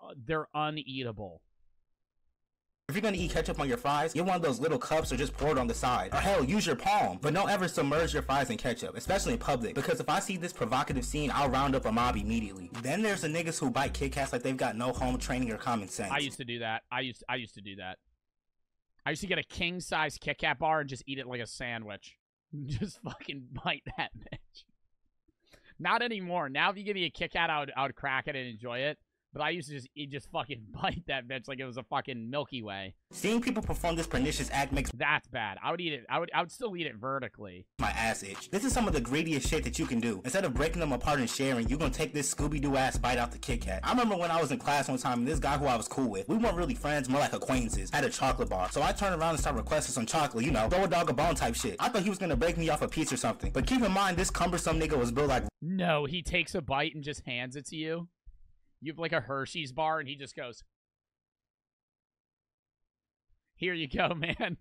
uneatable. If you're gonna eat ketchup on your fries, get one of those little cups or just pour it on the side. Or hell, use your palm. But don't ever submerge your fries in ketchup, especially in public, because if I see this provocative scene, I'll round up a mob immediately. Then there's the niggas who bite Kit Kats like they've got no home training or common sense. I used to do that. I used to do that. I used to get a king-size Kit Kat bar and just eat it like a sandwich. Just fucking bite that bitch. Not anymore. Now if you give me a Kit Kat, I would crack it and enjoy it. But I used to just fucking bite that bitch like it was a fucking Milky Way. Seeing people perform this pernicious act makes— That's bad. I would eat it. I would still eat it vertically. My ass itch. This is some of the greediest shit that you can do. Instead of breaking them apart and sharing, you're gonna take this Scooby-Doo ass bite out the Kit Kat. I remember when I was in class one time and this guy who I was cool with, we weren't really friends, more like acquaintances, had a chocolate bar. So I turned around and started requesting some chocolate, you know, throw a dog a bone type shit. I thought he was gonna break me off a piece or something. But keep in mind, this cumbersome nigga was built like— No, he takes a bite and just hands it to you. You have like a Hershey's bar, and he just goes, "Here you go, man.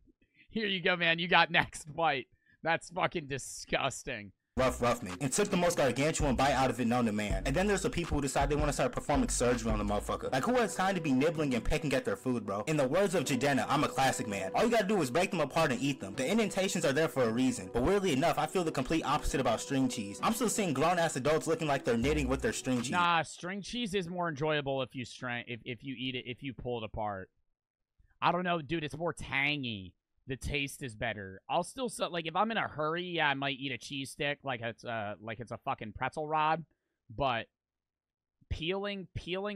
Here you go, man. You got next bite." That's fucking disgusting. rough me and took the most gargantuan bite out of it known to man. And then there's the people who decide they want to start performing surgery on the motherfucker. Like, who has time to be nibbling and pecking at their food, bro? In the words of Jidenna, I'm a classic man. All you gotta do is break them apart and eat them. The indentations are there for a reason. But weirdly enough, I feel the complete opposite about string cheese. I'm still seeing grown-ass adults looking like they're knitting with their string cheese. Nah, string cheese is more enjoyable if you eat it, if you pull it apart. I don't know, dude, it's more tangy. The taste is better. I'll still, like, if I'm in a hurry, yeah, I might eat a cheese stick like it's a fucking pretzel rod. But peeling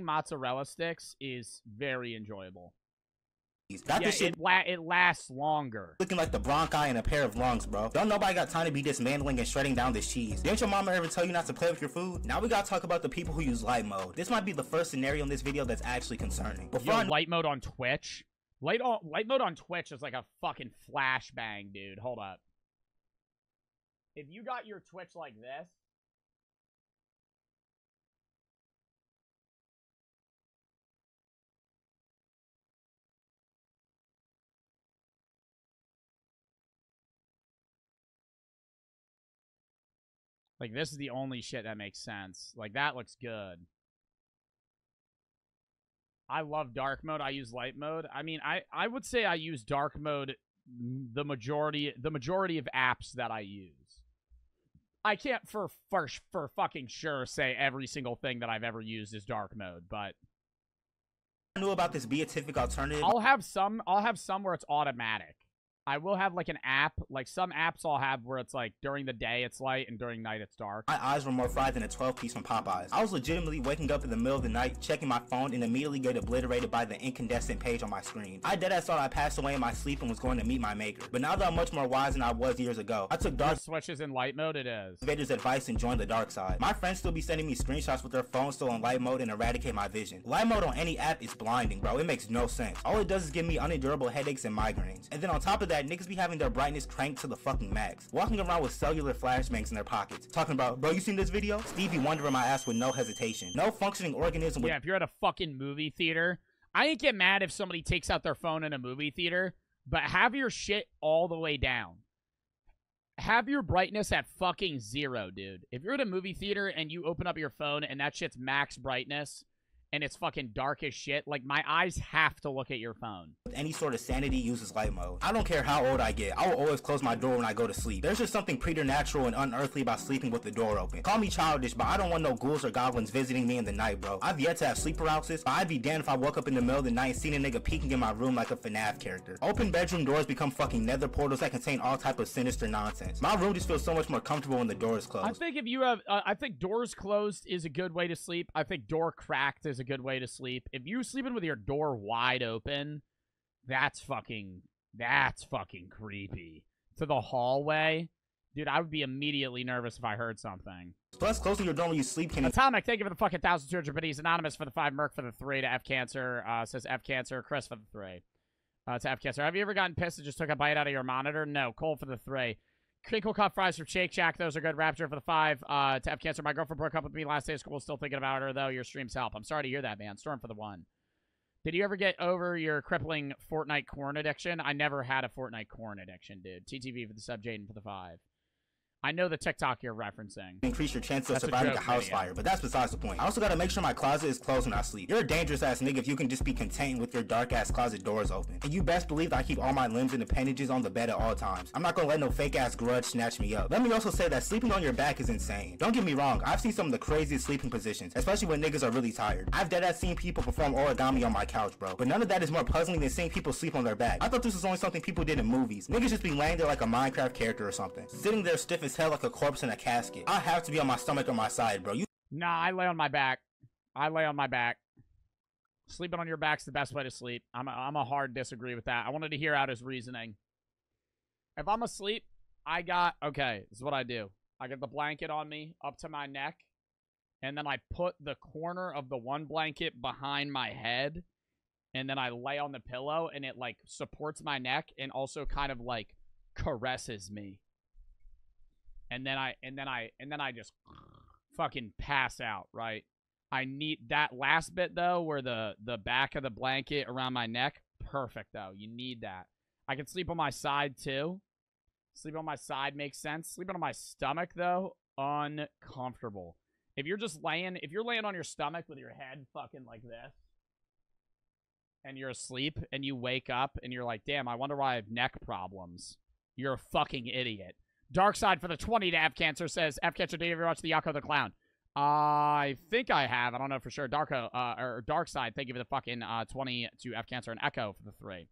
mozzarella sticks is very enjoyable. Got this shit it lasts longer. Looking like the bronchi in a pair of lungs, bro. Don't nobody got time to be dismantling and shredding down this cheese. Didn't your mama ever tell you not to play with your food? Now we gotta talk about the people who use light mode. This might be the first scenario in this video that's actually concerning. Light mode on Twitch? Light mode on Twitch is like a fucking flashbang, dude. Hold up. If you got your Twitch like this, like, this is the only shit that makes sense. Like, that looks good. I love dark mode. I use light mode. I mean, I would say I use dark mode the majority of apps that I use. I can't for fucking sure say every single thing that I've ever used is dark mode, but I knew about this beatific alternative. I'll have some where it's automatic. I will have, like, an app. Like, some apps I'll have where it's, like, during the day it's light and during night it's dark. My eyes were more fried than a 12-piece from Popeyes. I was legitimately waking up in the middle of the night, checking my phone, and immediately get obliterated by the incandescent page on my screen. I deadass thought I passed away in my sleep and was going to meet my maker. But now that I'm much more wise than I was years ago, I took Darth Switches in light mode, it is. Vader's advice and joined the dark side. My friends still be sending me screenshots with their phones still on light mode and eradicate my vision. Light mode on any app is blinding, bro. It makes no sense. All it does is give me unendurable headaches and migraines. And then on top of that, niggas be having their brightness cranked to the fucking max, walking around with cellular flashbangs in their pockets, talking about, bro, you seen this video? Stevie Wonder in my ass with no hesitation. No functioning organism with— Yeah, if you're at a fucking movie theater, I ain't get mad if somebody takes out their phone in a movie theater, but have your shit all the way down. Have your brightness at fucking 0, dude. If you're at a movie theater and you open up your phone and that shit's max brightness and it's fucking dark as shit, like, my eyes have to look at your phone. Any sort of sanity uses light mode. I don't care how old I get, I will always close my door when I go to sleep. There's just something preternatural and unearthly about sleeping with the door open. Call me childish, but I don't want no ghouls or goblins visiting me in the night, bro. I've yet to have sleep paralysis, but I'd be damned if I woke up in the middle of the night and seen a nigga peeking in my room like a FNAF character. Open bedroom doors become fucking nether portals that contain all type of sinister nonsense. My room just feels so much more comfortable when the door is closed. I think if you have, I think doors closed is a good way to sleep. I think door cracked is a good way to sleep. If you're sleeping with your door wide open, that's fucking creepy. To the hallway, dude, I would be immediately nervous if I heard something. Plus, closing your door when you sleep can— Atomic, thank you for the fucking 1,200 biddies. Anonymous for the 5, Merc for the 3, to F Cancer, says F Cancer, Chris for the 3. To F Cancer. Have you ever gotten pissed and just took a bite out of your monitor? No. Cole for the 3. Crinkle cut fries from Shake Shack. Those are good. Rapture for the 5. To F Cancer. My girlfriend broke up with me last day of school. Still thinking about her, though. Your streams help. I'm sorry to hear that, man. Storm for the 1. Did you ever get over your crippling Fortnite corn addiction? I never had a Fortnite corn addiction, dude. TTV for the sub, Jaden for the 5. I know the TikTok you're referencing. Increase your chance of surviving a house fire, but that's besides the point. I also gotta make sure my closet is closed when I sleep. You're a dangerous ass nigga if you can just be content with your dark ass closet doors open. And you best believe that I keep all my limbs and appendages on the bed at all times. I'm not gonna let no fake ass grudge snatch me up. Let me also say that sleeping on your back is insane. Don't get me wrong, I've seen some of the craziest sleeping positions, especially when niggas are really tired. I've deadass seen people perform origami on my couch, bro. But none of that is more puzzling than seeing people sleep on their back. I thought this was only something people did in movies. Niggas just be laying there like a Minecraft character or something, sitting there stiff as hell like a corpse in a casket. I have to be on my stomach or my side, bro. Nah, I lay on my back. I lay on my back. Sleeping on your back's the best way to sleep. I'm a hard disagree with that. I wanted to hear out his reasoning. If I'm asleep, okay, this is what I do. I get the blanket on me up to my neck, and then I put the corner of the one blanket behind my head, and then I lay on the pillow, and it, like, supports my neck and also kind of, like, caresses me. And then I just fucking pass out, right? I need that last bit, though, where the back of the blanket around my neck. Perfect, though. You need that. I can sleep on my side, too. Sleeping on my side makes sense. Sleeping on my stomach, though, uncomfortable. If you're laying on your stomach with your head fucking like this, and you're asleep, and you wake up, and you're like, damn, I wonder why I have neck problems. You're a fucking idiot. Darkside for the 20 to F-Cancer says, F-Cancer, did you ever watch the Yako the Clown? I think I have. I don't know for sure. Darkside, thank you for the fucking 20 to F-Cancer and Echo for the 3.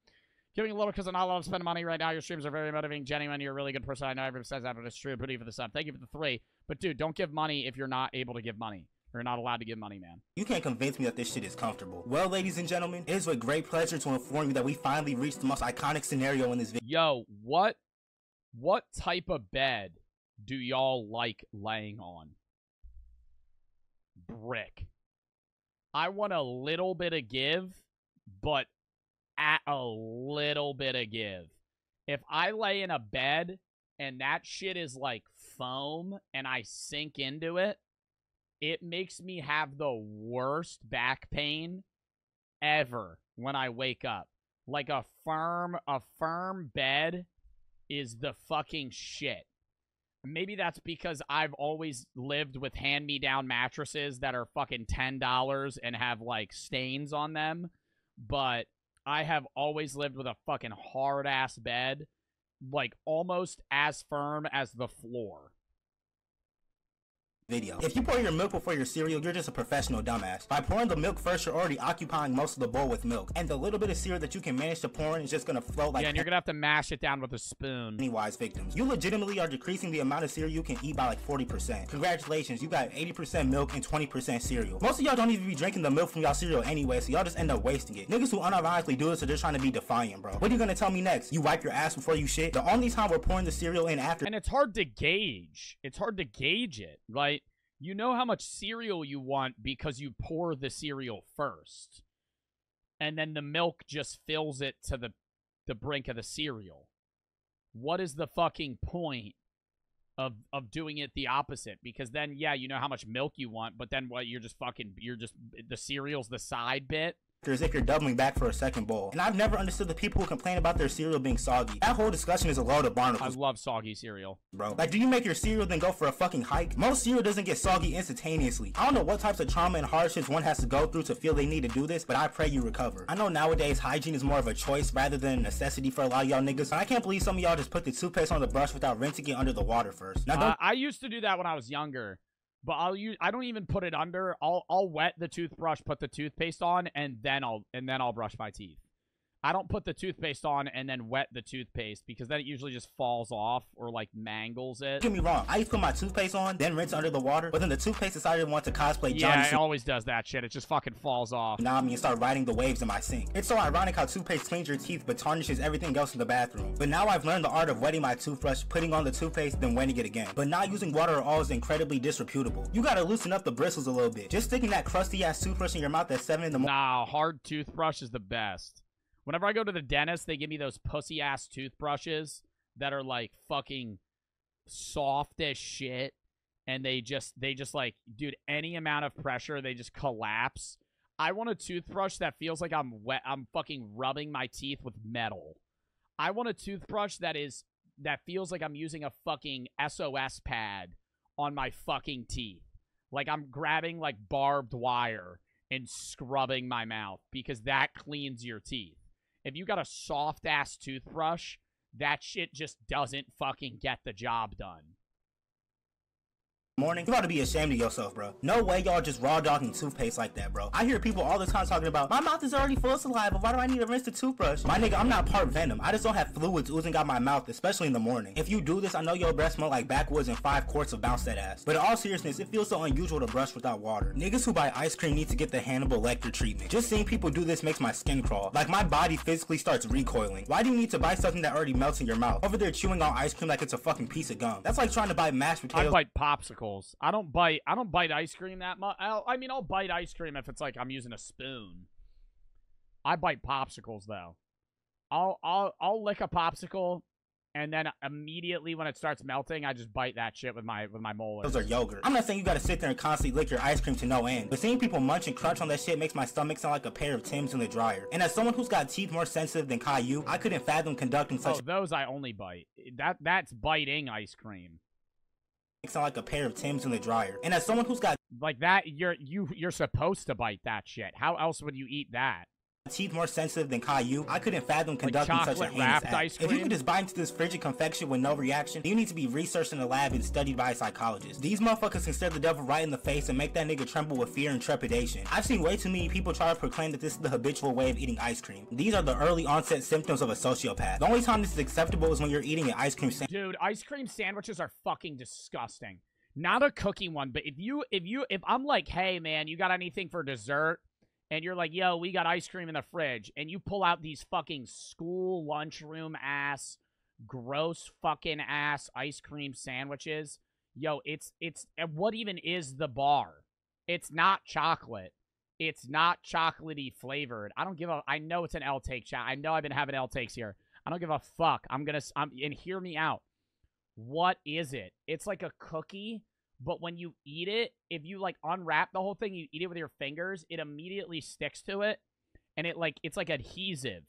Giving a little because I'm not allowed to spend money right now. Your streams are very motivating, genuine. You're a really good person. I know everyone says that, but it's true. Put you for the sub. Thank you for the 3. But, dude, don't give money if you're not able to give money. You're not allowed to give money, man. You can't convince me that this shit is comfortable. Well, ladies and gentlemen, it is with great pleasure to inform you that we finally reached the most iconic scenario in this video. Yo, what type of bed do y'all like laying on? Brick. I want a little bit of give, but at a little bit of give. If I lay in a bed and that shit is like foam and I sink into it, it makes me have the worst back pain ever when I wake up. Like a firm bed is the fucking shit. Maybe that's because I've always lived with hand-me-down mattresses that are fucking $10 and have, like, stains on them. But I have always lived with a fucking hard-ass bed, like, almost as firm as the floor. Video. If you pour your milk before your cereal, you're just a professional dumbass. By pouring the milk first, you're already occupying most of the bowl with milk. And the little bit of cereal that you can manage to pour in is just gonna float like— yeah, and you're gonna have to mash it down with a spoon. Pennywise victims. You legitimately are decreasing the amount of cereal you can eat by like 40%. Congratulations, you got 80% milk and 20% cereal. Most of y'all don't even be drinking the milk from y'all cereal anyway, so y'all just end up wasting it. Niggas who unironically do this are just trying to be defiant, bro. What are you gonna tell me next? You wipe your ass before you shit? The only time we're pouring the cereal in after— and it's hard to gauge. It's hard to gauge it, right? You know how much cereal you want because you pour the cereal first. And then the milk just fills it to the brink of the cereal. What is the fucking point of doing it the opposite? Because then, yeah, you know how much milk you want, but then what, the cereal's the side bit? As if you're doubling back for a second bowl. And I've never understood the people who complain about their cereal being soggy. That whole discussion is a load of barnacles. I love soggy cereal. Bro, like, do you make your cereal then go for a fucking hike? Most cereal doesn't get soggy instantaneously. I don't know what types of trauma and hardships one has to go through to feel they need to do this, but I pray you recover. I know nowadays hygiene is more of a choice rather than a necessity for a lot of y'all niggas, and I can't believe some of y'all just put the toothpaste on the brush without rinsing it under the water first. Now, I used to do that when I was younger. But I don't even put it under. I'll wet the toothbrush, put the toothpaste on, and then I'll brush my teeth. I don't put the toothpaste on and then wet the toothpaste because then it usually just falls off or like mangles it. Don't get me wrong, I used to put my toothpaste on, then rinse under the water, but then the toothpaste decided it wanted to cosplay Johnny. Yeah, it always does that shit. It just fucking falls off. Now I mean, start riding the waves in my sink. It's so ironic how toothpaste cleans your teeth but tarnishes everything else in the bathroom. But now I've learned the art of wetting my toothbrush, putting on the toothpaste, then wetting it again. But not using water at all is incredibly disreputable. You gotta loosen up the bristles a little bit. Just sticking that crusty ass toothbrush in your mouth at 7 in the morning. Nah, hard toothbrush is the best. Whenever I go to the dentist, they give me those pussy-ass toothbrushes that are, like, fucking soft as shit. And they just like, dude, any amount of pressure, they just collapse. I want a toothbrush that feels like I'm fucking rubbing my teeth with metal. I want a toothbrush that feels like I'm using a fucking SOS pad on my fucking teeth. Like I'm grabbing, like, barbed wire and scrubbing my mouth because that cleans your teeth. If you got a soft-ass toothbrush, that shit just doesn't fucking get the job done. Morning, you ought to be ashamed of yourself, bro. No way y'all just raw dogging toothpaste like that, bro. I hear people all the time talking about, my mouth is already full of saliva, why do I need to rinse the toothbrush? My nigga, I'm not part venom. I just don't have fluids oozing out my mouth, especially in the morning. If you do this, I know your breath smell like backwoods and 5 quarts of bounce that ass. But in all seriousness, it feels so unusual to brush without water. Niggas who buy ice cream need to get the Hannibal Lecter treatment. Just seeing people do this makes my skin crawl. Like my body physically starts recoiling. Why do you need to buy something that already melts in your mouth? Over there chewing on ice cream like it's a fucking piece of gum. That's like trying to buy mashed potatoes. I bite popsicles. I don't bite ice cream that much. I mean, I'll bite ice cream if it's like I'm using a spoon. I bite popsicles though. I'll lick a popsicle, and then immediately when it starts melting, I just bite that shit with my molars. Those are yogurt. I'm not saying you gotta sit there and constantly lick your ice cream to no end, but seeing people munch and crunch on that shit makes my stomach sound like a pair of Timbs in the dryer. And as someone who's got teeth more sensitive than Caillou, I couldn't fathom conducting such— those I only bite. that's biting ice cream. Sound like a pair of Timbs in the dryer. And as someone who's got like that, you're supposed to bite that shit. How else would you eat that? Teeth more sensitive than Caillou, I couldn't fathom conducting like such a heinous act. If you could just bite into this frigid confection with no reaction, you need to be researched in a lab and studied by a psychologist. These motherfuckers can stare the devil right in the face and make that nigga tremble with fear and trepidation. I've seen way too many people try to proclaim that this is the habitual way of eating ice cream. These are the early onset symptoms of a sociopath. The only time this is acceptable is when you're eating an ice cream sandwich. Dude, ice cream sandwiches are fucking disgusting. Not a cookie one, but if I'm like, hey man, you got anything for dessert? And you're like, yo, we got ice cream in the fridge. And you pull out these fucking school lunchroom ass, gross fucking ass ice cream sandwiches. Yo, it's what even is the bar? It's not chocolate. It's not chocolatey flavored. I don't give a, I know it's an L take chat. I know I've been having L takes here. I don't give a fuck. And hear me out. What is it? It's like a cookie. But when you eat it, if you, like, unwrap the whole thing, you eat it with your fingers, it immediately sticks to it. And it's like adhesive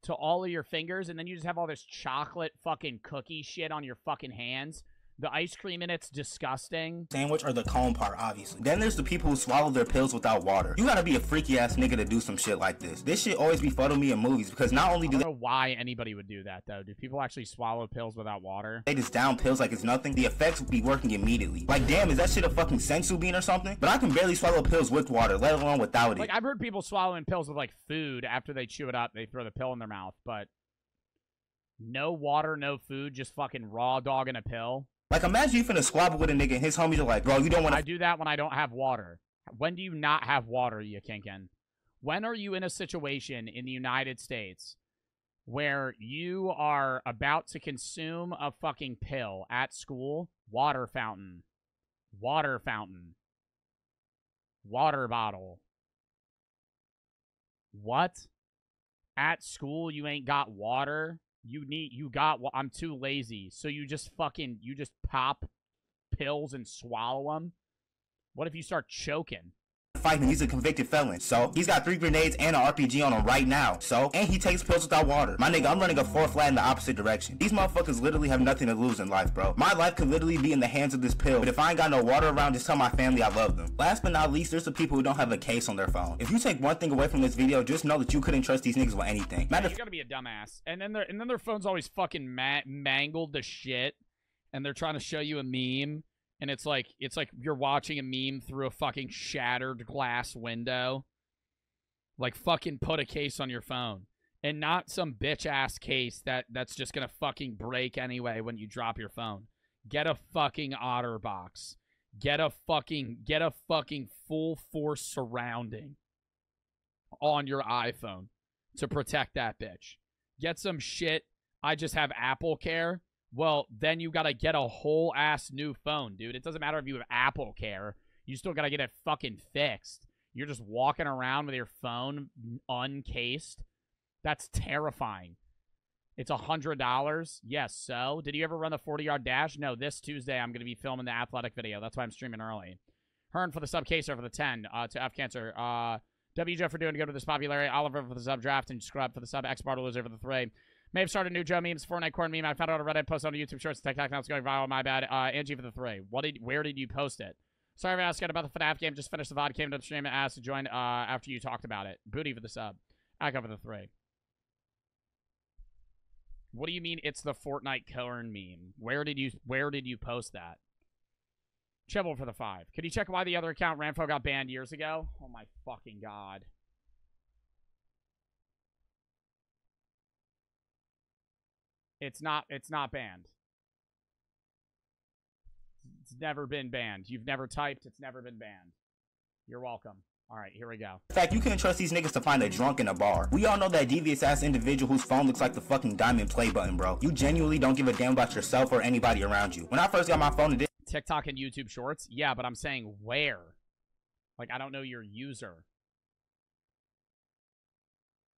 to all of your fingers. And then you just have all this chocolate fucking cookie shit on your fucking hands. The ice cream in it's disgusting. Sandwich or the cone part, obviously. Then there's the people who swallow their pills without water. You gotta be a freaky ass nigga to do some shit like this. This shit always be photo me in movies because not only do I don't know why anybody would do that though. Do people actually swallow pills without water? they just down pills like it's nothing, the effects would be working immediately. Like damn, is that shit a fucking sensu bean or something? But I can barely swallow pills with water, let alone without it. Like I've heard people swallowing pills with like food after they chew it up, they throw the pill in their mouth, but no water, no food, just fucking raw dogging a pill. Like, imagine you finna squabble with a nigga and his homies are like, bro, you don't want to. I do that when I don't have water. When do you not have water, you kinkin? When are you in a situation in the United States where you are about to consume a fucking pill at school? Water fountain. Water fountain. Water bottle. What? At school, you ain't got water? I'm too lazy. So you just pop pills and swallow them? What if you start choking? Fight him, he's a convicted felon. So, he's got 3 grenades and an RPG on him right now. So, and he takes pills without water. My nigga, I'm running a 4 flat in the opposite direction. These motherfuckers literally have nothing to lose in life, bro. My life could literally be in the hands of this pill, but if I ain't got no water around, just tell my family I love them. Last but not least, there's the people who don't have a case on their phone. If you take one thing away from this video, just know that you couldn't trust these niggas with anything. You gotta be a dumbass. And then their phone's always fucking mangled to shit, and they're trying to show you a meme. And it's like you're watching a meme through a fucking shattered glass window. Like, fucking put a case on your phone. And not some bitch-ass case that's just gonna fucking break anyway when you drop your phone. Get a fucking OtterBox. Get a fucking full-force surrounding on your iPhone to protect that bitch. Get some shit. I just have Apple Care. Well, then you gotta get a whole ass new phone, dude. It doesn't matter if you have Apple Care. You still gotta get it fucking fixed. You're just walking around with your phone uncased. That's terrifying. It's $100. Yes, so? Did you ever run the 40-yard dash? No, this Tuesday I'm gonna be filming the athletic video. That's why I'm streaming early. Hearn for the sub, Kaser for the 10. To F Cancer. WJ for doing good with this popularity. Oliver for the sub draft. And Scrub for the sub. X Bartoloser for the 3. May have started new Joe memes, Fortnite corn meme. I found out a Reddit post on YouTube Shorts, TikTok. Now it's going viral. My bad. Angie for the 3. Where did you post it? Sorry for asking about the FNAF game. Just finished the VOD. Came to the stream and asked to join after you talked about it. Booty for the sub. Aka for the 3. What do you mean it's the Fortnite corn meme? Where did you post that? Chibble for the 5. Could you check why the other account Ramfo got banned years ago? Oh my fucking god. It's not banned. It's never been banned. You've never typed, it's never been banned. You're welcome. Alright, here we go. In fact, you can't trust these niggas to find a drunk in a bar. We all know that devious ass individual whose phone looks like the fucking diamond play button, bro. You genuinely don't give a damn about yourself or anybody around you. When I first got my phone, it did TikTok and YouTube Shorts? Yeah, but I'm saying where? Like, I don't know your user.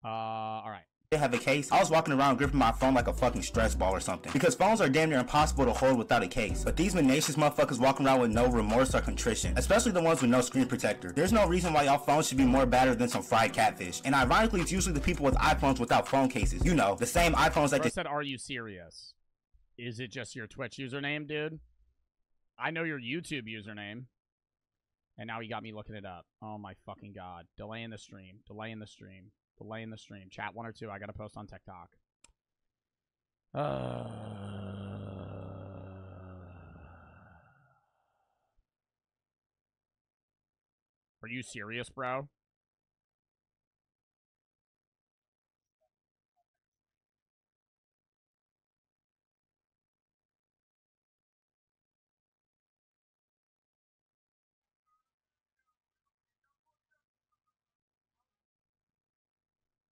Alright. Have a case. I was walking around gripping my phone like a fucking stress ball or something. Because phones are damn near impossible to hold without a case. But these mendacious motherfuckers walking around with no remorse or contrition. Especially the ones with no screen protector. There's no reason why y'all phones should be more battered than some fried catfish. And ironically, it's usually the people with iPhones without phone cases. You know, the same iPhones that Bro said, are you serious? Is it just your Twitch username, dude? I know your YouTube username. And now he got me looking it up. Oh my fucking god. Delaying the stream. Delaying the stream. Delaying the stream. Chat 1 or 2. I gotta post on TikTok. Are you serious, bro?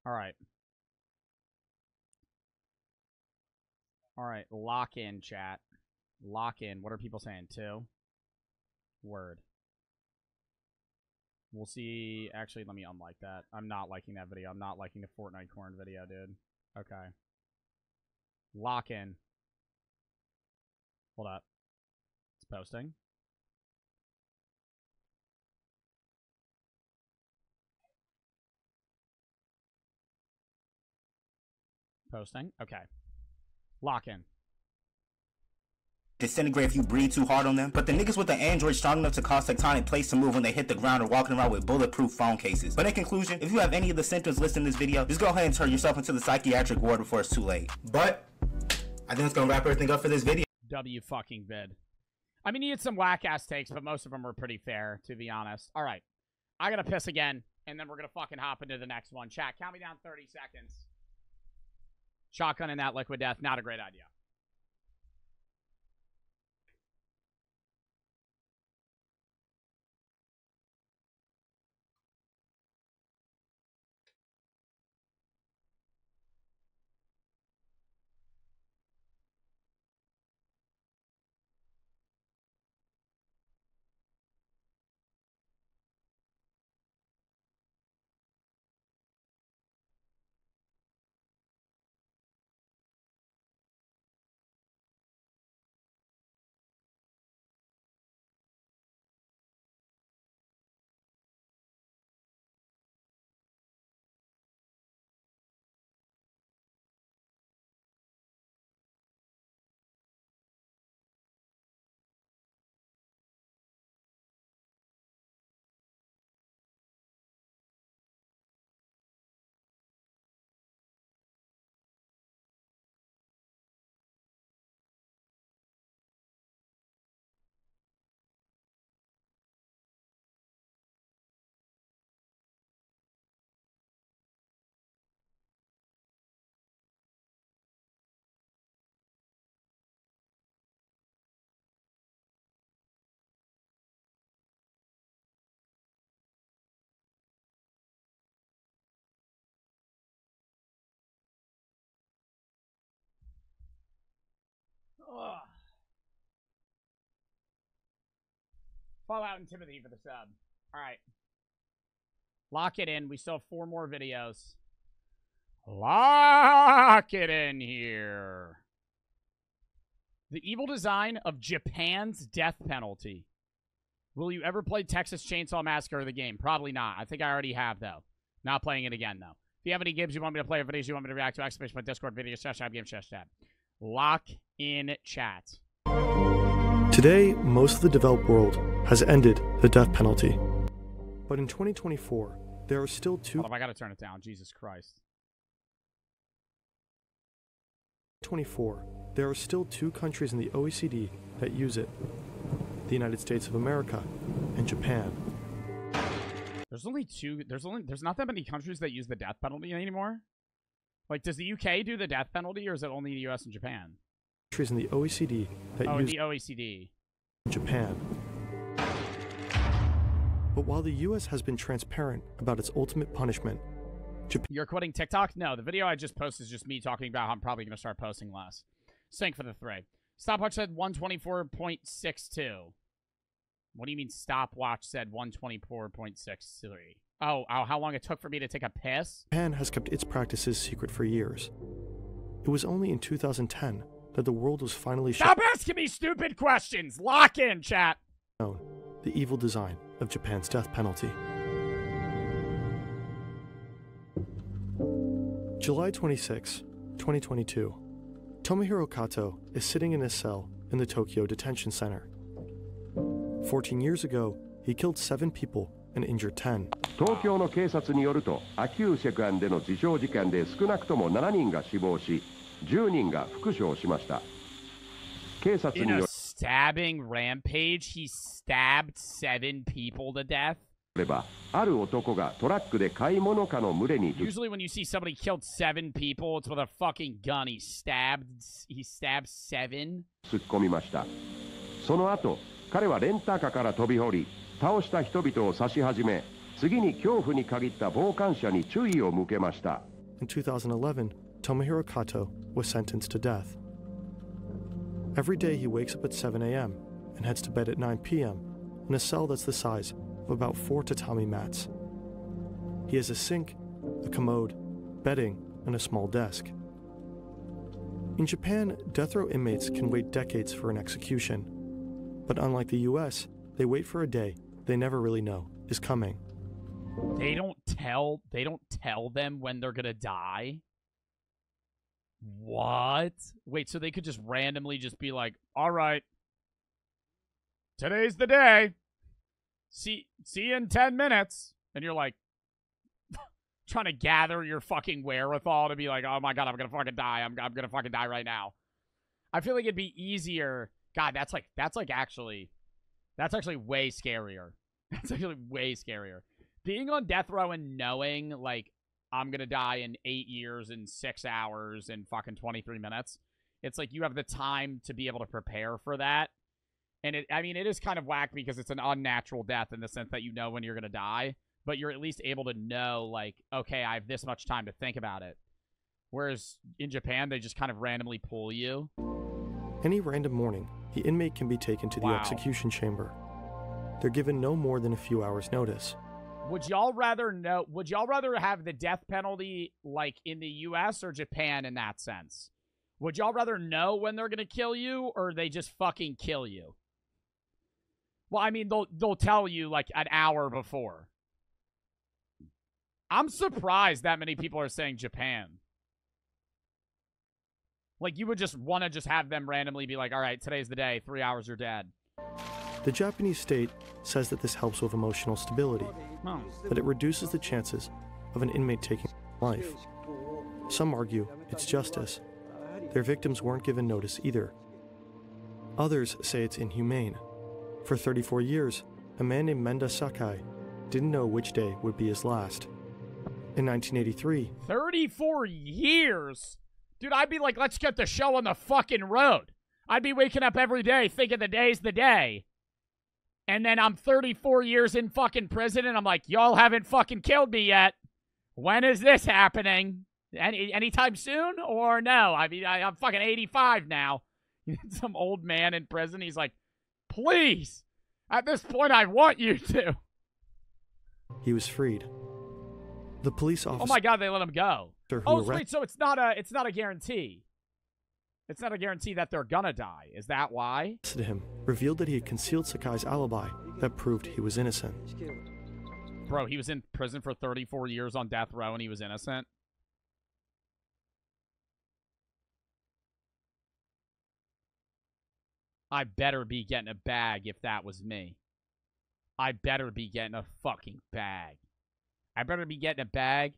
All right. All right. Lock in, chat. Lock in. What are people saying? 2? Word. We'll see. Actually, let me unlike that. I'm not liking that video. I'm not liking the Fortnite corn video, dude. Okay. Lock in. Hold up. It's posting. Posting. Okay. Lock in. Disintegrate if you breathe too hard on them, but the niggas with the Android strong enough to cause tectonic plates to move when they hit the ground or walking around with bulletproof phone cases. But in conclusion, if you have any of the symptoms listed in this video, just go ahead and turn yourself into the psychiatric ward before it's too late. But I think that's gonna wrap everything up for this video. W fucking vid. I mean, he had some whack-ass takes, but most of them were pretty fair, to be honest. All right. I gotta piss again, and then we're gonna fucking hop into the next one. Chat, count me down 30 seconds. Shotgun in that liquid death, not a great idea. Ugh. Fallout and Timothy for the sub. All right. Lock it in. We still have 4 more videos. Lock it in here. The evil design of Japan's death penalty. Will you ever play Texas Chainsaw Massacre the game? Probably not. I think I already have, though. Not playing it again, though. If you have any games you want me to play or videos you want me to react to, exclamation my Discord video, /game/chat. Lock in chat. Today, most of the developed world has ended the death penalty. But in 2024, there are still 2... Hold on, I gotta turn it down. Jesus Christ. 24. There are still 2 countries in the OECD that use it. The United States of America and Japan. There's only 2... There's not that many countries that use the death penalty anymore? Like, does the UK do the death penalty, or is it only the US and Japan? Countries in the OECD that use... in the OECD. Japan. But while the US has been transparent about its ultimate punishment, Japan... You're quitting TikTok? No, the video I just posted is just me talking about how I'm probably going to start posting less. Sync for the 3. Stopwatch said 124.62. What do you mean stopwatch said 124.63? Oh, how long it took for me to take a piss? Japan has kept its practices secret for years. It was only in 2010 that the world was finally Stop asking me stupid questions! Lock in, chat! Known the evil design of Japan's death penalty. July 26, 2022. Tomohiro Kato is sitting in his cell in the Tokyo Detention Center. 14 years ago, he killed 7 people and injured 10. 東京の警察によると、秋生石案での自傷事件で少なくとも7人が死亡し、10人が負傷しました。警察に In よ a stabbing rampage, he stabbed 7 people to death. れば、ある男がトラックで買い物かの群れに Usually when you see somebody killed 7 people, it's with a fucking gun. He stabbed 7. 突っ込みました。その後、彼はレンタカーから飛び降り、倒した人々を刺し始め、次に恐怖に限った傍観者に注意を向けました。In 2011, Tomohiro Kato was sentenced to death. Every day he wakes up at 7 a.m. and heads to bed at 9 p.m. in a cell that's the size of about 4 tatami mats. He has a sink, a commode, bedding, and a small desk. In Japan, death row inmates can wait decades for an execution. But unlike the US, they wait for a day they never really know is coming. They don't tell them when they're gonna die? What? Wait, so they could just randomly just be like, all right, today's the day. See you in 10 minutes. And you're like, trying to gather your fucking wherewithal to be like, oh my god, I'm gonna fucking die. I'm gonna fucking die right now. I feel like it'd be easier. God, that's actually way scarier. That's actually way scarier. Being on death row and knowing, like, I'm gonna die in 8 years and 6 hours and fucking 23 minutes. It's like you have the time to be able to prepare for that. And it is kind of whack because it's an unnatural death in the sense that you know when you're gonna die, but you're at least able to know, like, okay, I have this much time to think about it. Whereas in Japan, they just kind of randomly pull you. Any random morning, the inmate can be taken to the execution chamber. They're given no more than a few hours' notice. Would y'all rather have the death penalty like in the US or Japan in that sense? Would y'all rather know when they're gonna kill you or they just fucking kill you? Well, I mean, they'll tell you like an hour before. I'm surprised that many people are saying Japan. Like, you would just want to just have them randomly be like, all right, today's the day, 3 hours you're dead. The Japanese state says that this helps with emotional stability, that it reduces the chances of an inmate taking life. Some argue it's justice. Their victims weren't given notice either. Others say it's inhumane. For 34 years, a man named Menda Sakai didn't know which day would be his last. In 1983... 34 years? Dude, I'd be like, let's get the show on the fucking road. I'd be waking up every day thinking the day's the day. And then I'm 34 years in fucking prison, and I'm like, y'all haven't fucking killed me yet. When is this happening? Anytime soon or no? I mean, I'm fucking 85 now. Some old man in prison, he's like, please, at this point, I want you to. He was freed. The police officer... Oh my god, they let him go. Oh, wait, so it's not a guarantee. It's not a guarantee that they're gonna die. Is that why? ...him, revealed that he had concealed Sakai's alibi that proved he was innocent. Bro, he was in prison for 34 years on death row and he was innocent. I better be getting a bag if that was me. I better be getting a fucking bag. I better be getting a bag,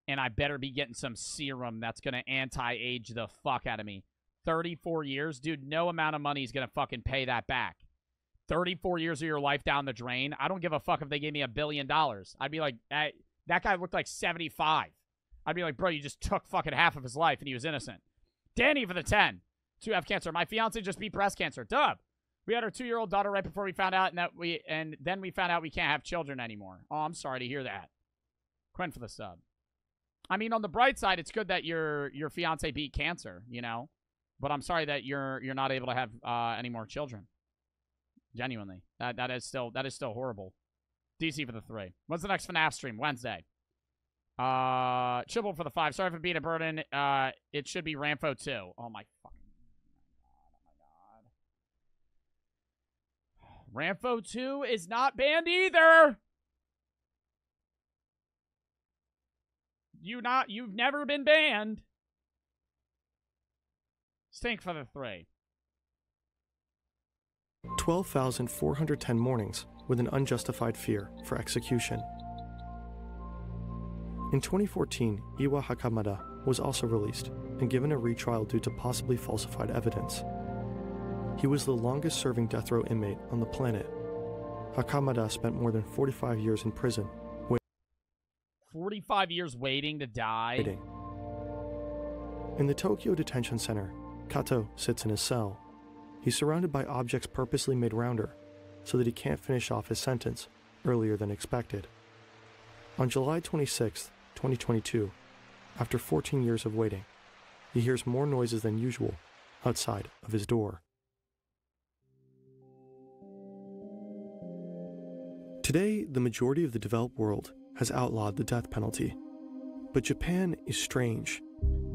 and I better be getting some serum that's going to anti-age the fuck out of me. 34 years? Dude, no amount of money is going to fucking pay that back. 34 years of your life down the drain? I don't give a fuck if they gave me $1 billion. I'd be like, hey, that guy looked like 75. I'd be like, bro, you just took fucking half of his life, and he was innocent. Danny for the 10. 2 have cancer. My fiance just beat breast cancer. Dub. We had our 2-year-old daughter right before we found out, and then we found out we can't have children anymore. Oh, I'm sorry to hear that. Quinn for the sub. I mean, on the bright side, it's good that your fiance beat cancer, you know. But I'm sorry that you're not able to have any more children. Genuinely, that is still horrible. DC for the 3. When's the next FNAF stream? Wednesday. Chibble for the 5. Sorry for being a burden. It should be Ramfo 2. Oh my fucking. Ramfo 2 is not banned either. You've never been banned. Stink for the 3. 12,410 mornings with an unjustified fear for execution. In 2014, Iwa Hakamada was also released and given a retrial due to possibly falsified evidence. He was the longest-serving death row inmate on the planet. Hakamada spent more than 45 years in prison. 45 years waiting to die? In the Tokyo Detention Center, Kato sits in his cell. He's surrounded by objects purposely made rounder so that he can't finish off his sentence earlier than expected. On July 26, 2022, after 14 years of waiting, he hears more noises than usual outside of his door. Today, the majority of the developed world has outlawed the death penalty. But Japan is strange.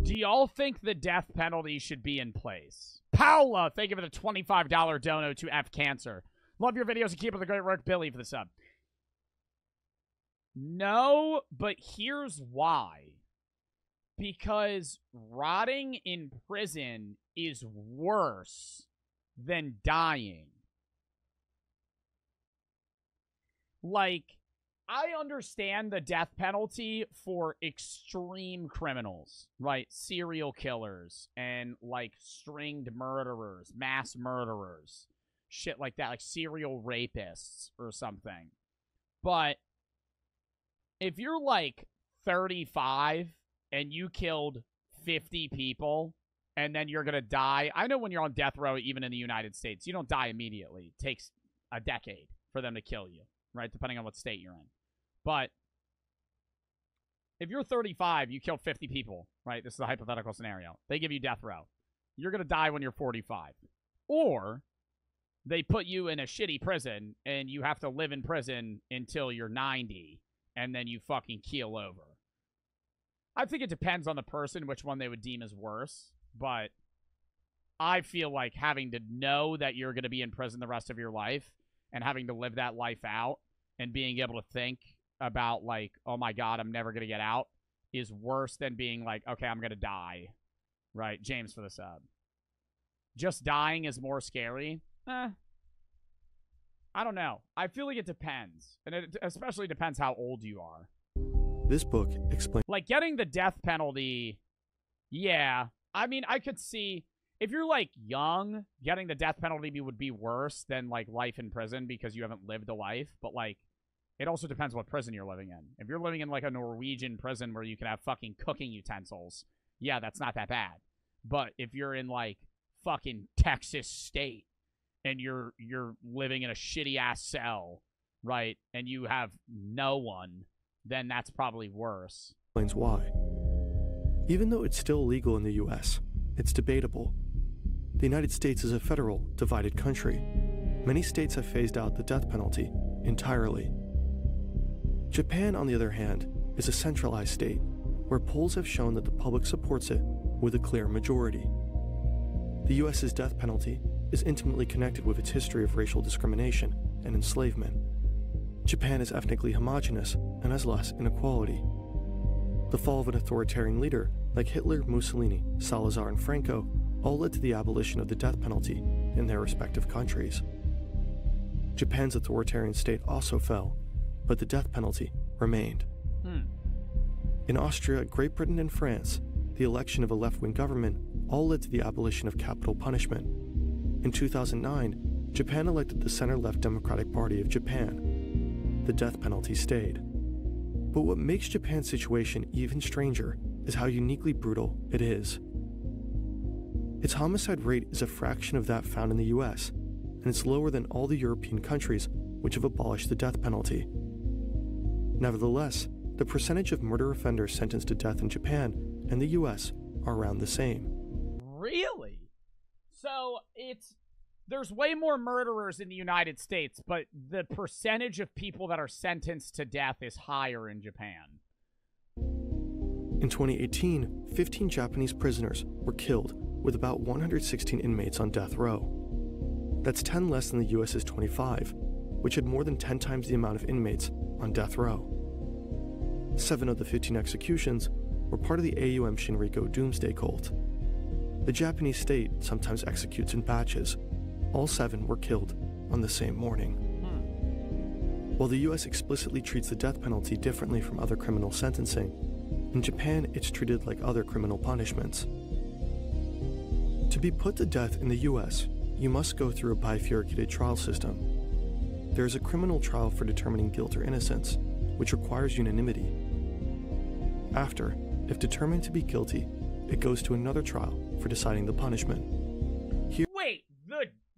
Do y'all think the death penalty should be in place? Paula, thank you for the $25 dono to F Cancer. Love your videos and keep up the great work. Billy for the sub. No, but here's why. Because rotting in prison is worse than dying. Like, I understand the death penalty for extreme criminals, right? Serial killers and, like, stringed murderers, mass murderers, shit like that, like serial rapists or something. But if you're, like, 35 and you killed 50 people and then you're going to die, I know when you're on death row, even in the United States, you don't die immediately. It takes a decade for them to kill you, right? Depending on what state you're in. But if you're 35, you killed 50 people, right? This is a hypothetical scenario. They give you death row. You're going to die when you're 45. Or they put you in a shitty prison and you have to live in prison until you're 90 and then you fucking keel over. I think it depends on the person which one they would deem as worse, but I feel like having to know that you're going to be in prison the rest of your life and having to live that life out and being able to think about, like, oh my god, I'm never going to get out, is worse than being like, okay, I'm going to die. Right? James for the sub. Just dying is more scary? I don't know. I feel like it depends. And it especially depends how old you are. This book explains... Like, getting the death penalty, yeah. I mean, I could see... If you're, like, young, getting the death penalty would be worse than, like, life in prison because you haven't lived a life. But, like, it also depends what prison you're living in. If you're living in, like, a Norwegian prison where you can have fucking cooking utensils, yeah, that's not that bad. But if you're in, like, fucking Texas State and you're living in a shitty-ass cell, right, and you have no one, then that's probably worse. Explains why. Even though it's still legal in the U.S., it's debatable. The United States is a federal, divided country. Many states have phased out the death penalty entirely. Japan, on the other hand, is a centralized state, where polls have shown that the public supports it with a clear majority. The U.S.'s death penalty is intimately connected with its history of racial discrimination and enslavement. Japan is ethnically homogeneous and has less inequality. The fall of an authoritarian leader like Hitler, Mussolini, Salazar, and Franco all led to the abolition of the death penalty in their respective countries. Japan's authoritarian state also fell, but the death penalty remained. In Austria, Great Britain, and France, the election of a left-wing government all led to the abolition of capital punishment. In 2009, Japan elected the center-left Democratic Party of Japan. The death penalty stayed. But what makes Japan's situation even stranger is how uniquely brutal it is. Its homicide rate is a fraction of that found in the US, and it's lower than all the European countries which have abolished the death penalty. Nevertheless, the percentage of murder offenders sentenced to death in Japan and the US are around the same. Really? So there's way more murderers in the United States, but the percentage of people that are sentenced to death is higher in Japan. In 2018, 15 Japanese prisoners were killed, with about 116 inmates on death row. That's 10 less than the US's 25, which had more than 10 times the amount of inmates on death row. 7 of the 15 executions were part of the AUM Shinriko doomsday cult. The Japanese state sometimes executes in batches. All 7 were killed on the same morning. While the US explicitly treats the death penalty differently from other criminal sentencing, in Japan it's treated like other criminal punishments. To be put to death in the US, you must go through a bifurcated trial system. There is a criminal trial for determining guilt or innocence, which requires unanimity. After, if determined to be guilty, it goes to another trial for deciding the punishment. Wait,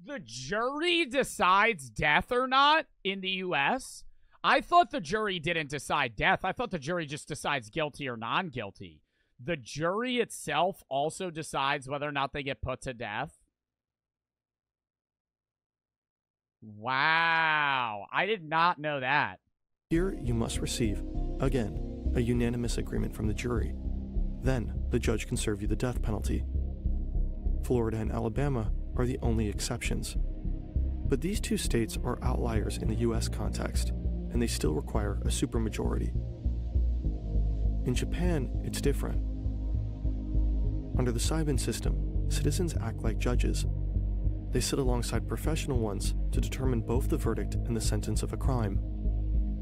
the jury decides death or not in the U.S.? I thought the jury didn't decide death. I thought the jury just decides guilty or non-guilty. The jury itself also decides whether or not they get put to death? Wow, I did not know that. Here, you must receive, again, a unanimous agreement from the jury. Then, the judge can serve you the death penalty. Florida and Alabama are the only exceptions. But these 2 states are outliers in the US context, and they still require a supermajority. In Japan, it's different. Under the Seiban system, citizens act like judges. They sit alongside professional ones to determine both the verdict and the sentence of a crime.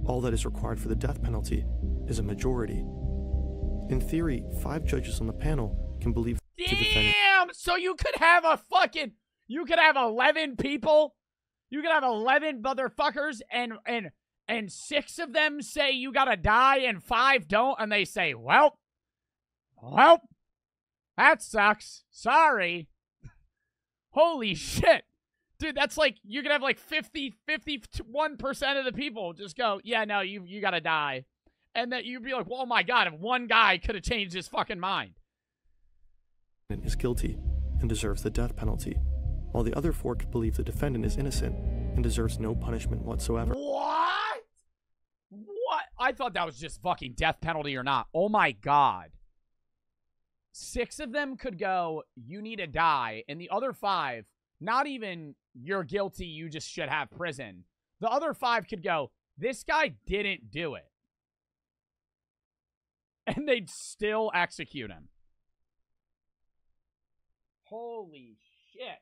All that is required for the death penalty is a majority. In theory, 5 judges on the panel can believe the defendant. Damn! So you could have you could have 11 people? You could have 11 motherfuckers and 6 of them say you gotta die and 5 don't, and they say, well, that sucks. Sorry. Holy shit. Dude, that's like, you could have like 51% of the people just go, yeah, no, you gotta die. And that you'd be like, well, oh my god, if one guy could have changed his fucking mind. Is guilty and deserves the death penalty, while the other 4 could believe the defendant is innocent and deserves no punishment whatsoever. What? I thought that was just fucking death penalty or not. Oh my god. 6 of them could go, you need to die, and the other 5, not even you're guilty, you just should have prison. The other 5 could go, this guy didn't do it. And they'd still execute him. Holy shit.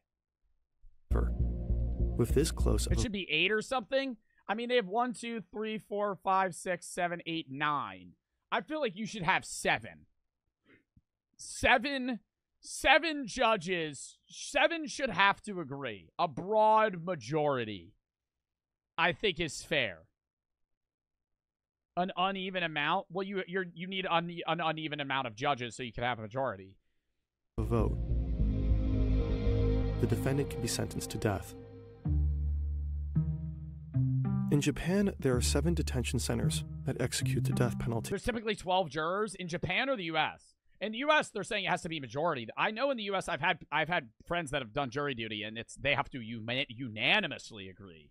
With this close, it should be 8 or something. I mean, they have 1, 2, 3, 4, 5, 6, 7, 8, 9. I feel like you should have 7. 7 judges. 7 should have to agree. A broad majority, I think, is fair. An uneven amount? Well, you need an uneven amount of judges so you can have a majority. A vote. The defendant can be sentenced to death. In Japan, there are 7 detention centers that execute the death penalty. There's typically 12 jurors in Japan or the U.S. In the U.S., they're saying it has to be majority. I know in the U.S., I've had friends that have done jury duty, and they have to unanimously agree.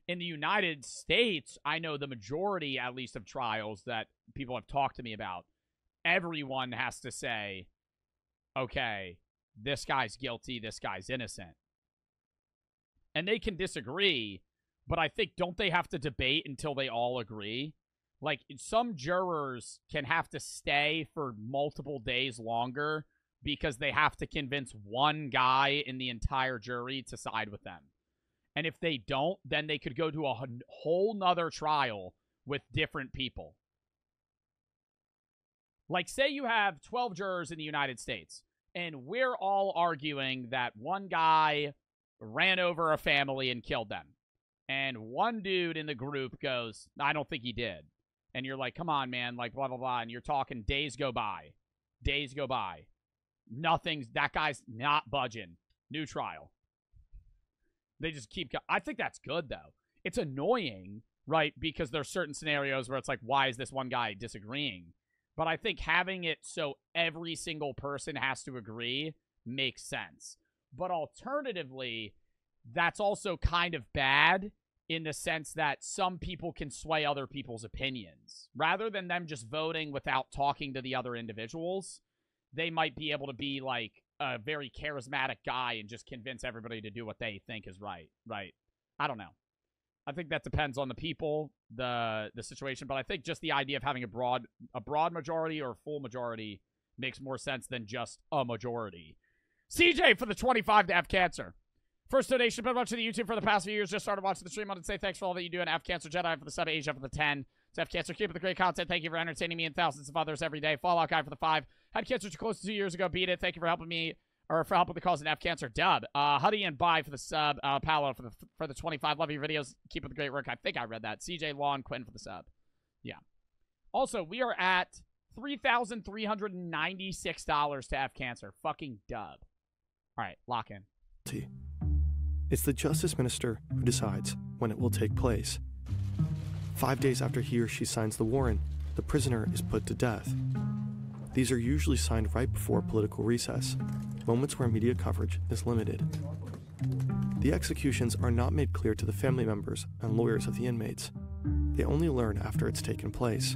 In the United States, I know the majority, at least, of trials that people have talked to me about, everyone has to say, okay, this guy's guilty, this guy's innocent. And they can disagree, but I think, don't they have to debate until they all agree? Like, some jurors can have to stay for multiple days longer because they have to convince one guy in the entire jury to side with them. And if they don't, then they could go to a whole nother trial with different people. Like, say you have 12 jurors in the United States, and we're all arguing that one guy ran over a family and killed them. And one dude in the group goes, I don't think he did. And you're like, come on, man, like, blah, blah, blah. And you're talking, days go by. Days go by. That guy's not budging. New trial. They just keep going. I think that's good, though. It's annoying, right? Because there's certain scenarios where it's like, why is this one guy disagreeing? But I think having it so every single person has to agree makes sense. But alternatively, that's also kind of bad in the sense that some people can sway other people's opinions. Rather than them just voting without talking to the other individuals, they might be able to be like a very charismatic guy and just convince everybody to do what they think is right. Right? I don't know. I think that depends on the people, the situation, but I think just the idea of having a broad majority or a full majority makes more sense than just a majority. CJ for the 25 to have cancer. First donation, been watching the YouTube for the past few years. Just started watching the stream. I want to say thanks for all that you do. And have cancer. Jedi for the sub. Asia for the 10. To have cancer. Keep up the great content. Thank you for entertaining me and thousands of others every day. Fallout Guy for the 5. Had cancer close to 2 years ago. Beat it. Thank you for helping me, or for helping the cause and have cancer. Dub. Huddy and Bye for the sub. Paolo for the 25. Love your videos. Keep up the great work. I think I read that. CJ Law and Quinn for the sub. Yeah. Also, we are at $3,396 to have cancer. Fucking dub. All right, lock in. It's the justice minister who decides when it will take place. 5 days after he or she signs the warrant, the prisoner is put to death. These are usually signed right before political recess, moments where media coverage is limited. The executions are not made clear to the family members and lawyers of the inmates. They only learn after it's taken place.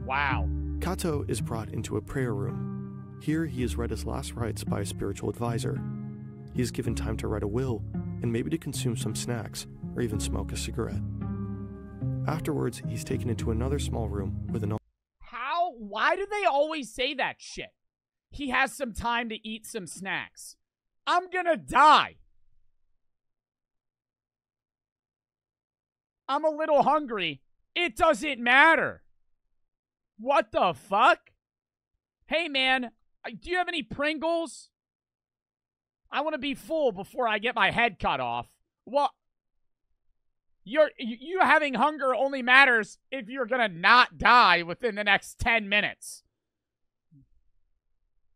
Wow. Kato is brought into a prayer room. Here he is read his last rites by a spiritual advisor. He is given time to write a will and maybe to consume some snacks or even smoke a cigarette. Afterwards, he's taken into another small room with an... How? Why do they always say that shit? He has some time to eat some snacks. I'm gonna die. I'm a little hungry. It doesn't matter. What the fuck? Hey, man, do you have any Pringles? I want to be full before I get my head cut off. What? You having hunger only matters if you're gonna not die within the next 10 minutes.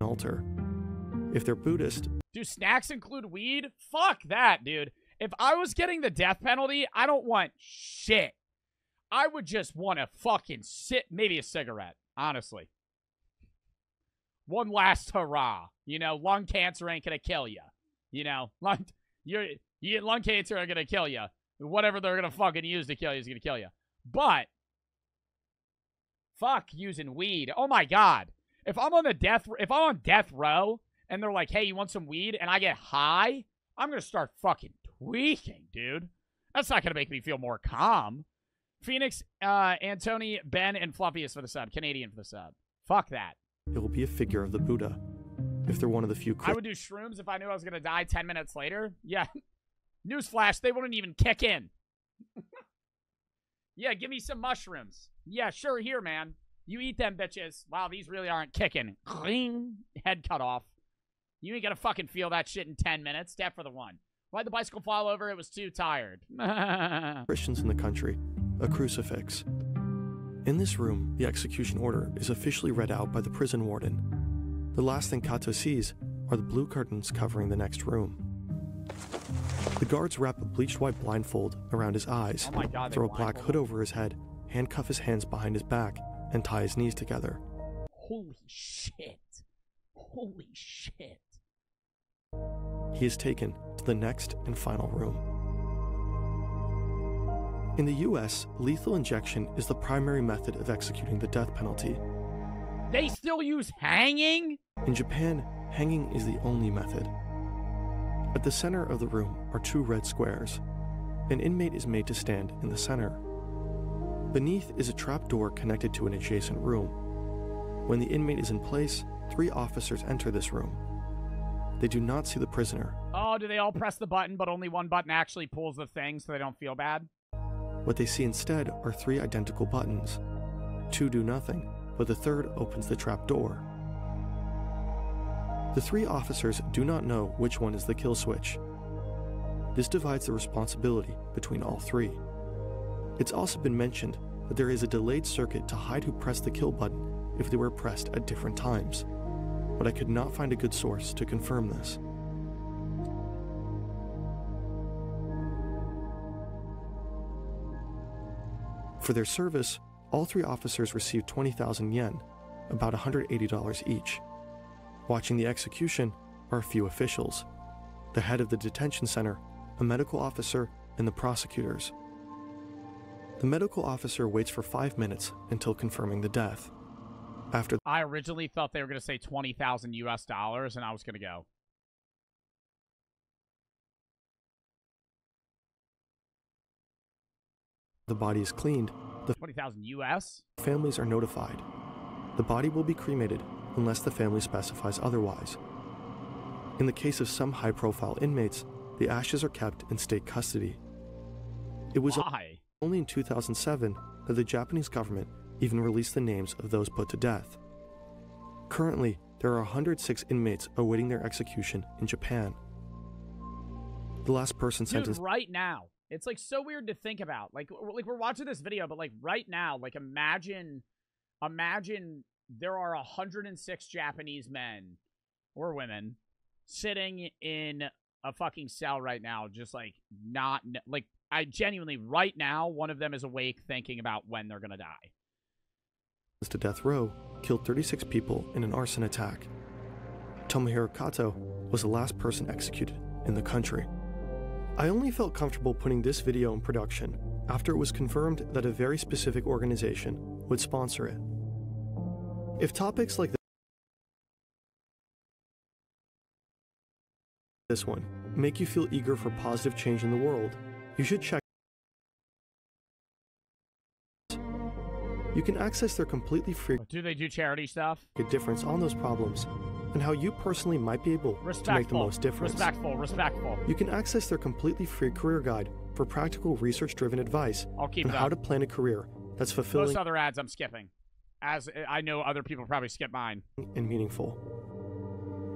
Altar. If they're Buddhist... Do snacks include weed? Fuck that, dude. If I was getting the death penalty, I don't want shit. I would just want to fucking sit, maybe a cigarette, honestly. One last hurrah. You know, lung cancer ain't gonna kill you. You know, lung cancer ain't gonna kill you. Whatever they're gonna fucking use to kill you is gonna kill you. But fuck using weed. Oh my god. If I'm on death row and they're like, hey, you want some weed? And I get high, I'm gonna start fucking tweaking, dude. That's not gonna make me feel more calm. Phoenix, Antony, Ben, and Fluffy is for the sub. Canadian for the sub. Fuck that. It will be a figure of the Buddha. If they're one of the few... I would do shrooms if I knew I was gonna die 10 minutes later. Yeah. Newsflash, they wouldn't even kick in. Yeah, give me some mushrooms. Yeah, sure, here, man. You eat them, bitches. Wow, these really aren't kicking. Cling. Head cut off. You ain't gonna fucking feel that shit in 10 minutes. Death for the one. Why'd the bicycle fall over? It was too tired. Christians in the country. A crucifix. In this room, the execution order is officially read out by the prison warden. The last thing Kato sees are the blue curtains covering the next room. The guards wrap a bleached white blindfold around his eyes, oh my God, throw a black hood over his head, handcuff his hands behind his back, and tie his knees together. Holy shit. Holy shit. He is taken to the next and final room. In the US, lethal injection is the primary method of executing the death penalty. They still use hanging? In Japan, hanging is the only method. At the center of the room are 2 red squares. An inmate is made to stand in the center. Beneath is a trap door connected to an adjacent room. When the inmate is in place, 3 officers enter this room. They do not see the prisoner. Oh, do they all press the button, but only one button actually pulls the thing so they don't feel bad? What they see instead are 3 identical buttons. 2 do nothing, but the third opens the trap door. The 3 officers do not know which one is the kill switch. This divides the responsibility between all 3. It's also been mentioned that there is a delayed circuit to hide who pressed the kill button if they were pressed at different times, but I could not find a good source to confirm this. For their service, all 3 officers received 20,000 yen, about $180 each. Watching the execution are a few officials: the head of the detention center, a medical officer, and the prosecutors. The medical officer waits for 5 minutes until confirming the death. After I originally thought they were going to say 20,000 US dollars, and I was going to go. the body is cleaned, the 20,000 US? families are notified. The body will be cremated unless the family specifies otherwise. In the case of some high-profile inmates, the ashes are kept in state custody. It was only in 2007 that the Japanese government even released the names of those put to death. Currently, there are 106 inmates awaiting their execution in Japan. The last person sentenced... Dude, right now. It's, like, so weird to think about. Like, we're watching this video, but, like, right now, like, imagine there are 106 Japanese men or women sitting in a fucking cell right now, just, like, not... Like, I genuinely, right now, one of them is awake thinking about when they're gonna die. ...to death row killed 36 people in an arson attack. Tomohiro Kato was the last person executed in the country. I only felt comfortable putting this video in production after it was confirmed that a very specific organization would sponsor it. If topics like this one make you feel eager for positive change in the world, you should check. You can access their completely free... Do they do charity stuff? ...a difference on those problems, and how you personally might be able to make the most difference. Respectful. You can access their completely free career guide for practical research-driven advice on how to plan a career that's fulfilling... Most other ads I'm skipping, as I know other people probably skip mine. ...and meaningful.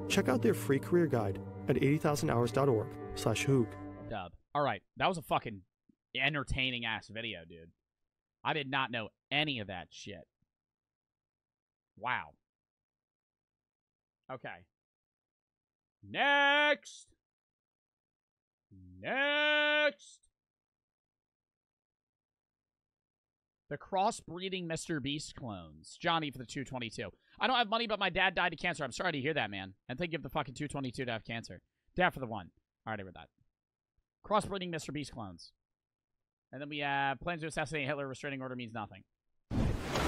Check out their free career guide at 80,000hours.org/hoog. Dub. All right, that was a fucking entertaining-ass video, dude. I did not know any of that shit. Wow. Okay. Next. The crossbreeding Mr. Beast clones. Johnny for the 222. I don't have money, but my dad died of cancer. I'm sorry to hear that, man. And thank you for the fucking 222 to have cancer. Dad for the 1. All right, I read that. Crossbreeding Mr. Beast clones. And then we have plans to assassinate Hitler. Restraining order means nothing.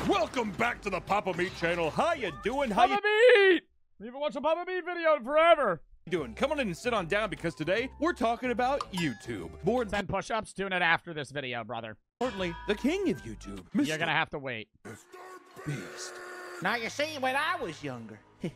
Welcome back to the Papa Meat channel. How you doing? Papa Meat! We haven't watched a Papa Meat video in forever. Doing? Come on in and sit on down because today we're talking about YouTube. More 10 push-ups. Doing it after this video, brother. Importantly, the king of YouTube. You're gonna have to wait. Beast. Now you see, when I was younger, there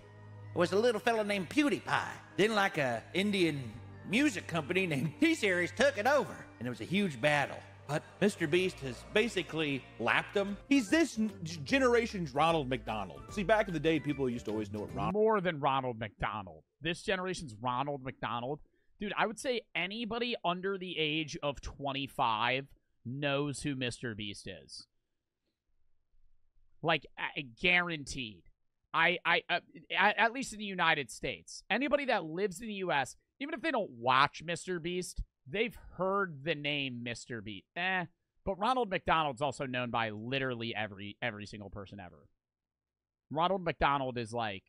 was a little fella named PewDiePie. Then like a Indian music company named T-Series took it over, and it was a huge battle. But Mr. Beast has basically lapped him. He's this generation's Ronald McDonald. See, back in the day, people used to always know what Ronald... More than Ronald McDonald. This generation's Ronald McDonald. Dude, I would say anybody under the age of 25 knows who Mr. Beast is. Like, guaranteed. At least in the United States. Anybody that lives in the U.S., even if they don't watch Mr. Beast, they've heard the name Mr. Beast. But Ronald McDonald's also known by literally every single person ever. Ronald McDonald is, like,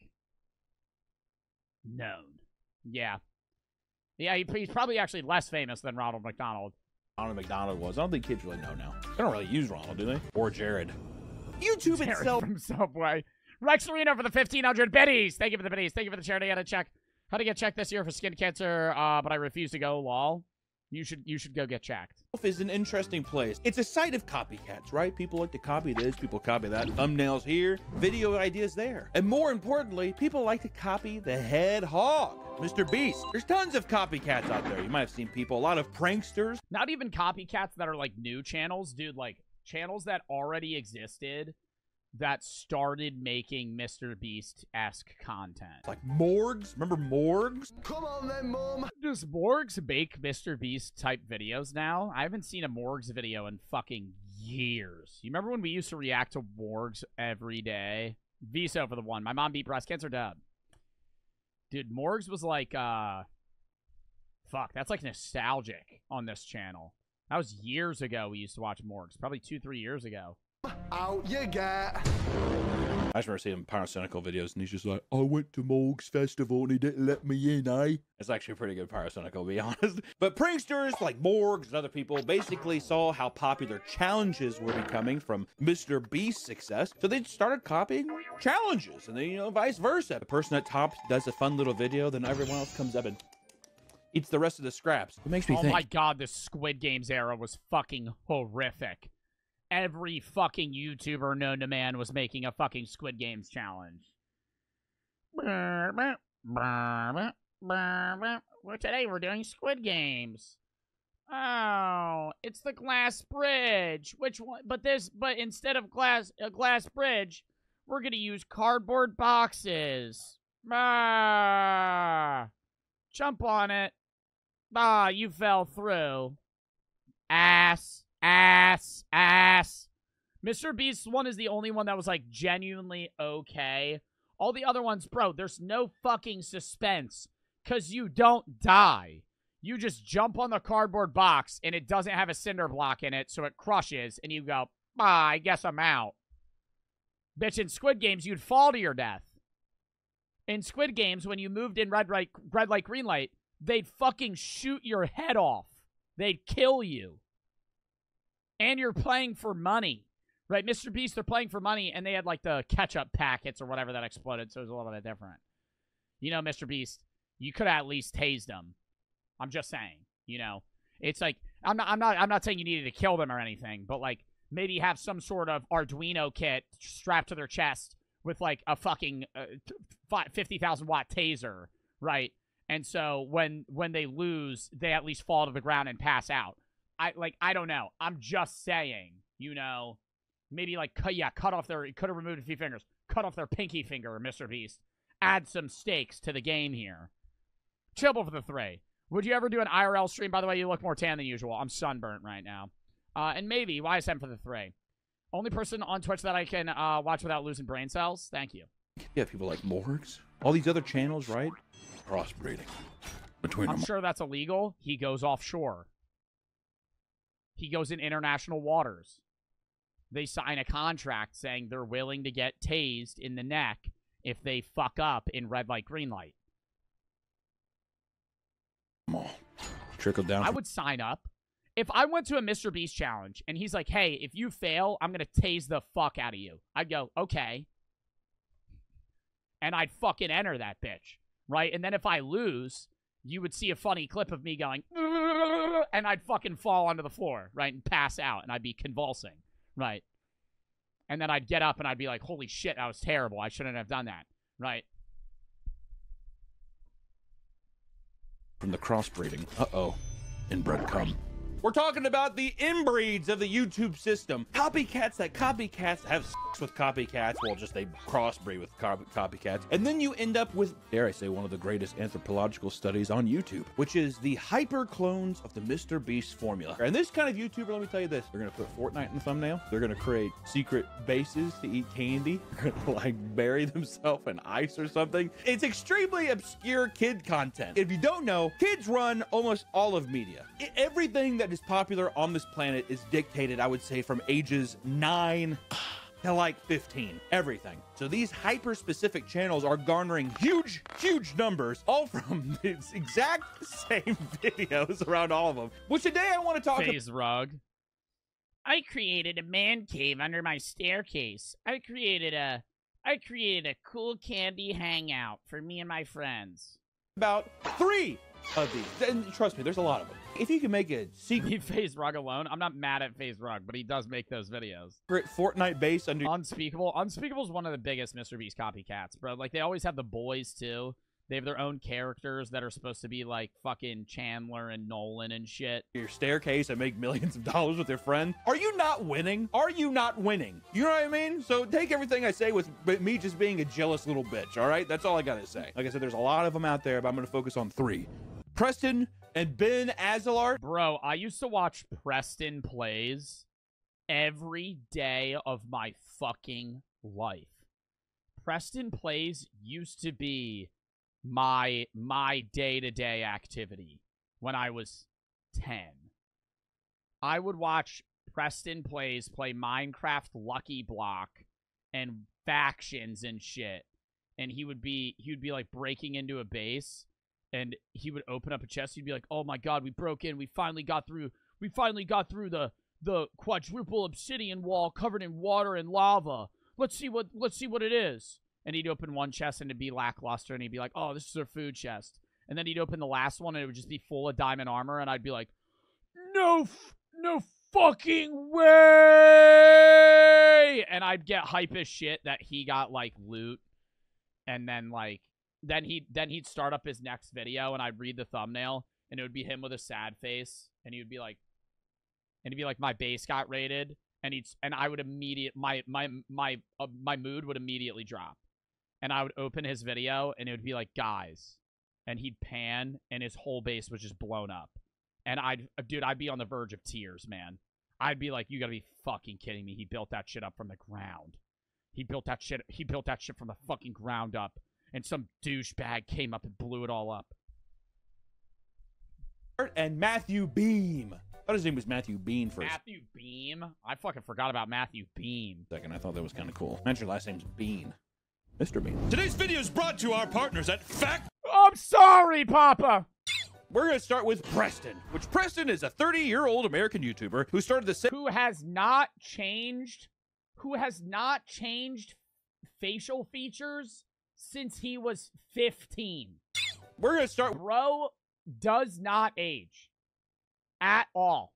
known. Yeah. Yeah, he's probably actually less famous than Ronald McDonald. Ronald McDonald was. I don't think kids really know now. They don't really use Ronald, do they? Or Jared. YouTube Jared itself. From Subway. Rex Arena for the 1,500 biddies. Thank you for the biddies. Thank you for the charity. How to get checked this year for skin cancer, but I refuse to go, lol. You should go get checked. Is an interesting place. It's a site of copycats, right? People like to copy this, people copy that. Thumbnails here, video ideas there. And more importantly, people like to copy the head hog, Mr. Beast. There's tons of copycats out there. You might have seen people, a lot of pranksters. Not even copycats that are like new channels, dude, like channels that already existed that started making Mr. Beast-esque content. Like Morgs? Remember Morgs? Come on then, Mom! Does Morgs make Mr. Beast-type videos now? I haven't seen a Morgs video in fucking years. You remember when we used to react to Morgs every day? Viso for the 1. My mom beat breast cancer, dub. Dude, Morgs was like, fuck, that's like nostalgic on this channel. That was years ago we used to watch Morgs. Probably 2-3 years ago. Out you get. I just remember seeing him Pyrocynical videos, and he's just like, I went to Morgs Festival and he didn't let me in, eh? It's actually pretty good Pyrocynical, to be honest. But pranksters like Morgs and other people basically saw how popular challenges were becoming from Mr. Beast's success, so they started copying challenges, and then, you know, vice versa. The person at top does a fun little video, then everyone else comes up and eats the rest of the scraps. It makes me think. Oh my god, the Squid Games era was fucking horrific. Every fucking YouTuber known to man was making a fucking Squid Games challenge. Well, today we're doing Squid Games. Oh, it's the glass bridge. Which one? But instead of a glass bridge, we're gonna use cardboard boxes. Jump on it. You fell through. Ass. Mr. Beast's one is the only one that was, like, genuinely okay. All the other ones, bro, there's no fucking suspense. Because you don't die. You just jump on the cardboard box, and it doesn't have a cinder block in it, so it crushes, and you go, I guess I'm out. Bitch, in Squid Games, you'd fall to your death. In Squid Games, when you moved in red light, green light, they'd fucking shoot your head off. They'd kill you. And you're playing for money. Right, Mr. Beast, they're playing for money, and they had, like, the ketchup packets or whatever that exploded, so it was a little bit different. You know, Mr. Beast, you could have at least tased them. I'm just saying, you know. It's like, I'm not saying you needed to kill them or anything, but, like, maybe have some sort of Arduino kit strapped to their chest with, like, a fucking 50,000-watt taser, right? And so when they lose, they at least fall to the ground and pass out. I don't know. I'm just saying, you know, maybe, like, cut off their, could have removed a few fingers. Cut off their pinky finger, Mr. Beast. Add some stakes to the game here. Chibble for the 3. Would you ever do an IRL stream? By the way, you look more tan than usual. I'm sunburnt right now. And maybe YSM for the 3. Only person on Twitch that I can watch without losing brain cells. Thank you. Yeah, people like Morgs. All these other channels, right? Crossbreeding between I'm them. sure that's illegal. He goes offshore. He goes in international waters. They sign a contract saying they're willing to get tased in the neck if they fuck up in red light, green light. Come on. Trickle down. I would sign up. If I went to a Mr. Beast challenge and he's like, hey, if you fail, I'm going to tase the fuck out of you. I'd go, okay. And I'd fucking enter that bitch, right? And then if I lose, you would see a funny clip of me going, and I'd fucking fall onto the floor, right? And pass out, and I'd be convulsing, right? And then I'd get up and I'd be like, holy shit, that was terrible. I shouldn't have done that, right? From the crossbreeding. Inbred cum. We're talking about the inbreeds of the YouTube system. Copycats that have sex with copycats. Well, just they crossbreed with copycats. And then you end up with, dare I say, one of the greatest anthropological studies on YouTube, which is the hyper clones of the Mr. Beast formula. And this kind of YouTuber, let me tell you this, they're going to put Fortnite in the thumbnail. They're going to create secret bases to eat candy. They're going to, like, bury themselves in ice or something. It's extremely obscure kid content. If you don't know, kids run almost all of media. Everything that is popular on this planet is dictated, I would say, from ages 9 to like 15. Everything. So these hyper-specific channels are garnering huge numbers, all from the exact same videos around all of them. Which today I want to talk about. Phase Rug. I created a man cave under my staircase. I created a cool candy hangout for me and my friends. About 3 of these. And trust me, there's a lot of them. If you can make a secret FaZe Rug alone, I'm not mad at FaZe Rug, but he does make those videos. Fortnite base under Unspeakable. Unspeakable's one of the biggest Mr. Beast copycats, bro. Like, they always have the boys too. They have their own characters that are supposed to be like fucking Chandler and Nolan and shit. Your staircase and make millions of dollars with your friend. Are you not winning? Are you not winning? You know what I mean? So take everything I say with me just being a jealous little bitch, all right? That's all I gotta say. Like I said, there's a lot of them out there, but I'm gonna focus on 3. Preston and Ben Azelart. Bro, I used to watch Preston Plays every day of my fucking life. Preston Plays used to be my day-to-day activity when I was 10. I would watch Preston Plays play Minecraft Lucky Block and factions and shit. And he would be like breaking into a base. And he would open up a chest. He'd be like, "Oh my God, we broke in. We finally got through. We finally got through the quadruple obsidian wall covered in water and lava. Let's see what it is." And he'd open one chest and it'd be lackluster. And he'd be like, "Oh, this is our food chest." And then he'd open the last one and it would just be full of diamond armor. And I'd be like, "No fucking way!" And I'd get hype as shit that he got like loot. And then like then he'd start up his next video, and I'd read the thumbnail, and it would be him with a sad face, and he'd be like, my base got raided, and I would my mood would immediately drop, and I would open his video, and it would be like, guys, and he'd pan, and his whole base was just blown up, and I'd be on the verge of tears, man. I'd be like, you gotta be fucking kidding me. He built that shit up from the ground. He built that shit from the fucking ground up. And some douchebag came up and blew it all up. And Matthew Beam. I thought his name was Matthew Bean first. Matthew Beam? I fucking forgot about Matthew Beam. Second, I thought that was kind of cool. Mention your last name's Bean. Mr. Bean. Today's video is brought to our partners at Fact. I'm sorry, Papa. We're going to start with Preston, which Preston is a 30-year-old American YouTuber who started the same... Who has not changed facial features since he was 15. We're going to start... Bro does not age. At all.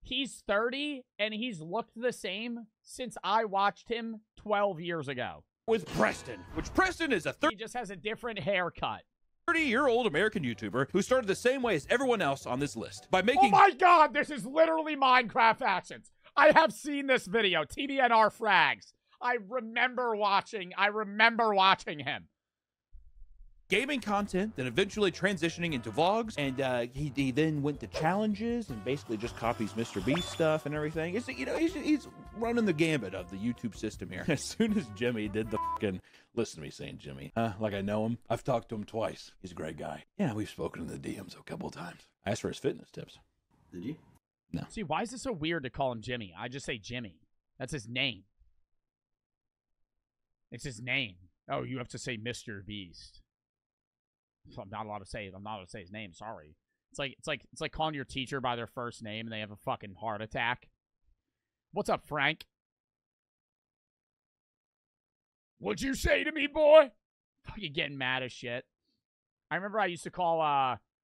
He's 30, and he's looked the same since I watched him 12 years ago. With Preston, which Preston is a... He just has a different haircut. 30-year-old American YouTuber who started the same way as everyone else on this list by making... Oh my god, this is literally Minecraft actions. I have seen this video. TBNR frags. I remember watching him. Gaming content, then eventually transitioning into vlogs, and he then went to challenges and basically just copies Mr. Beast stuff and everything. It's, you know, he's running the gambit of the YouTube system here. As soon as Jimmy did the fucking... Listen to me saying Jimmy. Like I know him. I've talked to him twice. He's a great guy. Yeah, we've spoken in the DMs a couple of times. I asked for his fitness tips. Did you? No. See, why is it so weird to call him Jimmy? I just say Jimmy. That's his name. It's his name. Oh, you have to say Mr. Beast. So I'm not allowed to say his name. Sorry. It's like calling your teacher by their first name and they have a fucking heart attack. What's up, Frank? What'd you say to me, boy? Fucking getting mad as shit. I remember I used to call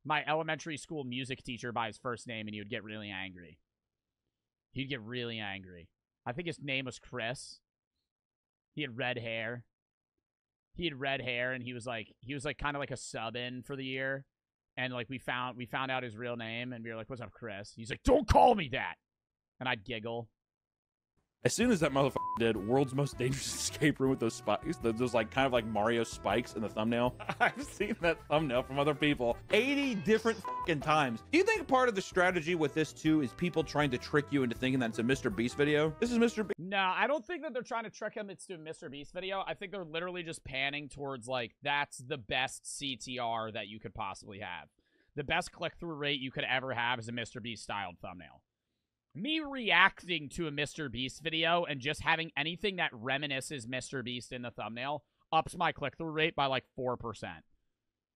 my elementary school music teacher by his first name, and he would get really angry. He'd get really angry. I think his name was Chris. He had red hair. And he was like kind of like a sub-in for the year. And like we found out his real name, and we were like, "What's up, Chris?" He's like, "Don't call me that." And I'd giggle. As soon as that motherfucker did World's Most Dangerous Escape Room with those spikes, those like kind of like Mario spikes in the thumbnail. I've seen that thumbnail from other people 80 different fucking times. Do you think part of the strategy with this too is people trying to trick you into thinking that it's a Mr. Beast video? This is Mr. Beast. No, I don't think that they're trying to trick him into a Mr. Beast video. I think they're literally just panning towards like, that's the best CTR that you could possibly have. The best click-through rate you could ever have is a Mr. Beast styled thumbnail. Me reacting to a Mr. Beast video and just having anything that reminisces Mr. Beast in the thumbnail ups my click-through rate by like 4%.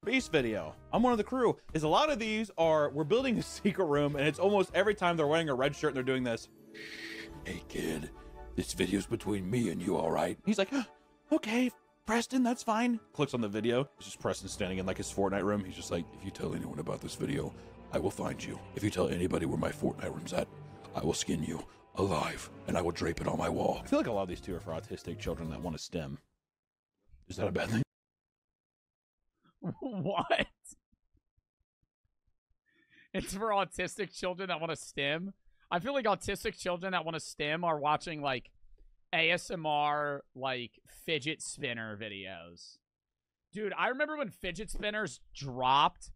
Beast video. I'm one of the crew. Is a lot of these are, we're building a secret room, and it's almost every time they're wearing a red shirt and they're doing this. Hey kid, this video's between me and you, all right? He's like, okay, Preston, that's fine. Clicks on the video. It's just Preston standing in like his Fortnite room. He's just like, if you tell anyone about this video, I will find you. If you tell anybody where my Fortnite room's at, I will skin you alive, and I will drape it on my wall. I feel like a lot of these two are for autistic children that want to STEM. Is that a bad thing? What? It's for autistic children that want to STEM? I feel like autistic children that want to STEM are watching, like, ASMR, like, fidget spinner videos. Dude, I remember when fidget spinners dropped,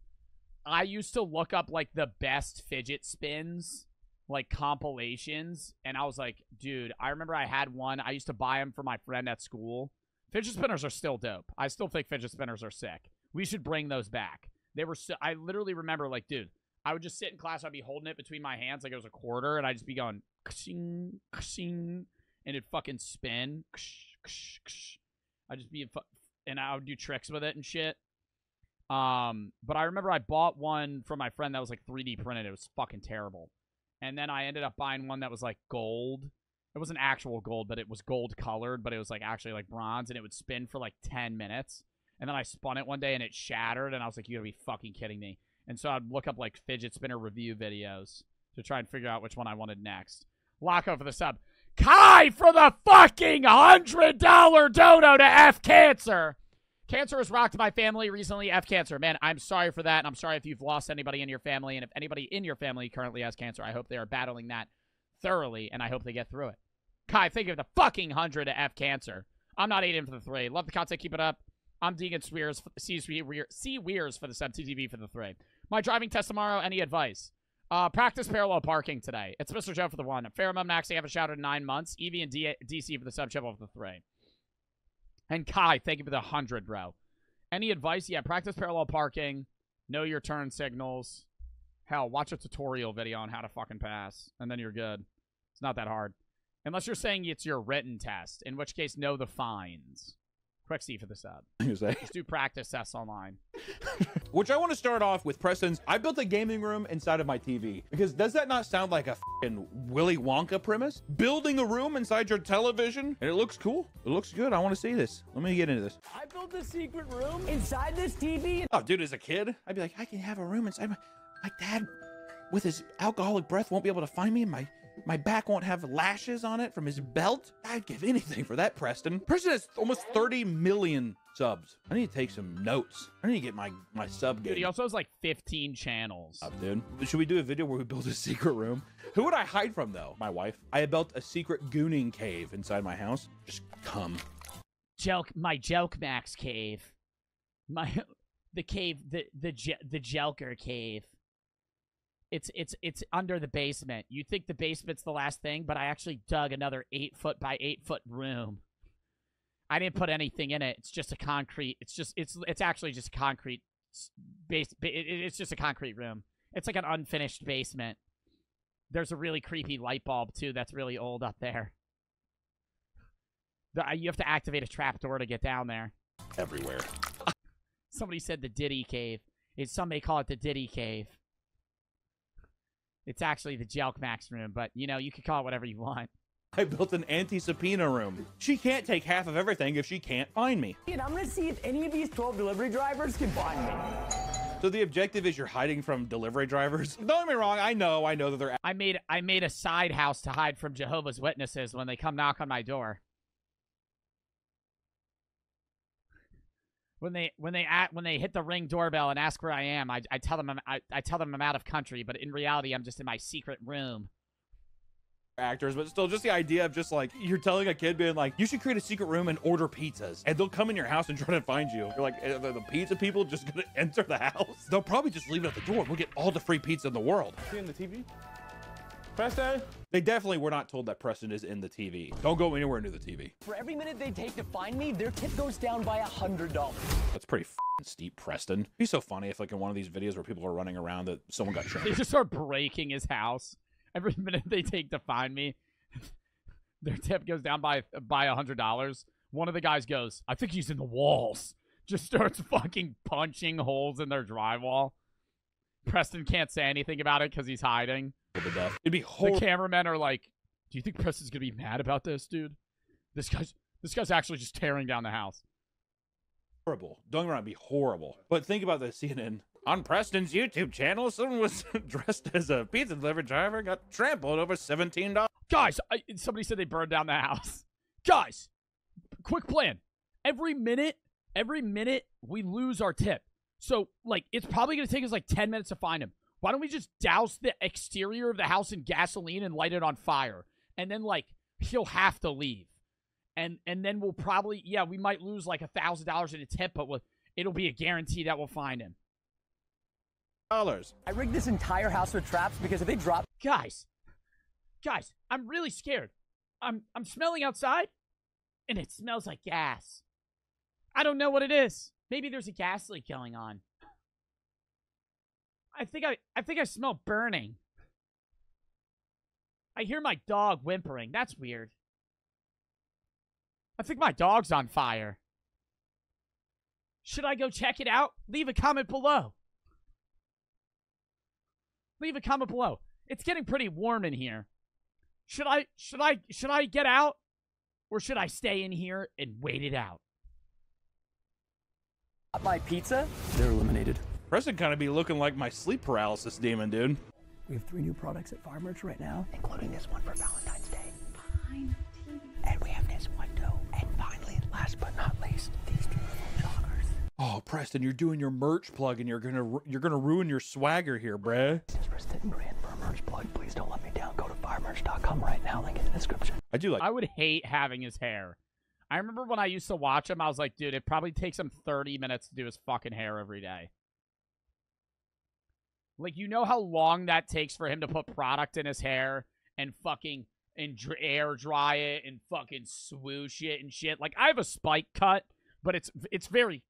I used to look up, like, the best fidget spins, like compilations, and I was like, dude, I remember I had one. I used to buy them for my friend at school. Fidget spinners are still dope. I still think fidget spinners are sick. We should bring those back. They were so, I literally remember, like, dude, I would just sit in class, I'd be holding it between my hands like it was a quarter, and I'd just be going kshing, kshing, and it'd fucking spin. Ksh, ksh, ksh. I'd just be, and I would do tricks with it and shit. But I remember I bought one from my friend that was like 3D printed. It was fucking terrible. And then I ended up buying one that was like gold. It wasn't actual gold, but it was gold colored, but it was like actually like bronze, and it would spin for like 10 minutes. And then I spun it one day and it shattered, and I was like, you gotta be fucking kidding me. And so I'd look up like fidget spinner review videos to try and figure out which one I wanted next. Locko for the sub. Kai for the fucking $100 dono to F Cancer. Cancer has rocked my family recently. F cancer. Man, I'm sorry for that, and I'm sorry if you've lost anybody in your family, and if anybody in your family currently has cancer, I hope they are battling that thoroughly, and I hope they get through it. Kai, thank you for the fucking 100 to F cancer. I'm not eating for the 3. Love the content. Keep it up. I'm Deegan Swears, C. Weirs for the sub, TTV for the 3. My driving test tomorrow. Any advice? Practice parallel parking today. It's Mr. Joe for the 1. Pheromone Max, they have a shout out in 9 months. Evie and DC for the sub, Triple for the 3. And Kai, thank you for the 100, bro. Any advice? Yeah, practice parallel parking. Know your turn signals. Hell, watch a tutorial video on how to fucking pass, and then you're good. It's not that hard. Unless you're saying it's your written test, in which case, know the fines. Quick C for the sub. Just do practice tests online. Which I want to start off with Preston's. I built a gaming room inside of my TV. Because does that not sound like a f***ing Willy Wonka premise? Building a room inside your television, and it looks cool. It looks good. I want to see this. Let me get into this. I built a secret room inside this TV. Oh, dude, as a kid, I'd be like, I can have a room inside my dad with his alcoholic breath won't be able to find me, and my back won't have lashes on it from his belt. I'd give anything for that, Preston. Preston has almost 30 million subs. I need to take some notes. I need to get my sub game. Dude, he also has like 15 channels. Dude, should we do a video where we build a secret room? Who would I hide from, though? My wife. I built a secret gooning cave inside my house. Just come. My Joke Max cave. The cave, the Jelker cave. It's under the basement. You think the basement's the last thing, but I actually dug another 8 foot by 8 foot room. I didn't put anything in it. It's just a concrete. It's actually just a concrete base. It's just a concrete room. It's like an unfinished basement. There's a really creepy light bulb too. That's really old up there. You have to activate a trapdoor to get down there. Everywhere. Somebody said the Diddy cave. Some may call it the Diddy cave. It's actually the Jelk Max room, but, you know, you can call it whatever you want. I built an anti-subpoena room. She can't take half of everything if she can't find me. And I'm gonna see if any of these 12 delivery drivers can find me. So the objective is you're hiding from delivery drivers? Don't get me wrong, I know that they're... I made a side house to hide from Jehovah's Witnesses when they come knock on my door. When they hit the Ring doorbell and ask where I am, I tell them I'm out of country, but in reality I'm just in my secret room. Actors, but still, just the idea of just like you're telling a kid being like, you should create a secret room and order pizzas, and they'll come in your house and try to find you. You're like, are the pizza people just gonna enter the house? They'll probably just leave it at the door. We'll get all the free pizza in the world. See in the TV? Preston? They definitely were not told that Preston is in the TV. Don't go anywhere near the TV. For every minute they take to find me, their tip goes down by $100. That's pretty steep, Preston. It'd be so funny if, like, in one of these videos where people are running around that someone got trapped. They just start breaking his house. Every minute they take to find me, their tip goes down by $100. One of the guys goes, I think he's in the walls. Just starts fucking punching holes in their drywall. Preston can't say anything about it because he's hiding. It'd be horrible. The cameramen are like, do you think Preston's gonna be mad about this, dude? This guy's actually just tearing down the house. Horrible. Don't get me wrong, it'd be horrible. But think about this, CNN. On Preston's YouTube channel, someone was dressed as a pizza delivery driver, got trampled over $17. Guys, somebody said they burned down the house. Guys, quick plan. Every minute we lose our tip. So, like, it's probably going to take us, like, 10 minutes to find him. Why don't we just douse the exterior of the house in gasoline and light it on fire? And then, like, he'll have to leave. And then we'll probably, yeah, we might lose, like, $1,000 in a tip, but it'll be a guarantee that we'll find him. I rigged this entire house with traps because if they drop... Guys, I'm really scared. I'm smelling outside, and it smells like gas. I don't know what it is. Maybe there's a gas leak going on. I think I smell burning. I hear my dog whimpering. That's weird. I think my dog's on fire. Should I go check it out? Leave a comment below. Leave a comment below. It's getting pretty warm in here. Should I get out? Or should I stay in here and wait it out? My pizza, they're eliminated. Preston kind of be looking like my sleep paralysis demon, dude. We have 3 new products at Fire Merch right now, including this one for Valentine's Day. Fine TV. And we have this one too. And finally, last but not least, these beautiful joggers. Oh, Preston, you're doing your merch plug, and you're gonna ruin your swagger here, bruh. For sitting grand for a merch plug, please don't let me down. Go to firemerch.com right now. Link in the description. I would hate having his hair. I remember when I used to watch him, I was like, dude, it probably takes him 30 minutes to do his fucking hair every day. Like, you know how long that takes for him to put product in his hair and fucking air dry it and fucking swoosh it and shit. Like, I have a spike cut, but it's very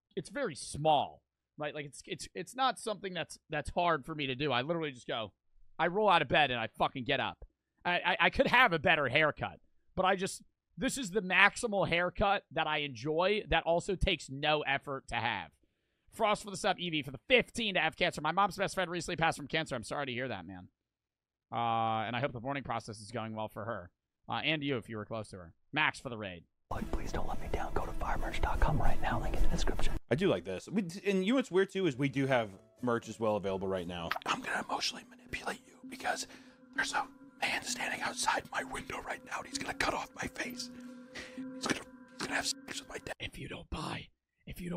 small, right? Like, it's not something that's hard for me to do. I literally just go, I roll out of bed and I fucking get up. I could have a better haircut, but this is the maximal haircut that I enjoy that also takes no effort to have. Frost for the sub, Evie for the 15 to have cancer. My mom's best friend recently passed from cancer. I'm sorry to hear that, man. And I hope the mourning process is going well for her. And you, if you were close to her. Max for the raid. Please don't let me down. Go to firemerch.com right now. Link in the description. I do like this. And you know what's weird, too, is we do have merch as well available right now. I'm going to emotionally manipulate you because there's a man standing outside my window right now, and he's going to cut off my face. He's going to have sex with my dad. If you don't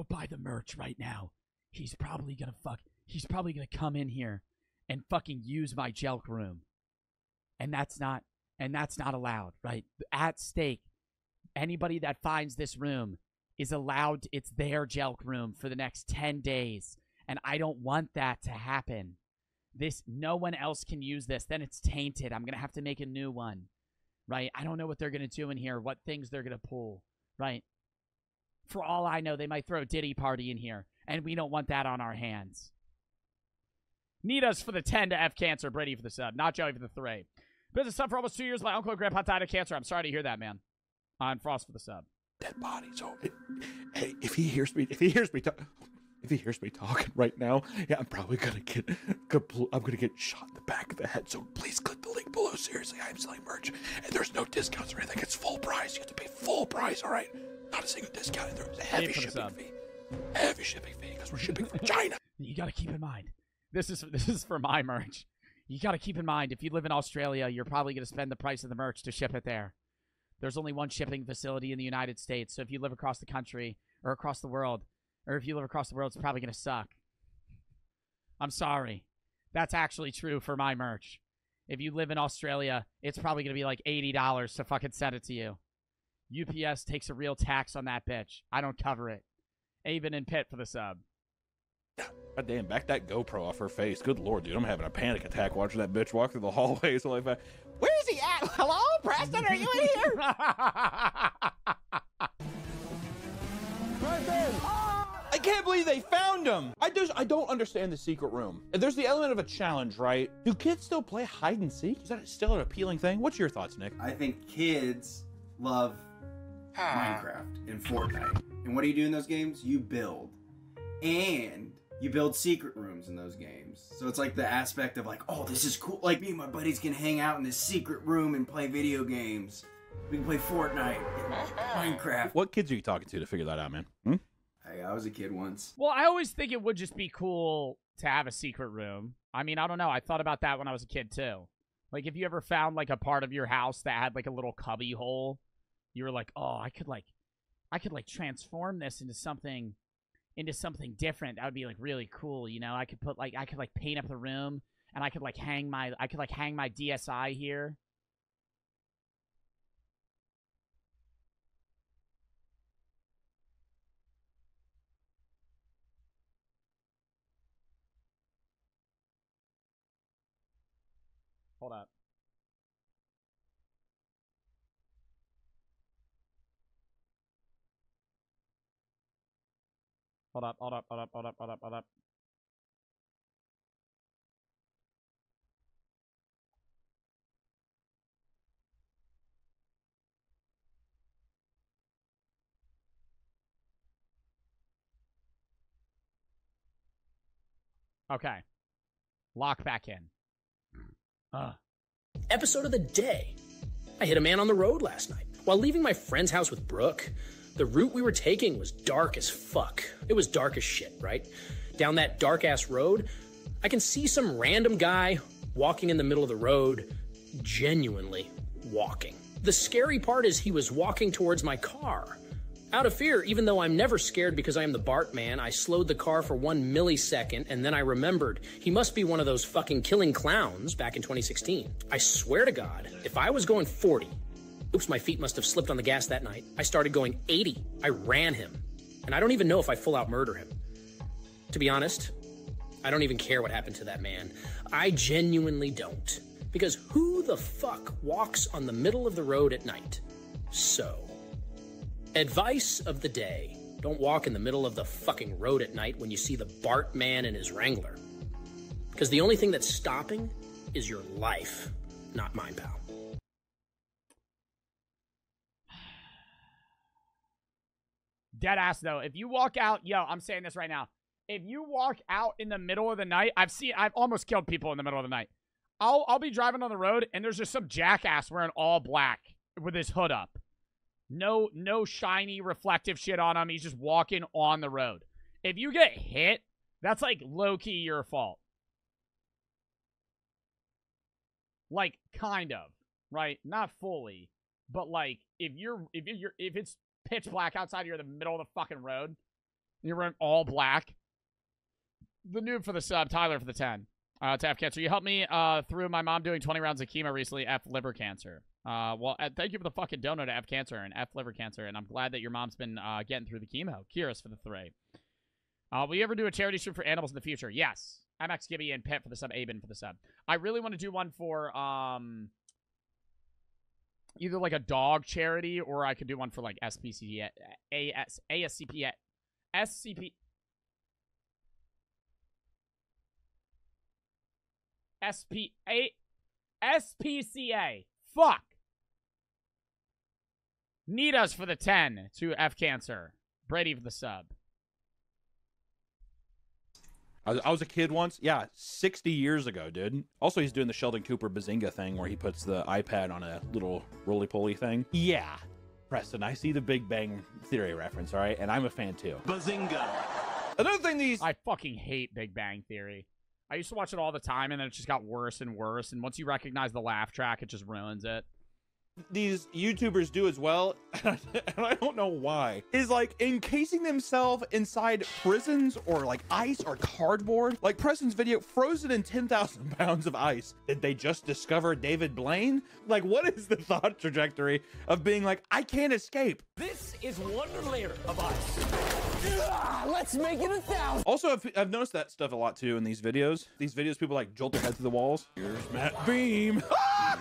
buy the merch right now, he's probably gonna come in here and fucking use my jelk room. And that's not allowed, right? At stake, anybody that finds this room is allowed, it's their jelk room for the next 10 days. And I don't want that to happen. No one else can use this. Then it's tainted. I'm gonna have to make a new one, right? I don't know what they're gonna do in here, what things they're gonna pull, right? For all I know, they might throw a Diddy party in here, and we don't want that on our hands. Need us for the 10 to F cancer. Brady for the sub. Not Joey for the 3. Business sub for almost 2 years. My uncle and grandpa died of cancer. I'm sorry to hear that, man. On Frost for the sub. Dead body. So, hey, if he hears me talking right now, yeah, I'm probably gonna get shot in the back of the head. So please click the link below. Seriously, I'm selling merch, and there's no discounts or anything. It's full price. You have to pay full price. All right. Not a single discount. There's a heavy shipping fee. Heavy shipping fee because we're shipping from China. You got to keep in mind, this is for my merch. You got to keep in mind, if you live in Australia, you're probably going to spend the price of the merch to ship it there. There's only one shipping facility in the United States, so if you live across the country or across the world, or if you live across the world, it's probably going to suck. I'm sorry. That's actually true for my merch. If you live in Australia, it's probably going to be like $80 to fucking send it to you. UPS takes a real tax on that bitch. I don't cover it. Avon and Pitt for the sub. God damn, back that GoPro off her face. Good lord, dude. I'm having a panic attack watching that bitch walk through the hallways. Like that. Where's he at? Hello, Preston? Are you in here? Preston! I can't believe they found him. I don't understand the secret room. There's the element of a challenge, right? Do kids still play hide and seek? Is that still an appealing thing? What's your thoughts, Nick? I think kids love Minecraft and Fortnite. And what do you do in those games? You build. And you build secret rooms in those games. So it's like the aspect of like, oh, this is cool. Like me and my buddies can hang out in this secret room and play video games. We can play Fortnite and Minecraft. What kids are you talking to figure that out, man? Hey, I was a kid once. Well, I always think it would just be cool to have a secret room. I mean, I don't know. I thought about that when I was a kid too. Like if you ever found like a part of your house that had like a little cubby hole, you were like, oh, I could transform this into something different. That would be like really cool, you know? I could paint up the room, and I could hang my DSi here. Hold up. Hold up. Okay. Lock back in. Episode of the day. I hit a man on the road last night. While leaving my friend's house with Brooke, the route we were taking was dark as fuck. It was dark as shit, right? Down that dark-ass road, I can see some random guy walking in the middle of the road, genuinely walking. The scary part is he was walking towards my car, Out of fear, even though I'm never scared because I am the Bartman, I slowed the car for 1 millisecond and then I remembered he must be one of those fucking killing clowns back in 2016. I swear to God, if I was going 40, oops, my feet must have slipped on the gas that night. I started going 80. I ran him. And I don't even know if I full out murder him. To be honest, I don't even care what happened to that man. I genuinely don't. Because who the fuck walks on the middle of the road at night? So, advice of the day. Don't walk in the middle of the fucking road at night when you see the Bartman and his Wrangler. Because the only thing that's stopping is your life, not mine, pal. Dead ass though. If you walk out, yo, I'm saying this right now. If you walk out in the middle of the night, I've almost killed people in the middle of the night. I'll be driving on the road and there's just some jackass wearing all black with his hood up. No shiny reflective shit on him. He's just walking on the road. If you get hit, that's like low-key your fault. Like kind of, right? Not fully, but like if it's pitch black outside, you're in the middle of the fucking road, and you're wearing all black. The noob for the sub, Tyler for the 10. To F cancer. You helped me through my mom doing 20 rounds of chemo recently, F liver cancer. Well, thank you for the fucking donut to F cancer and F liver cancer, and I'm glad that your mom's been getting through the chemo. Kyrus for the 3. Will you ever do a charity stream for animals in the future? Yes. MX Gibby and Pet for the sub, Aben for the sub. I really want to do one for either like a dog charity, or I could do one for like SPCA, ASCP, SCP, SPCA. Fuck. Need us for the 10 to F cancer. Brady for the sub. I was a kid once. Yeah, 60 years ago, dude. Also, he's doing the Sheldon Cooper Bazinga thing where he puts the iPad on a little roly-poly thing. Yeah. Preston, I see the Big Bang Theory reference, all right? And I'm a fan, too. Bazinga. Another thing I fucking hate Big Bang Theory. I used to watch it all the time, and then it just got worse and worse. And once you recognize the laugh track, it just ruins it. These YouTubers do as well, and I don't know why, is like encasing themselves inside prisons or like ice or cardboard. Like Preston's video, frozen in 10,000 pounds of ice. Did they just discover David Blaine? Like, what is the thought trajectory of being like, I can't escape? This is one layer of ice. Let's make it 1,000. Also, I've noticed that stuff a lot too in these videos. These videos, people like jolt their head through the walls. Here's Matt Beam.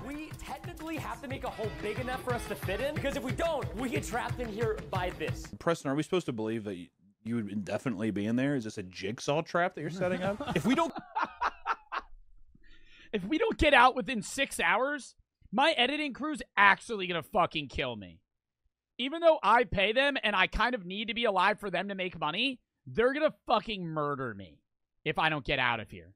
We technically have to make a hole big enough for us to fit in, because if we don't, we get trapped in here by this. Preston, are we supposed to believe that you would indefinitely be in there? Is this a jigsaw trap that you're setting up? If we don't get out within 6 hours, my editing crew's actually gonna fucking kill me. Even though I pay them and I kind of need to be alive for them to make money, they're gonna fucking murder me if I don't get out of here.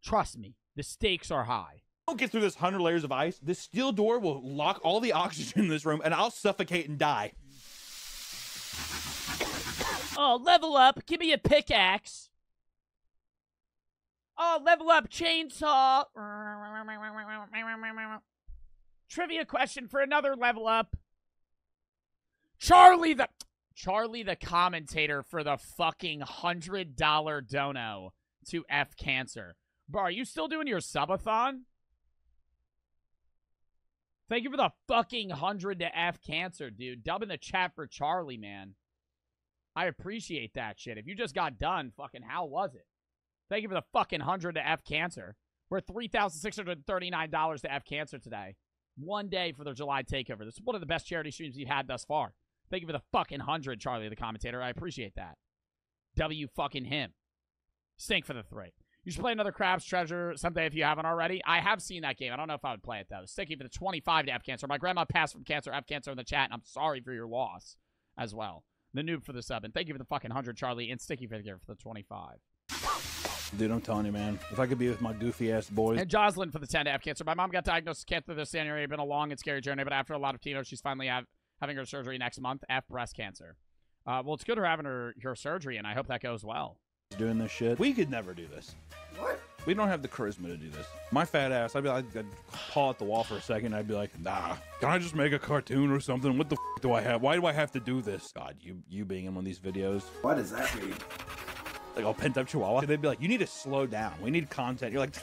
Trust me, the stakes are high. Don't get through this 100 layers of ice, this steel door will lock all the oxygen in this room and I'll suffocate and die. Oh, level up. Give me a pickaxe. Oh, level up chainsaw. Trivia question for another level up. Charlie the commentator for the fucking $100 dono to F cancer. Bro, are you still doing your subathon? Thank you for the fucking 100 to F cancer, dude. Dub in the chat for Charlie, man. I appreciate that shit. If you just got done, fucking how was it? Thank you for the fucking 100 to F cancer. We're at $3,639 to F cancer today. One day for the July takeover. This is one of the best charity streams we've had thus far. Thank you for the fucking 100, Charlie the commentator. I appreciate that. W fucking him. Stink for the 3. You should play another Crab's Treasure someday if you haven't already. I have seen that game. I don't know if I would play it, though. Sticky for the 25 to F cancer. My grandma passed from cancer, F cancer in the chat, and I'm sorry for your loss as well. The noob for the sub. And thank you for the fucking 100, Charlie. And Sticky for the 25. Dude, I'm telling you, man. If I could be with my goofy-ass boys. And Jocelyn for the 10 to F cancer. My mom got diagnosed with cancer this January. It's been a long and scary journey, but after a lot of chemo, she's finally having her surgery next month. F breast cancer. Well, it's good her having her surgery, and I hope that goes well. Doing this shit. We could never do this. What? We don't have the charisma to do this. My fat ass, I'd paw at the wall for a second. I'd be like, nah, can I just make a cartoon or something? What the f do I have? Why do I have to do this? God, you being in one of these videos. What does that mean? Like all pent up chihuahua. They'd be like, you need to slow down. We need content. You're like,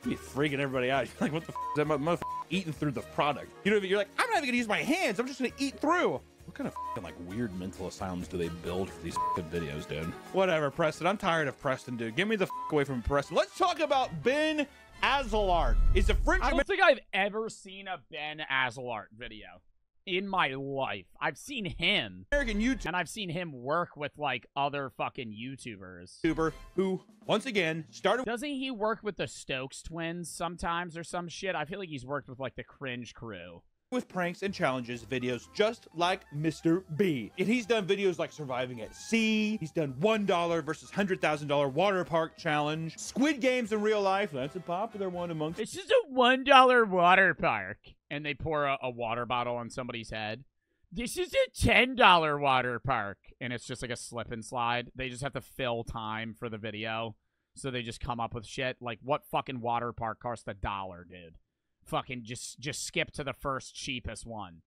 you're freaking everybody out. You're like, what the f is that motherfucker eating through the product? You know, you're like, I'm not even gonna use my hands. I'm just gonna eat through. What kind of like weird mental asylums do they build for these videos, dude? Whatever, Preston. I'm tired of Preston, dude. Get me the away from Preston. Let's talk about Ben Azalart. Is a French. I don't think I've ever seen a Ben Azalart video in my life. I've seen him, American YouTube, and I've seen him work with like other fucking YouTubers. YouTuber who, once again, started. Doesn't he work with the Stokes twins sometimes or some shit? I feel like he's worked with like the Cringe Crew. With pranks and challenges videos just like Mr. B. And he's done videos like surviving at sea. He's done $1 versus $100,000 water park challenge. Squid Games in real life. That's a popular one amongst. It's just a $1 water park. And they pour a water bottle on somebody's head. This is a $10 water park. And it's just like a slip and slide. They just have to fill time for the video. So they just come up with shit. Like, what fucking water park costs $1, dude? Fucking just skip to the first cheapest one.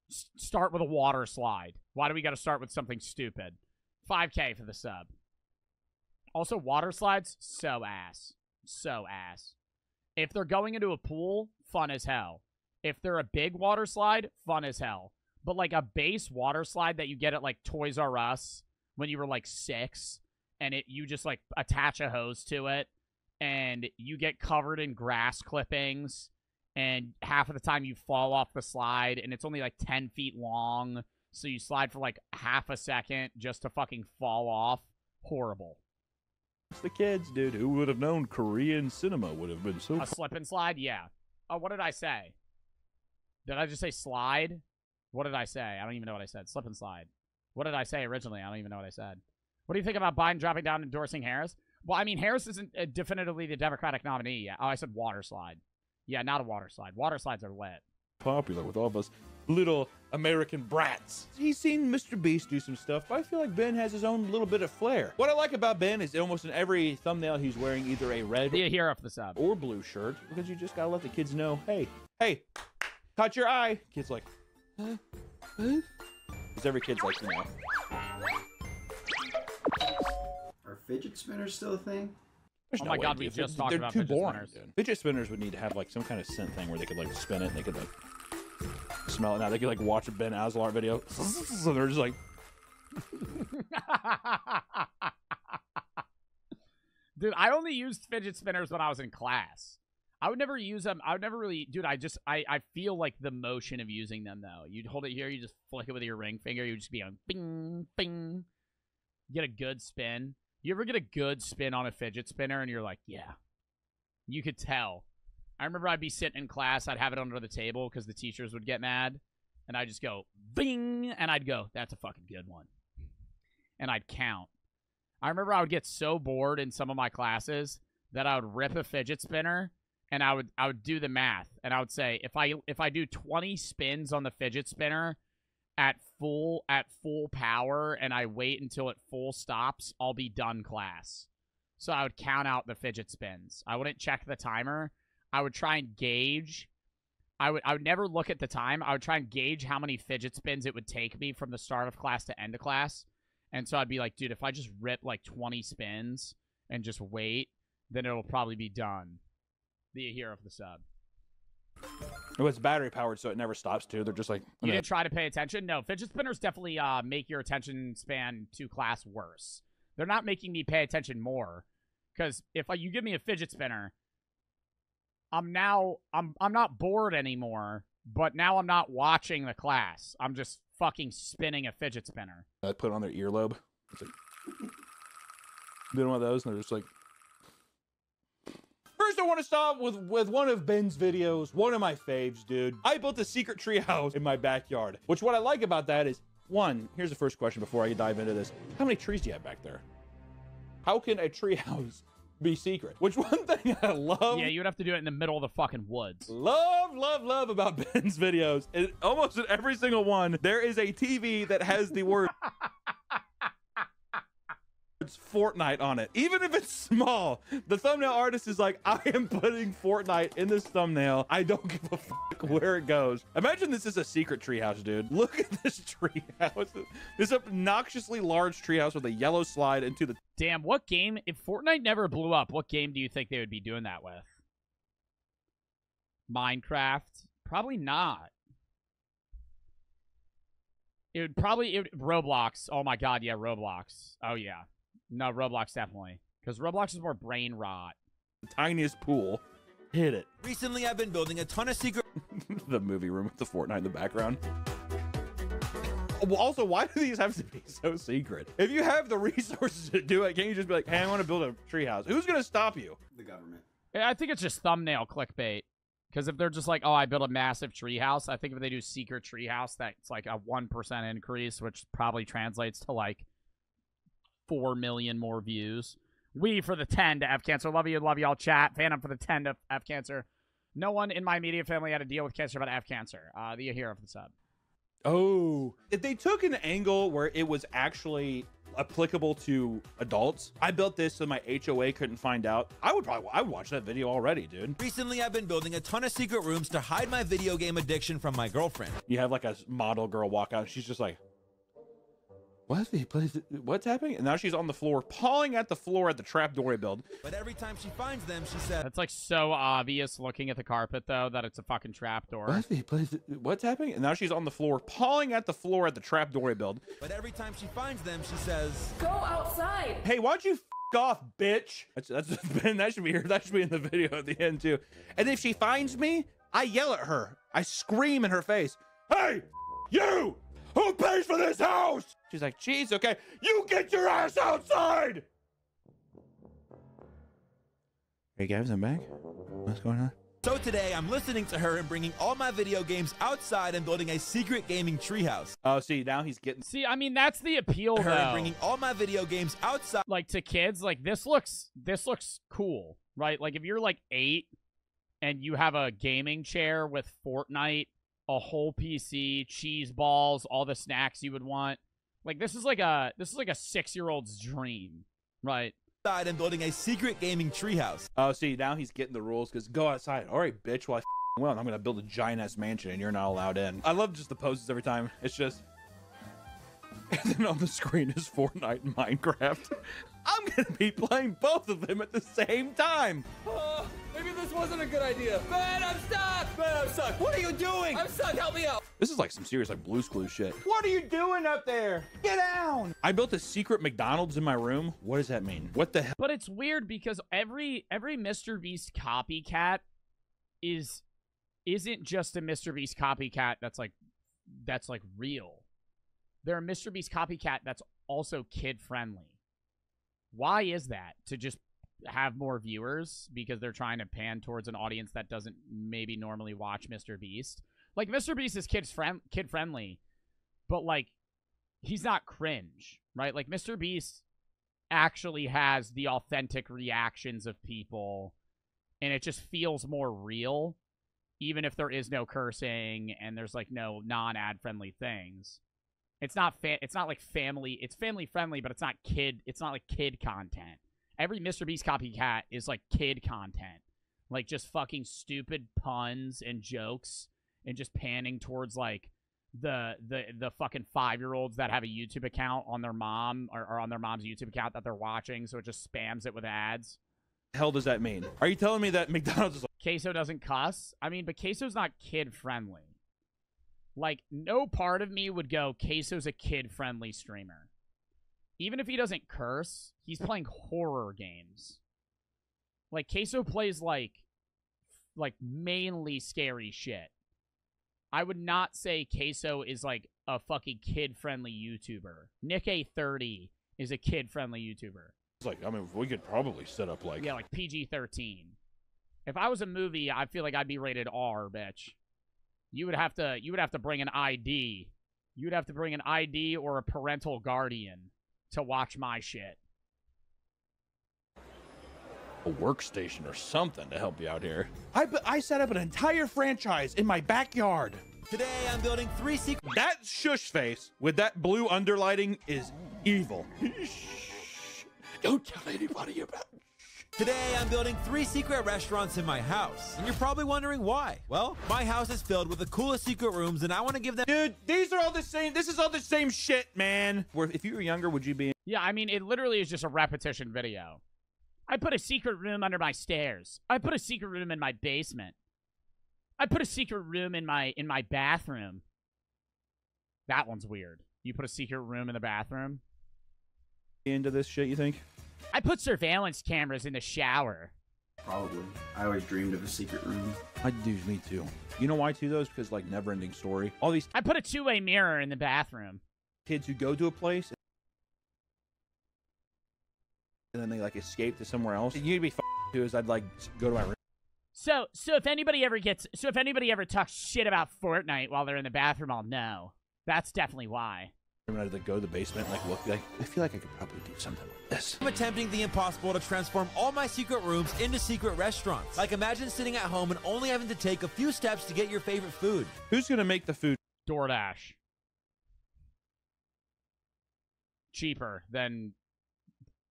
Start with a water slide. Why do we got to start with something stupid? 5K for the sub. Also, water slides, so ass. So ass. If they're going into a pool, fun as hell. If they're a big water slide, fun as hell. But like a base water slide that you get at like Toys R Us when you were like 6, and you just like attach a hose to it, and you get covered in grass clippings, and half of the time you fall off the slide, and it's only like 10 feet long, so you slide for like half a second just to fucking fall off. Horrible. It's the kids, dude. Who would have known Korean cinema would have been so... A slip and slide? Yeah. Oh, what did I say? Did I just say slide? What did I say? I don't even know what I said. Slip and slide. What did I say originally? I don't even know what I said. What do you think about Biden dropping down and endorsing Harris? Well, I mean, Harris isn't definitively the Democratic nominee yet. Oh, I said water slide. Yeah, not a water slide. Water slides are lit. Popular with all of us little American brats. He's seen Mr. Beast do some stuff, but I feel like Ben has his own little bit of flair. What I like about Ben is almost in every thumbnail he's wearing either a red hero for the sub or blue shirt, because you just gotta let the kids know, hey, caught your eye. Kids like, huh? Because every kid's like, you know. Are fidget spinners still a thing? Oh my god, we just talked about fidget fidget spinners. spinners. Fidget spinners would need to have like some kind of scent thing where they could like spin it and they could like smell it. Now they could like watch a Ben Azalart video. So they're just like. Dude, I only used fidget spinners when I was in class. I would never use them. I would never really, dude. I feel like the motion of using them though. You'd hold it here, you just flick it with your ring finger. You'd just be on bing, bing. Get a good spin. You ever get a good spin on a fidget spinner and you're like, yeah. You could tell. I remember I'd be sitting in class, I'd have it under the table because the teachers would get mad, and I'd just go, bing, and I'd go, that's a fucking good one. And I'd count. I remember I would get so bored in some of my classes that I would rip a fidget spinner, and I would do the math, and I would say, if I do 20 spins on the fidget spinner at full power, and I wait until it full stops, I'll be done class. So I would count out the fidget spins. I wouldn't check the timer. I would try and gauge. I would never look at the time. I would try and gauge how many fidget spins it would take me from the start of class to end of class. And so I'd be like, dude, if I just rip like 20 spins and just wait, then it'll probably be done. The hero of the sub. Oh, it's battery powered, so it never stops too. They're just like, you didn't try to pay attention? No, fidget spinners definitely make your attention span to class worse. They're not making me pay attention more. Because if you give me a fidget spinner, I'm not bored anymore, but now I'm not watching the class. I'm just fucking spinning a fidget spinner. I put it on their earlobe. It's like, doing one of those, and they're just like. First, I want to start with one of Ben's videos, one of my faves, dude. I built a secret tree house in my backyard, which what I like about that is, one, here's the first question before I dive into this. How many trees do you have back there? How can a tree house be secret? Which one thing I love. Yeah, you'd have to do it in the middle of the fucking woods. Love about Ben's videos. Almost in every single one, there is a TV that has the word words Fortnite on it, even if it's small. The thumbnail artist is like, I am putting Fortnite in this thumbnail. I don't give a fuck where it goes. Imagine this is a secret treehouse, dude. Look at this treehouse. This obnoxiously large treehouse with a yellow slide into the... Damn, what game, if Fortnite never blew up, what game do you think they would be doing that with? Minecraft? Probably not. Roblox. Oh my god, yeah, Roblox. Oh yeah. No, Roblox definitely. Because Roblox is more brain rot. The tiniest pool. Hit it. Recently, I've been building a ton of secret... The movie room with the Fortnite in the background. Well, also, why do these have to be so secret? If you have the resources to do it, can't you just be like, hey, I want to build a treehouse? Who's going to stop you? The government. I think it's just thumbnail clickbait. Because if they're just like, oh, I built a massive treehouse, I think if they do secret treehouse, that's like a 1% increase, which probably translates to like 4 million more views. We for the 10 to F Cancer. Love y'all, chat. Phantom for the 10 to F Cancer. No one in my immediate family had to deal with cancer but F Cancer. The hero for the sub. Oh, if they took an angle where it was actually applicable to adults, I built this so my HOA couldn't find out, I would watch that video already, dude. Recently, I've been building a ton of secret rooms to hide my video game addiction from my girlfriend. You have like a model girl walk out and she's just like, what's happening? And now she's on the floor, pawing at the floor at the trapdoor I built. But every time she finds them, she says... That's like so obvious looking at the carpet, though, that it's a fucking trapdoor. What's happening? And now she's on the floor, pawing at the floor at the trapdoor I built. But every time she finds them, she says... Go outside! Hey, why don't you off, bitch? That should be here. That should be in the video at the end, too. And if she finds me, I yell at her. I scream in her face. Hey, you! Who pays for this house? She's like, geez, okay. You get your ass outside! Hey, guys, I'm back. What's going on? So today, I'm listening to her and bringing all my video games outside and building a secret gaming treehouse. Oh, see, now he's getting... See, I mean, that's the appeal, her though. And bringing all my video games outside. Like, to kids, like, this looks cool, right? Like, if you're, like, 8 and you have a gaming chair with Fortnite, a whole PC, cheese balls, all the snacks you would want. Like, this is like a 6-year-old's dream, right? Outside and building a secret gaming treehouse. Oh, see, now he's getting the rules because go outside. All right, bitch. Well, I'm going to build a giant-ass mansion and you're not allowed in. I love just the poses every time. It's just... And then on the screen is Fortnite and Minecraft. I'm going to be playing both of them at the same time. Maybe this wasn't a good idea. Man, I'm stuck! Man, I'm stuck! What are you doing? I'm stuck, help me out! This is like some serious like Blue's Clues shit. What are you doing up there? Get down! I built a secret McDonald's in my room. What does that mean? What the hell? But it's weird because every Mr. Beast copycat isn't just a Mr. Beast copycat that's like real. They're a Mr. Beast copycat that's also kid-friendly. Why is that? To just have more viewers because they're trying to pan towards an audience that doesn't maybe normally watch Mr. Beast? Like, Mr. Beast is kid-friendly, but, like, he's not cringe, right? Like, Mr. Beast actually has the authentic reactions of people, and it just feels more real, even if there is no cursing and there's, like, no non-ad-friendly things. It's not like family. It's family friendly, but it's not like kid content. Every Mr. Beast copycat is like kid content, like just fucking stupid puns and jokes, and just panning towards like the fucking 5-year-olds that have a YouTube account on their mom or on their mom's YouTube account that they're watching, so it just spams it with ads. The hell does that mean? Are you telling me that McDonald's is like... Queso doesn't cuss? I mean, but Queso's not kid friendly. Like, no part of me would go, Queso's a kid-friendly streamer. Even if he doesn't curse, he's playing horror games. Like, Queso plays, like mainly scary shit. I would not say Queso is, like, a fucking kid-friendly YouTuber. Nick A30 is a kid-friendly YouTuber. It's like, I mean, we could probably set up, like... Yeah, like PG-13. If I was a movie, I feel like I'd be rated R, bitch. You would have to bring an ID. You would have to bring an ID or a parental guardian to watch my shit. A workstation or something to help you out here. I set up an entire franchise in my backyard. Today, I'm building 3 secret... That shush face with that blue underlighting is evil. Don't tell anybody about it. Today, I'm building 3 secret restaurants in my house. And you're probably wondering why. Well, my house is filled with the coolest secret rooms, and I want to give them... Dude, these are all the same. This is all the same shit, man. Where if you were younger, would you be... Yeah, I mean, it literally is just a repetition video. I put a secret room under my stairs. I put a secret room in my basement. I put a secret room in my bathroom. That one's weird. You put a secret room in the bathroom? Into this shit, you think? I put surveillance cameras in the shower. Probably. I always dreamed of a secret room. Me too. You know why too, though? It's because, like, never-ending story. All these... I put a two-way mirror in the bathroom. Kids who go to a place... and then they, like, escape to somewhere else. You'd be f***ing too, is I'd, like, go to my room. So if anybody ever talks shit about Fortnite while they're in the bathroom, I'll know. That's definitely why. I'm gonna go to the basement and, like, look, like, I feel like I could probably do something like this. I'm attempting the impossible to transform all my secret rooms into secret restaurants. Like, imagine sitting at home and only having to take a few steps to get your favorite food. Who's gonna make the food? DoorDash. Cheaper than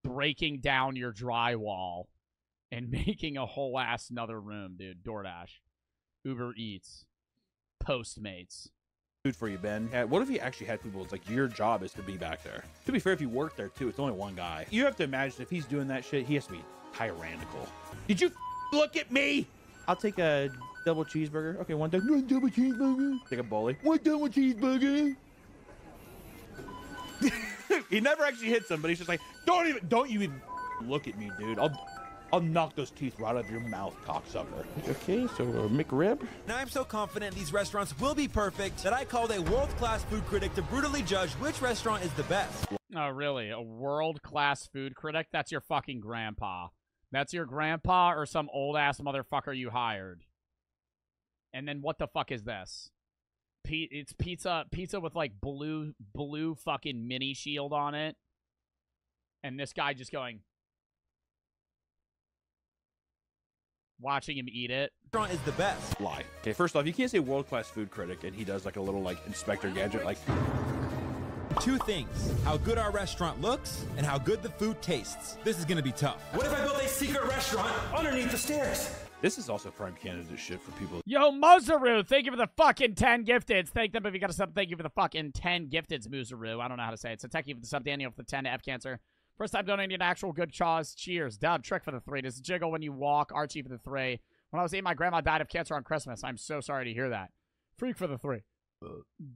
breaking down your drywall and making a whole ass another room, dude. DoorDash. Uber Eats. Postmates. Food for you, Ben. What if you actually had people, it's like your job is to be back there? To be fair, if you work there too, it's only one guy. You have to imagine if he's doing that shit, he has to be tyrannical. Did you look at me? I'll take a double cheeseburger. Okay, one double cheeseburger. Take a bully. One double cheeseburger. He never actually hits him, but he's just like, don't you even look at me, dude. I'll knock those teeth right out of your mouth, cocksucker. Okay, so McRib. Now I'm so confident these restaurants will be perfect that I called a world-class food critic to brutally judge which restaurant is the best. Oh, really? A world-class food critic? That's your fucking grandpa. That's your grandpa or some old-ass motherfucker you hired. And then what the fuck is this? It's pizza with, like, blue fucking mini shield on it. And this guy just going... watching him eat it. Restaurant is the best. Lie. Okay, first off, you can't say world-class food critic and he does like a little like Inspector Gadget like... 2 things. How good our restaurant looks and how good the food tastes. This is gonna be tough. What if I built a secret restaurant underneath the stairs? This is also prime candidate shit for people. Yo, Muzaru, thank you for the fucking 10 gifteds. Thank them if you got a sub. Thank you for the fucking 10 gifteds, Muzaru. I don't know how to say it. So thank you for the sub, Daniel, for the 10 to F Cancer. First time donating an actual good cause. Cheers. Dub, Trick for the 3. Does jiggle when you walk. Archie for the 3. When I was 8, my grandma died of cancer on Christmas. I'm so sorry to hear that. Freak for the 3.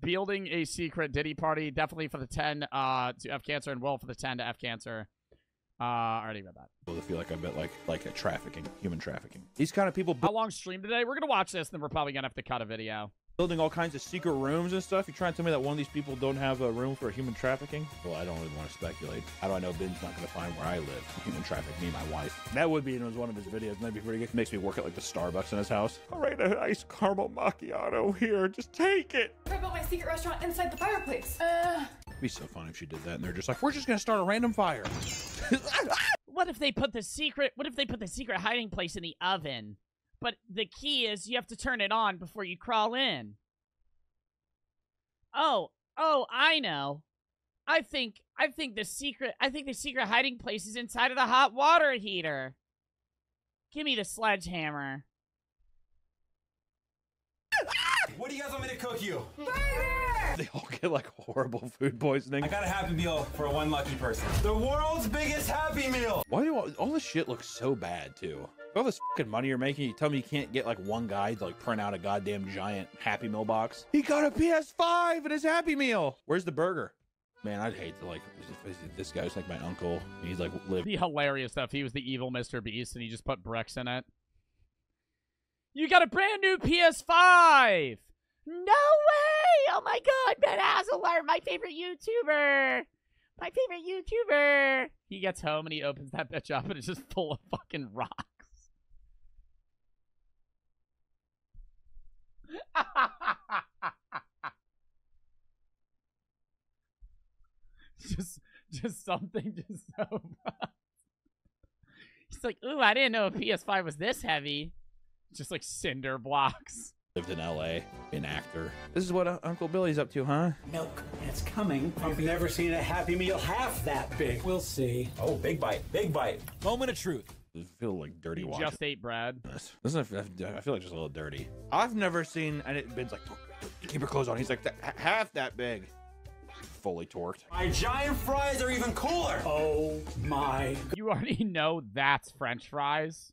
Building a secret Diddy party. Definitely for the 10 to F Cancer. And Will for the 10 to F Cancer. I already read that. I feel like I bet like a trafficking, human trafficking. These kind of people... How long stream today? We're going to watch this, and then we're probably going to have to cut a video. Building all kinds of secret rooms and stuff. You trying to tell me that one of these people don't have a room for human trafficking? Well, I don't really want to speculate. How do I know Ben's not going to find where I live? Human traffic me and my wife. That would be in one of his videos. That'd be pretty good. Makes me work at like the Starbucks in his house. All right, an iced caramel macchiato here. Just take it. I built my secret restaurant inside the fireplace. It'd be so fun if she did that, and they're just like, we're just going to start a random fire. What if they put the secret hiding place in the oven? But the key is you have to turn it on before you crawl in. Oh, I know. I think the secret hiding place is inside of the hot water heater. Give me the sledgehammer. What do you guys want me to cook you? They all get like horrible food poisoning. I got a Happy Meal for one lucky person. The world's biggest Happy Meal! Why do all this shit look so bad, too? All this fucking money you're making, you tell me you can't get like one guy to like print out a goddamn giant Happy Meal box? He got a PS5 in his Happy Meal! Where's the burger? Man, I'd hate to like, this guy's like my uncle. He's like, It'd be hilarious stuff. He was the evil Mr. Beast and he just put bricks in it. You got a brand new PS5! No way! Oh my god, Ben Hazelart, my favorite YouTuber! My favorite YouTuber! He gets home and he opens that bitch up and it's just full of fucking rocks. just something just so He's like, ooh, I didn't know a PS5 was this heavy. Just like cinder blocks. lived in LA, an actor. This is what Uncle Billy's up to, huh? Milk, and it's coming. I've never seen a Happy Meal half that big. We'll see. Oh, big bite, big bite. Moment of truth. I feel like dirty You watching. just ate bread. Doesn't I feel like just a little dirty. I've never seen, and Ben's like, keep your clothes on. He's like, half that big. Fully torqued. My giant fries are even cooler. Oh my. You already know that's French fries,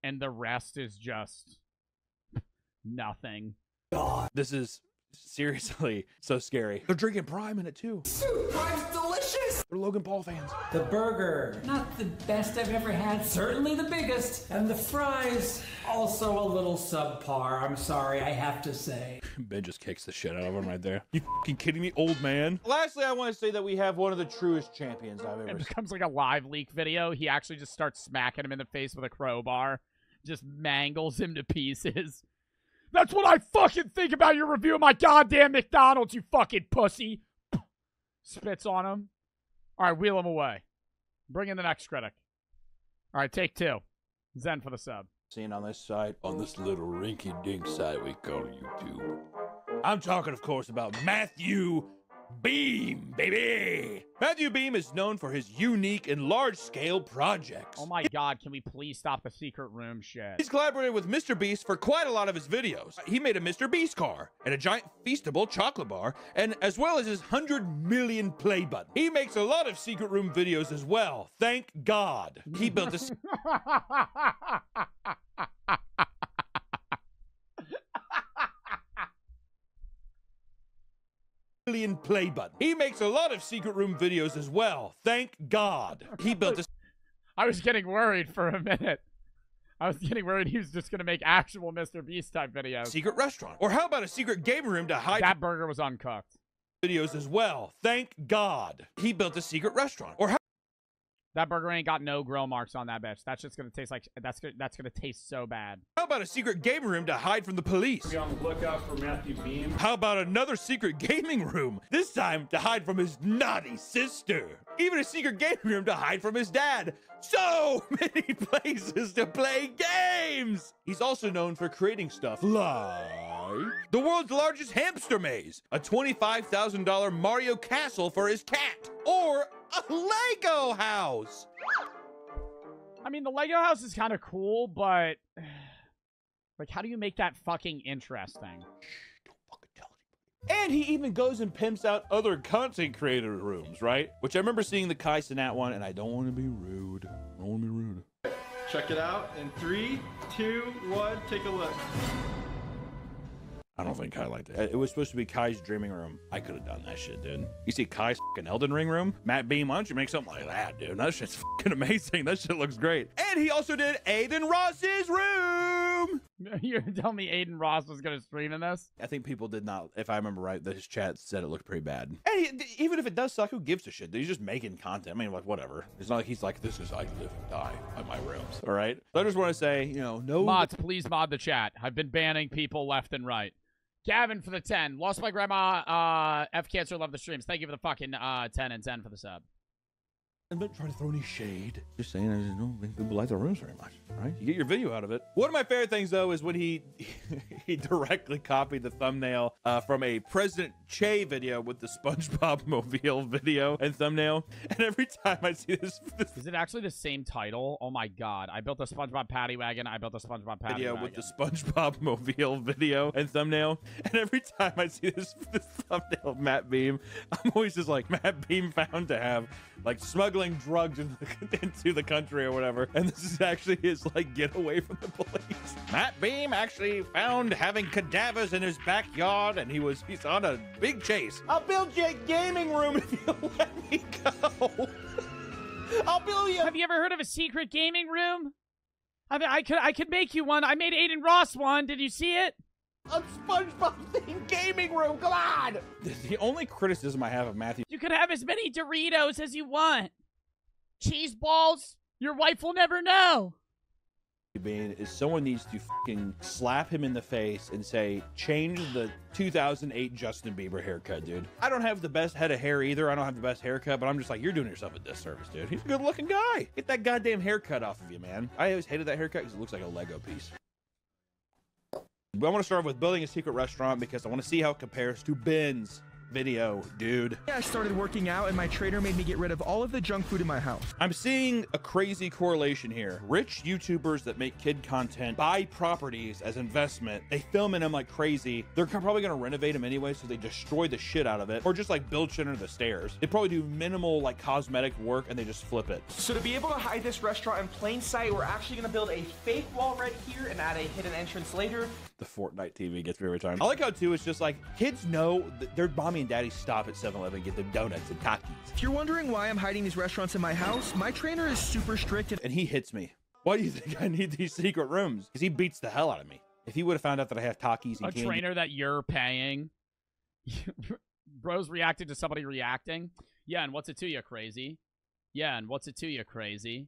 and the rest is just nothing. God. This is seriously so scary. They're drinking Prime in it too. Prime's delicious. They're Logan Paul fans. The burger, not the best I've ever had, certainly the biggest. And the fries, also a little subpar, I'm sorry, I have to say. Ben just kicks the shit out of him right there. You fucking kidding me, old man? Lastly, I want to say that we have one of the truest champions I've ever It seen. becomes like a live leak video. He actually just starts smacking him in the face with a crowbar. Just mangles him to pieces. That's what I fucking think about your review of my goddamn McDonald's, you fucking pussy. Spits on him. All right, wheel him away. Bring in the next critic. All right, take 2. Zen for the sub. Seeing on this side, on this little rinky-dink side we call YouTube. I'm talking, of course, about Matthew Beam, baby! Matthew Beam is known for his unique and large-scale projects. Oh my god, can we please stop the secret room shit? He's collaborated with Mr. Beast for quite a lot of his videos. He made a Mr. Beast car, and a giant Feastable chocolate bar, and as well as his 100 million play button. He makes a lot of secret room videos as well, thank God. He built this... million play button. He makes a lot of secret room videos as well. Thank God. He built this. I was getting worried for a minute. I was getting worried he was just going to make actual Mr. Beast type videos. Secret restaurant. Or how about a secret game room to hide that burger was uncooked. Videos as well. Thank God. He built a secret restaurant. Or how that burger ain't got no grill marks on that bitch. That's just gonna taste like that's gonna taste so bad. How about a secret game room to hide from the police? Be on the lookout for Matthew Beam. How about another secret gaming room? This time to hide from his naughty sister. Even a secret gaming room to hide from his dad. So many places to play games. He's also known for creating stuff like the world's largest hamster maze, a $25,000 Mario castle for his cat, or a Lego house. I mean, the Lego house is kind of cool, but like, how do you make that fucking interesting? And he even goes and pimps out other content creator rooms, right? Which I remember seeing the Kai Cenat one, and I don't want to be rude. I don't want to be rude. Check it out in 3, 2, 1, take a look. I don't think Kai liked it. It was supposed to be Kai's dreaming room. I could have done that shit, dude. You see Kai's fucking Elden Ring room? Matt Beam, why don't you make something like that, dude? That shit's fucking amazing. That shit looks great. And he also did Aiden Ross's room. You're telling me Aiden Ross was going to stream in this? I think people did not, if I remember right, his chat said it looked pretty bad. And even if it does suck, who gives a shit? He's just making content. I mean, like, whatever. It's not like he's like, this is I live and die at my rooms. All right? So I just want to say, you know, no... Mods, please mod the chat. I've been banning people left and right. Gavin for the 10. Lost my grandma, F Cancer, love the streams. Thank you for the fucking 10 and 10 for the sub. I'm not trying to throw any shade. Just saying, I just don't think people like the rooms very much, right? You get your video out of it. One of my favorite things, though, is when he directly copied the thumbnail from a President Che video with the SpongeBob Mobile video and thumbnail. And every time I see this... Is it actually the same title? Oh, my God. I built a SpongeBob Paddy Wagon. I built a SpongeBob Paddy video Wagon. With the SpongeBob Mobile video and thumbnail. And every time I see this thumbnail of Matt Beam, I'm always just like, Matt Beam found to have, like, smuggling drugs into the country or whatever, and this is actually his like getaway from the police. Matt Beam actually found having cadavers in his backyard, and he's on a big chase. I'll build you a gaming room if you let me go. I'll build you. Have you ever heard of a secret gaming room? I mean, I could make you one. I made Aiden Ross one. Did you see it? A SpongeBob themed gaming room. Come on. The only criticism I have of Matthew. You could have as many Doritos as you want. Cheese balls, your wife will never know. Is someone needs to fucking slap him in the face and say, change the 2008 Justin Bieber haircut, dude. I don't have the best head of hair either. I don't have the best haircut, but I'm just like, you're doing yourself a disservice, dude. He's a good looking guy. Get that goddamn haircut off of you, man. I always hated that haircut because it looks like a Lego piece. I want to start with building a secret restaurant because I want to see how it compares to Ben's video, dude. I started working out and my trainer made me get rid of all of the junk food in my house. I'm seeing a crazy correlation here. Rich YouTubers that make kid content buy properties as investment. They film in them like crazy. They're probably going to renovate them anyway, so they destroy the shit out of it, or just like build shit under the stairs. They probably do minimal like cosmetic work and they just flip it. So to be able to hide this restaurant in plain sight, we're actually going to build a fake wall right here and add a hidden entrance later. The Fortnite TV gets me every time. I like how too it's just like kids know that their mommy and daddy stop at 7-Eleven and get them donuts and Takis. If you're wondering why I'm hiding these restaurants in my house, my trainer is super strict and he hits me. Why do you think I need these secret rooms? Because he beats the hell out of me. If he would have found out that I have Takis and a candy. Trainer that you're paying. Bros reacted to somebody reacting. Yeah, and what's it to you, crazy? Yeah, and what's it to you, crazy?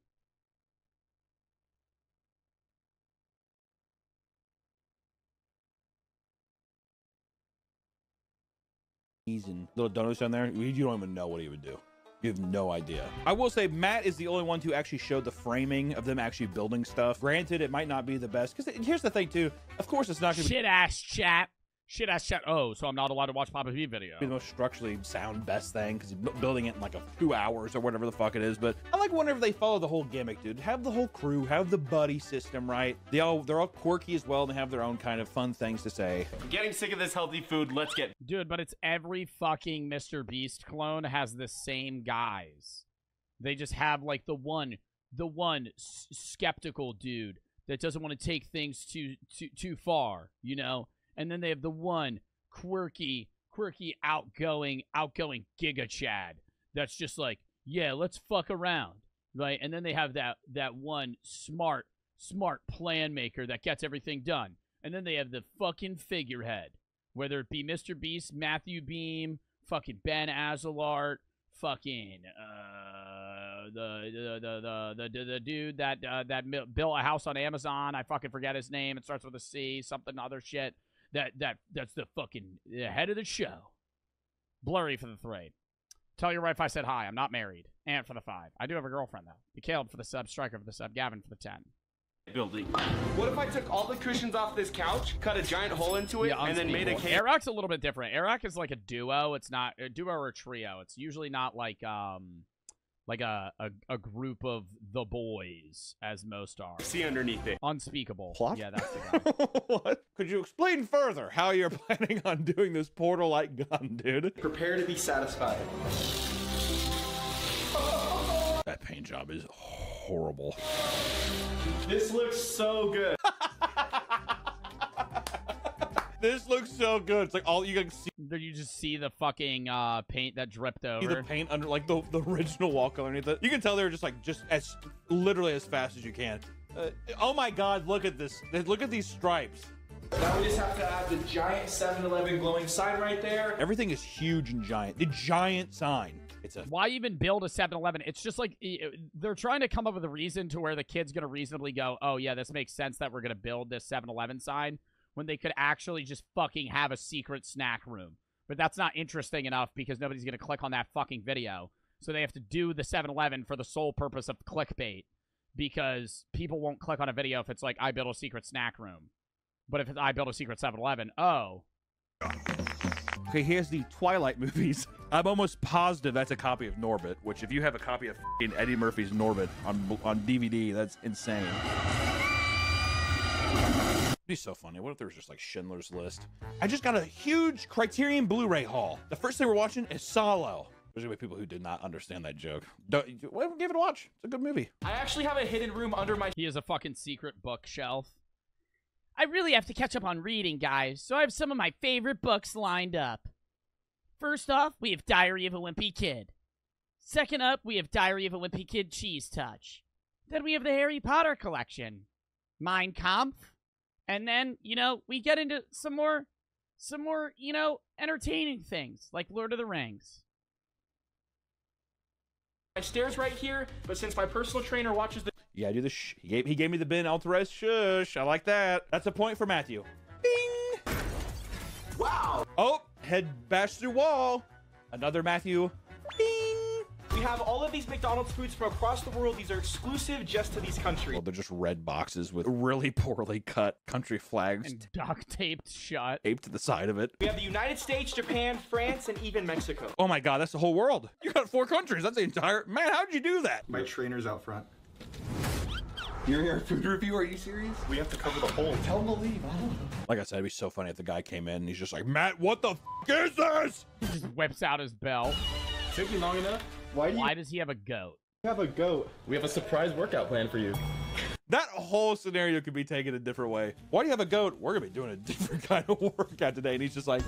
And little donuts down there, you don't even know what he would do. You have no idea. I will say Matt is the only one to actually show the framing of them actually building stuff. Granted, it might not be the best, because here's the thing too. Of course, it's not gonna be shit-ass chat. Shit-ass chat. Oh, so I'm not allowed to watch Papa V video. The most structurally sound best thing, because he's building it in like 2 hours or whatever the fuck it is. But I like whenever they follow the whole gimmick, dude. Have the whole crew, have the buddy system, right? They're all quirky as well, and they have their own kind of fun things to say. I'm getting sick of this healthy food. Let's get... Dude, but it's every fucking Mr. Beast clone has the same guys. They just have like the one skeptical dude that doesn't want to take things too far, you know? And then they have the one quirky, outgoing Giga Chad that's just like, yeah, let's fuck around, right? And then they have that one smart plan maker that gets everything done. And then they have the fucking figurehead, whether it be Mr. Beast, Matthew Beam, fucking Ben Azalart, fucking the dude that built a house on Amazon. I fucking forget his name. It starts with a C, something other shit. That's the fucking head of the show. Blurry for the 3. Tell your wife I said hi. I'm not married. And for the 5. I do have a girlfriend, though. Caleb for the sub. Striker for the sub. Gavin for the 10. Building. What if I took all the cushions off this couch, cut a giant hole into it, and then made a cake? Airrock's a little bit different. Airrock is like a duo. It's not a duo or a trio. It's usually not like a group of the boys, as most are. See underneath it. Unspeakable. Plot? Yeah, that's the guy. What? Could you explain further how you're planning on doing this portal-like gun, dude? Prepare to be satisfied. That paint job is horrible. This looks so good. This looks so good. It's like all you can see. You just see the fucking paint that dripped over. See the paint under like the original wall color underneath it. You can tell they're just as literally as fast as you can. Oh my God! Look at this. Look at these stripes. Now we just have to add the giant 7-Eleven glowing sign right there. Everything is huge and giant. The giant sign. Why even build a 7-Eleven? It's just like they're trying to come up with a reason to where the kid's gonna reasonably go, oh yeah, this makes sense that we're gonna build this 7-Eleven sign, when they could actually just fucking have a secret snack room. But that's not interesting enough because nobody's gonna click on that fucking video. So they have to do the 7-Eleven for the sole purpose of clickbait, because people won't click on a video if it's like, I built a secret snack room. But if it's, I built a secret 7-Eleven, oh. Okay, here's the Twilight movies. I'm almost positive that's a copy of Norbit, which if you have a copy of Eddie Murphy's Norbit on DVD, that's insane. It'd be so funny. What if there was just like Schindler's List? I just got a huge Criterion Blu-ray haul. The first thing we're watching is Solo. There's gonna be people who did not understand that joke. Give it a watch. It's a good movie. I actually have a hidden room under my... He has a fucking secret bookshelf. I really have to catch up on reading, guys, so I have some of my favorite books lined up. First off, we have Diary of a Wimpy Kid. Second up, we have Diary of a Wimpy Kid Cheese Touch. Then we have the Harry Potter collection, Mein Kampf. And then, you know, we get into some more, you know, entertaining things, like Lord of the Rings. My stairs right here, but since my personal trainer watches the... Yeah, do the he gave me the Ben Alvarez shush. I like that. That's a point for Matthew. Bing! Wow! Oh, head bashed through wall. Another Matthew. Bing! We have all of these McDonald's foods from across the world. These are exclusive just to these countries. Well, they're just red boxes with really poorly cut country flags. And duct taped shut. Taped to the side of it. We have the United States, Japan, France, and even Mexico. Oh my God, that's the whole world. You got 4 countries. That's the entire... Man, how'd you do that? My trainer's out front. You're here food review? Are you serious? We have to cover the whole. Tell him to leave. I don't know. Like I said, it'd be so funny if the guy came in and he's just like, Matt, what the f is this? He just whips out his belt. Took you long enough? Why does he have a goat? You have a goat. We have a surprise workout plan for you. That whole scenario could be taken a different way. Why do you have a goat? We're gonna be doing a different kind of workout today. And he's just like,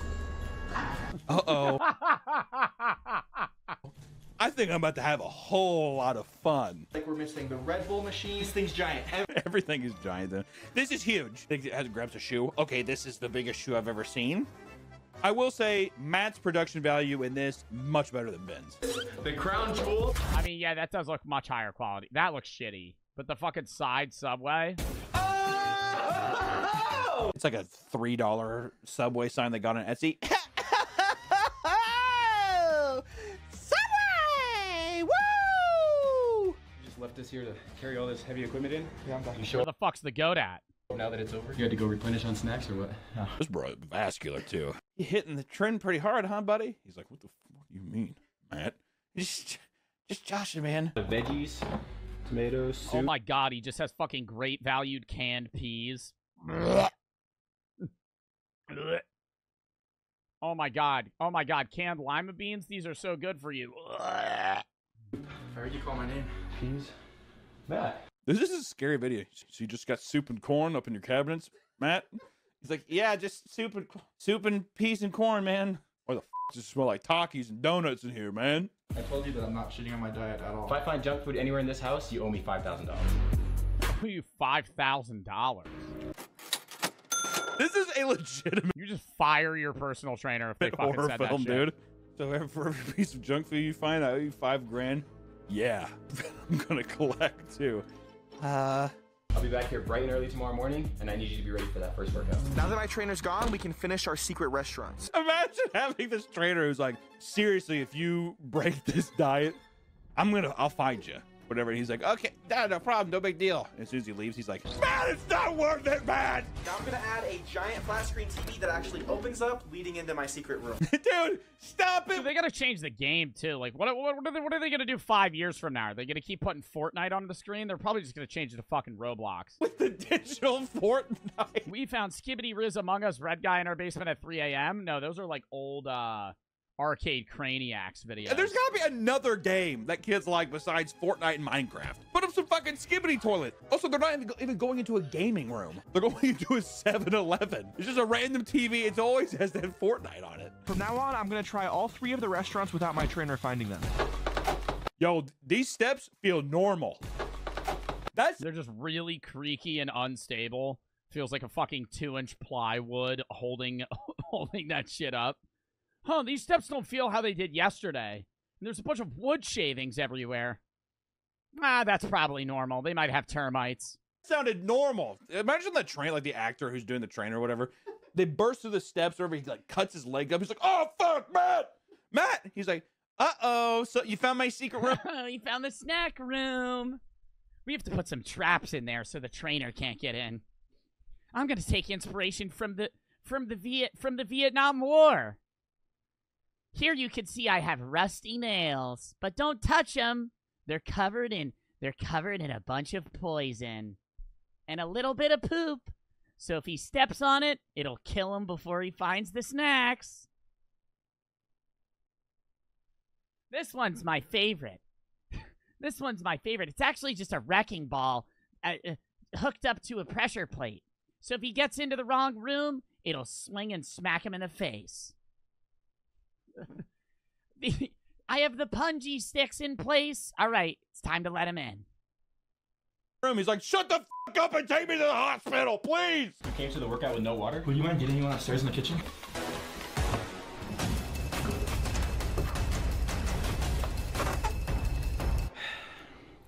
uh-oh. I think I'm about to have a whole lot of fun. Like we're missing the Red Bull machine. This thing's giant. Everything is giant then. This is huge. It grabs a shoe. Okay, this is the biggest shoe I've ever seen. I will say Matt's production value in this much better than Ben's. The crown jewel. I mean, yeah, that does look much higher quality. That looks shitty. But the fucking side Subway. Oh! It's like a $3 Subway sign they got on Etsy. Subway! Woo! You just left us here to carry all this heavy equipment in? Yeah, I'm back. You sure? Where the fuck's the goat at? Now that it's over, you had to go replenish on snacks or what? No. This bro is vascular too. You hitting the trend pretty hard, huh, buddy? He's like, what the fuck do you mean, Matt? Just joshing, man. The veggies, tomatoes, soup. Oh my God, he just has fucking great valued canned peas. Oh my God. Oh my God, canned lima beans? These are so good for you. I heard you call my name. Peas? Matt. This is a scary video. So you just got soup and corn up in your cabinets, Matt? He's like, yeah, just soup and peas and corn, man. Or the f does it smell like Takis and donuts in here, man? I told you that I'm not shitting on my diet at all. If I find junk food anywhere in this house, you owe me $5,000. I owe you $5,000. This is a legitimate... You just fire your personal trainer if they fucking horror said film, that shit. dude. So for every piece of junk food you find, I owe you $5,000. Yeah, I'm gonna collect too. I'll be back here bright and early tomorrow morning, and I need you to be ready for that first workout. Now that my trainer's gone, we can finish our secret restaurants. Imagine having this trainer who's like, seriously, if you break this diet, I'll find you. Whatever. He's like, okay, no problem, no big deal. And as soon as he leaves, he's like, man, it's not worth it, man. Now I'm gonna add a giant flat screen TV that actually opens up, leading into my secret room. Dude, stop it. So they gotta change the game too. Like, what are they gonna do 5 years from now? Are they gonna keep putting Fortnite on the screen? They're probably just gonna change it to fucking Roblox. With the digital Fortnite. We found Skibbity Riz Among Us Red Guy in our basement at 3 a.m. No, those are like old Arcade Craniacs videos. And there's gotta be another game that kids like besides Fortnite and Minecraft. Put up some fucking Skibbity toilet. Also, they're not even going into a gaming room. They're going into a 7-Eleven. It's just a random TV. It always has that Fortnite on it. From now on, I'm gonna try all 3 of the restaurants without my trainer finding them. Yo, these steps feel normal. They're just really creaky and unstable. Feels like a fucking 2-inch plywood holding that shit up. Huh, these steps don't feel how they did yesterday. And there's a bunch of wood shavings everywhere. That's probably normal. They might have termites. Sounded normal. Imagine the train, like the actor who's doing the train or whatever. They burst through the steps or he like cuts his leg up. He's like, oh, fuck, Matt. He's like, uh-oh, so you found my secret room? You found the snack room. We have to put some traps in there so the trainer can't get in. I'm going to take inspiration from the Vietnam War. Here you can see I have rusty nails, but don't touch them. They're covered in a bunch of poison and a little bit of poop. So if he steps on it, it'll kill him before he finds the snacks. This one's my favorite. This one's my favorite. It's actually just a wrecking ball hooked up to a pressure plate. So if he gets into the wrong room, it'll swing and smack him in the face. I have the punji sticks in place. All right, it's time to let him in. He's like, shut the fuck up and take me to the hospital, please. You came to the workout with no water? Would you mind getting anyone upstairs in the kitchen?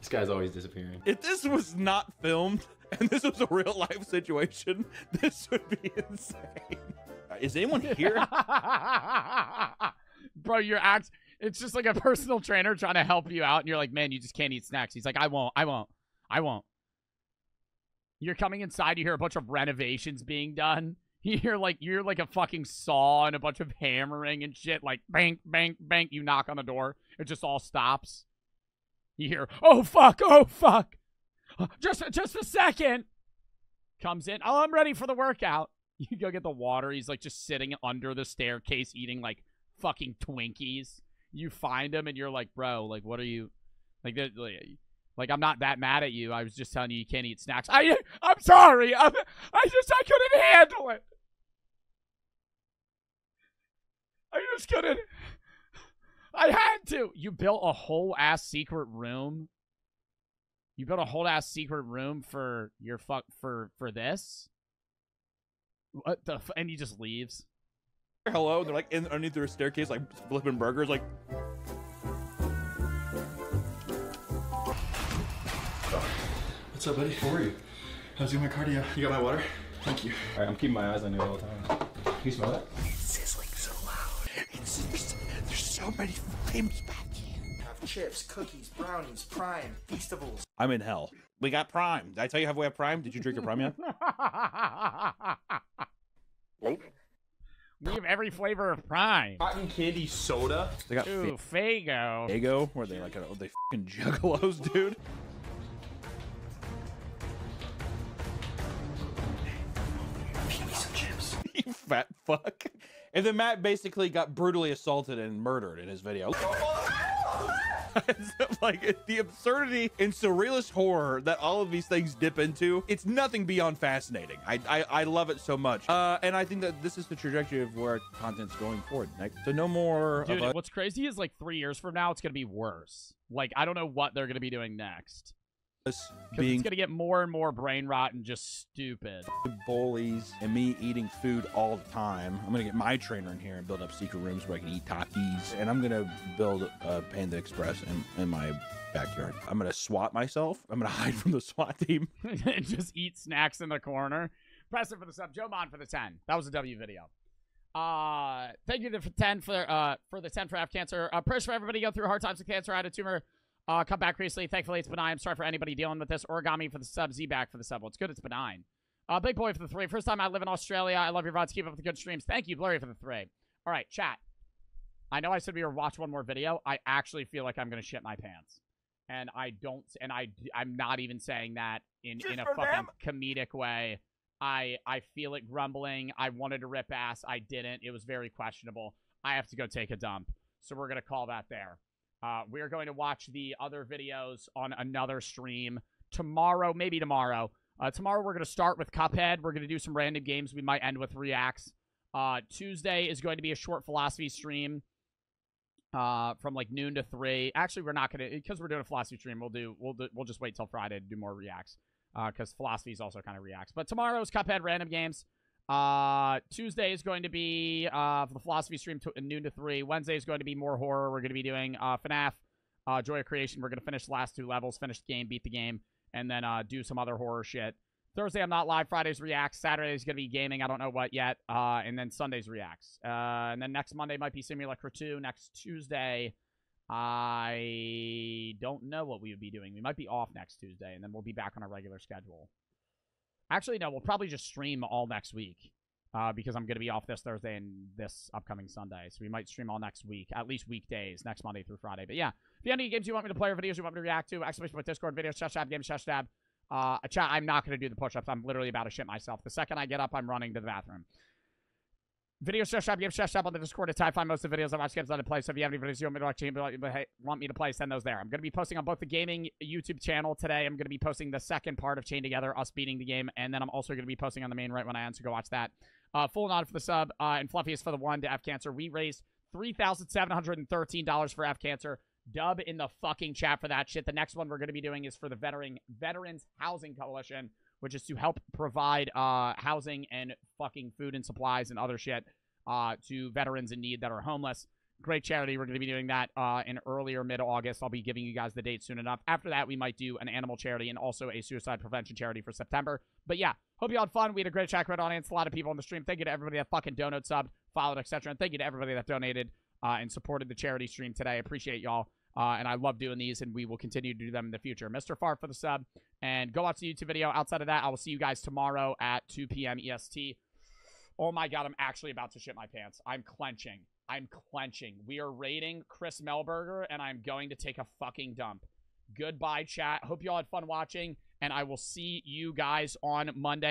This guy's always disappearing. If this was not filmed and this was a real life situation, this would be insane. Is anyone here? Bro, It's just like a personal trainer trying to help you out, and you're like, man, you just can't eat snacks. He's like, I won't. You're coming inside, you hear a bunch of renovations being done. You're like a fucking saw and a bunch of hammering and shit, like bang, bang, bang. You knock on the door, it just all stops. You hear, oh fuck, just a second. Comes in, oh, I'm ready for the workout. You go get the water. He's like just sitting under the staircase eating like fucking Twinkies. You find him and you're like, bro, like what are you like I'm not that mad at you. I was just telling you can't eat snacks. I'm sorry. I couldn't handle it. I just couldn't. I had to. You built a whole ass secret room. You built a whole ass secret room for your for this. What the and he just leaves. Hello, they're like underneath their staircase, like flipping burgers, like. What's up, buddy? How are you? How's my cardio? You got my water? Thank you. All right, I'm keeping my eyes on you all the time. Can you smell that? It's sizzling so loud. There's so many flames back here. Have chips, cookies, brownies, Prime, Feastables. I'm in hell. We got Prime. Did I tell you how we have Prime? Did you drink your Prime yet? We have every flavor of Prime. Cotton candy soda. They got Ooh, Faygo. Faygo? Where they like they fucking juggalos, dude. Give me some chips. You fat fuck. And then Matt basically got brutally assaulted and murdered in his video. Like the absurdity and surrealist horror that all of these things dip into, it's nothing beyond fascinating. I love it so much. And I think that this is the trajectory of where content's going forward. Like, so no more. Dude, what's crazy is like 3 years from now, it's gonna be worse. Like I don't know what they're gonna be doing next. Because it's gonna get more and more brain rot and just stupid. Bullies and me eating food all the time. I'm gonna get my trainer in here and build up secret rooms where I can eat Takis. And I'm gonna build a Panda Express in my backyard. I'm gonna SWAT myself. I'm gonna hide from the SWAT team. And just eat snacks in the corner. Press it for the sub. Joe Mon for the 10. That was a W video. Thank you for 10 for the 10 for F cancer. Prayers for everybody go through hard times with cancer. I had a tumor. Come back recently. Thankfully, it's benign. I'm sorry for anybody dealing with this. Origami for the sub. Z-back for the sub. Well, it's good. It's benign. Big Boy for the 3. First time I live in Australia. I love your VODs. Keep up with the good streams. Thank you, Blurry, for the 3. All right, chat. I know I said we were watch one more video. I actually feel like I'm going to shit my pants. And I don't. And I'm not even saying that in a fucking comedic way. I feel it grumbling. I wanted to rip ass. I didn't. It was very questionable. I have to go take a dump. So we're going to call that there. We're going to watch the other videos on another stream tomorrow, maybe tomorrow. Tomorrow we're going to start with Cuphead. We're going to do some random games. We might end with reacts. Tuesday is going to be a short philosophy stream from like noon to 3. Actually, we're not going to, because we're doing a philosophy stream. We'll just wait till Friday to do more reacts because philosophy is also kind of reacts. But tomorrow's Cuphead random games. Tuesday is going to be for the philosophy stream noon to 3. Wednesday is going to be more horror. We're going to be doing FNAF, Joy of Creation. We're going to finish the last 2 levels, finish the game, beat the game, and then do some other horror shit. Thursday, I'm not live. Friday's reacts. Saturday is going to be gaming. I don't know what yet. And then Sunday's reacts. And then next Monday might be Simulacra 2. Next Tuesday, I don't know what we would be doing. We might be off next Tuesday, and then we'll be back on our regular schedule. Actually, no, we'll probably just stream all next week because I'm going to be off this Thursday and this upcoming Sunday. So we might stream all next week, at least weekdays, next Monday through Friday. But yeah, if you have any games you want me to play or videos you want me to react to, exclamation point Discord, videos, /tab, games, /tab. Chat, I'm not going to do the push-ups. I'm literally about to shit myself. The second I get up, I'm running to the bathroom. Videos, /tab, games, /tab on the Discord. I find most of the videos I watch games on the play. So if you have any videos you want me to play, send those there. I'm going to be posting on both the gaming YouTube channel today. I'm going to be posting the second part of Chained Together, us beating the game. And then I'm also going to be posting on the main right when I end, so go watch that. Full nod for the sub and Fluffiest for the 1 to F Cancer. We raised $3,713 for F Cancer. Dub in the fucking chat for that shit. The next one we're going to be doing is for the Veterans Housing Coalition, which is to help provide housing and fucking food and supplies and other shit to veterans in need that are homeless. Great charity. We're going to be doing that in early or mid-August. I'll be giving you guys the date soon enough. After that, we might do an animal charity and also a suicide prevention charity for September. But yeah, hope you all had fun. We had a great chat, great audience, a lot of people on the stream. Thank you to everybody that fucking donated, subbed, followed, etc. And thank you to everybody that donated and supported the charity stream today. I appreciate y'all. And I love doing these, and we will continue to do them in the future. Mr. Far for the sub, and go watch the YouTube video. Outside of that, I will see you guys tomorrow at 2 p.m. EST. Oh my God, I'm actually about to shit my pants. I'm clenching. We are raiding Chris Melberger, and I'm going to take a fucking dump. Goodbye, chat. Hope you all had fun watching, and I will see you guys on Monday.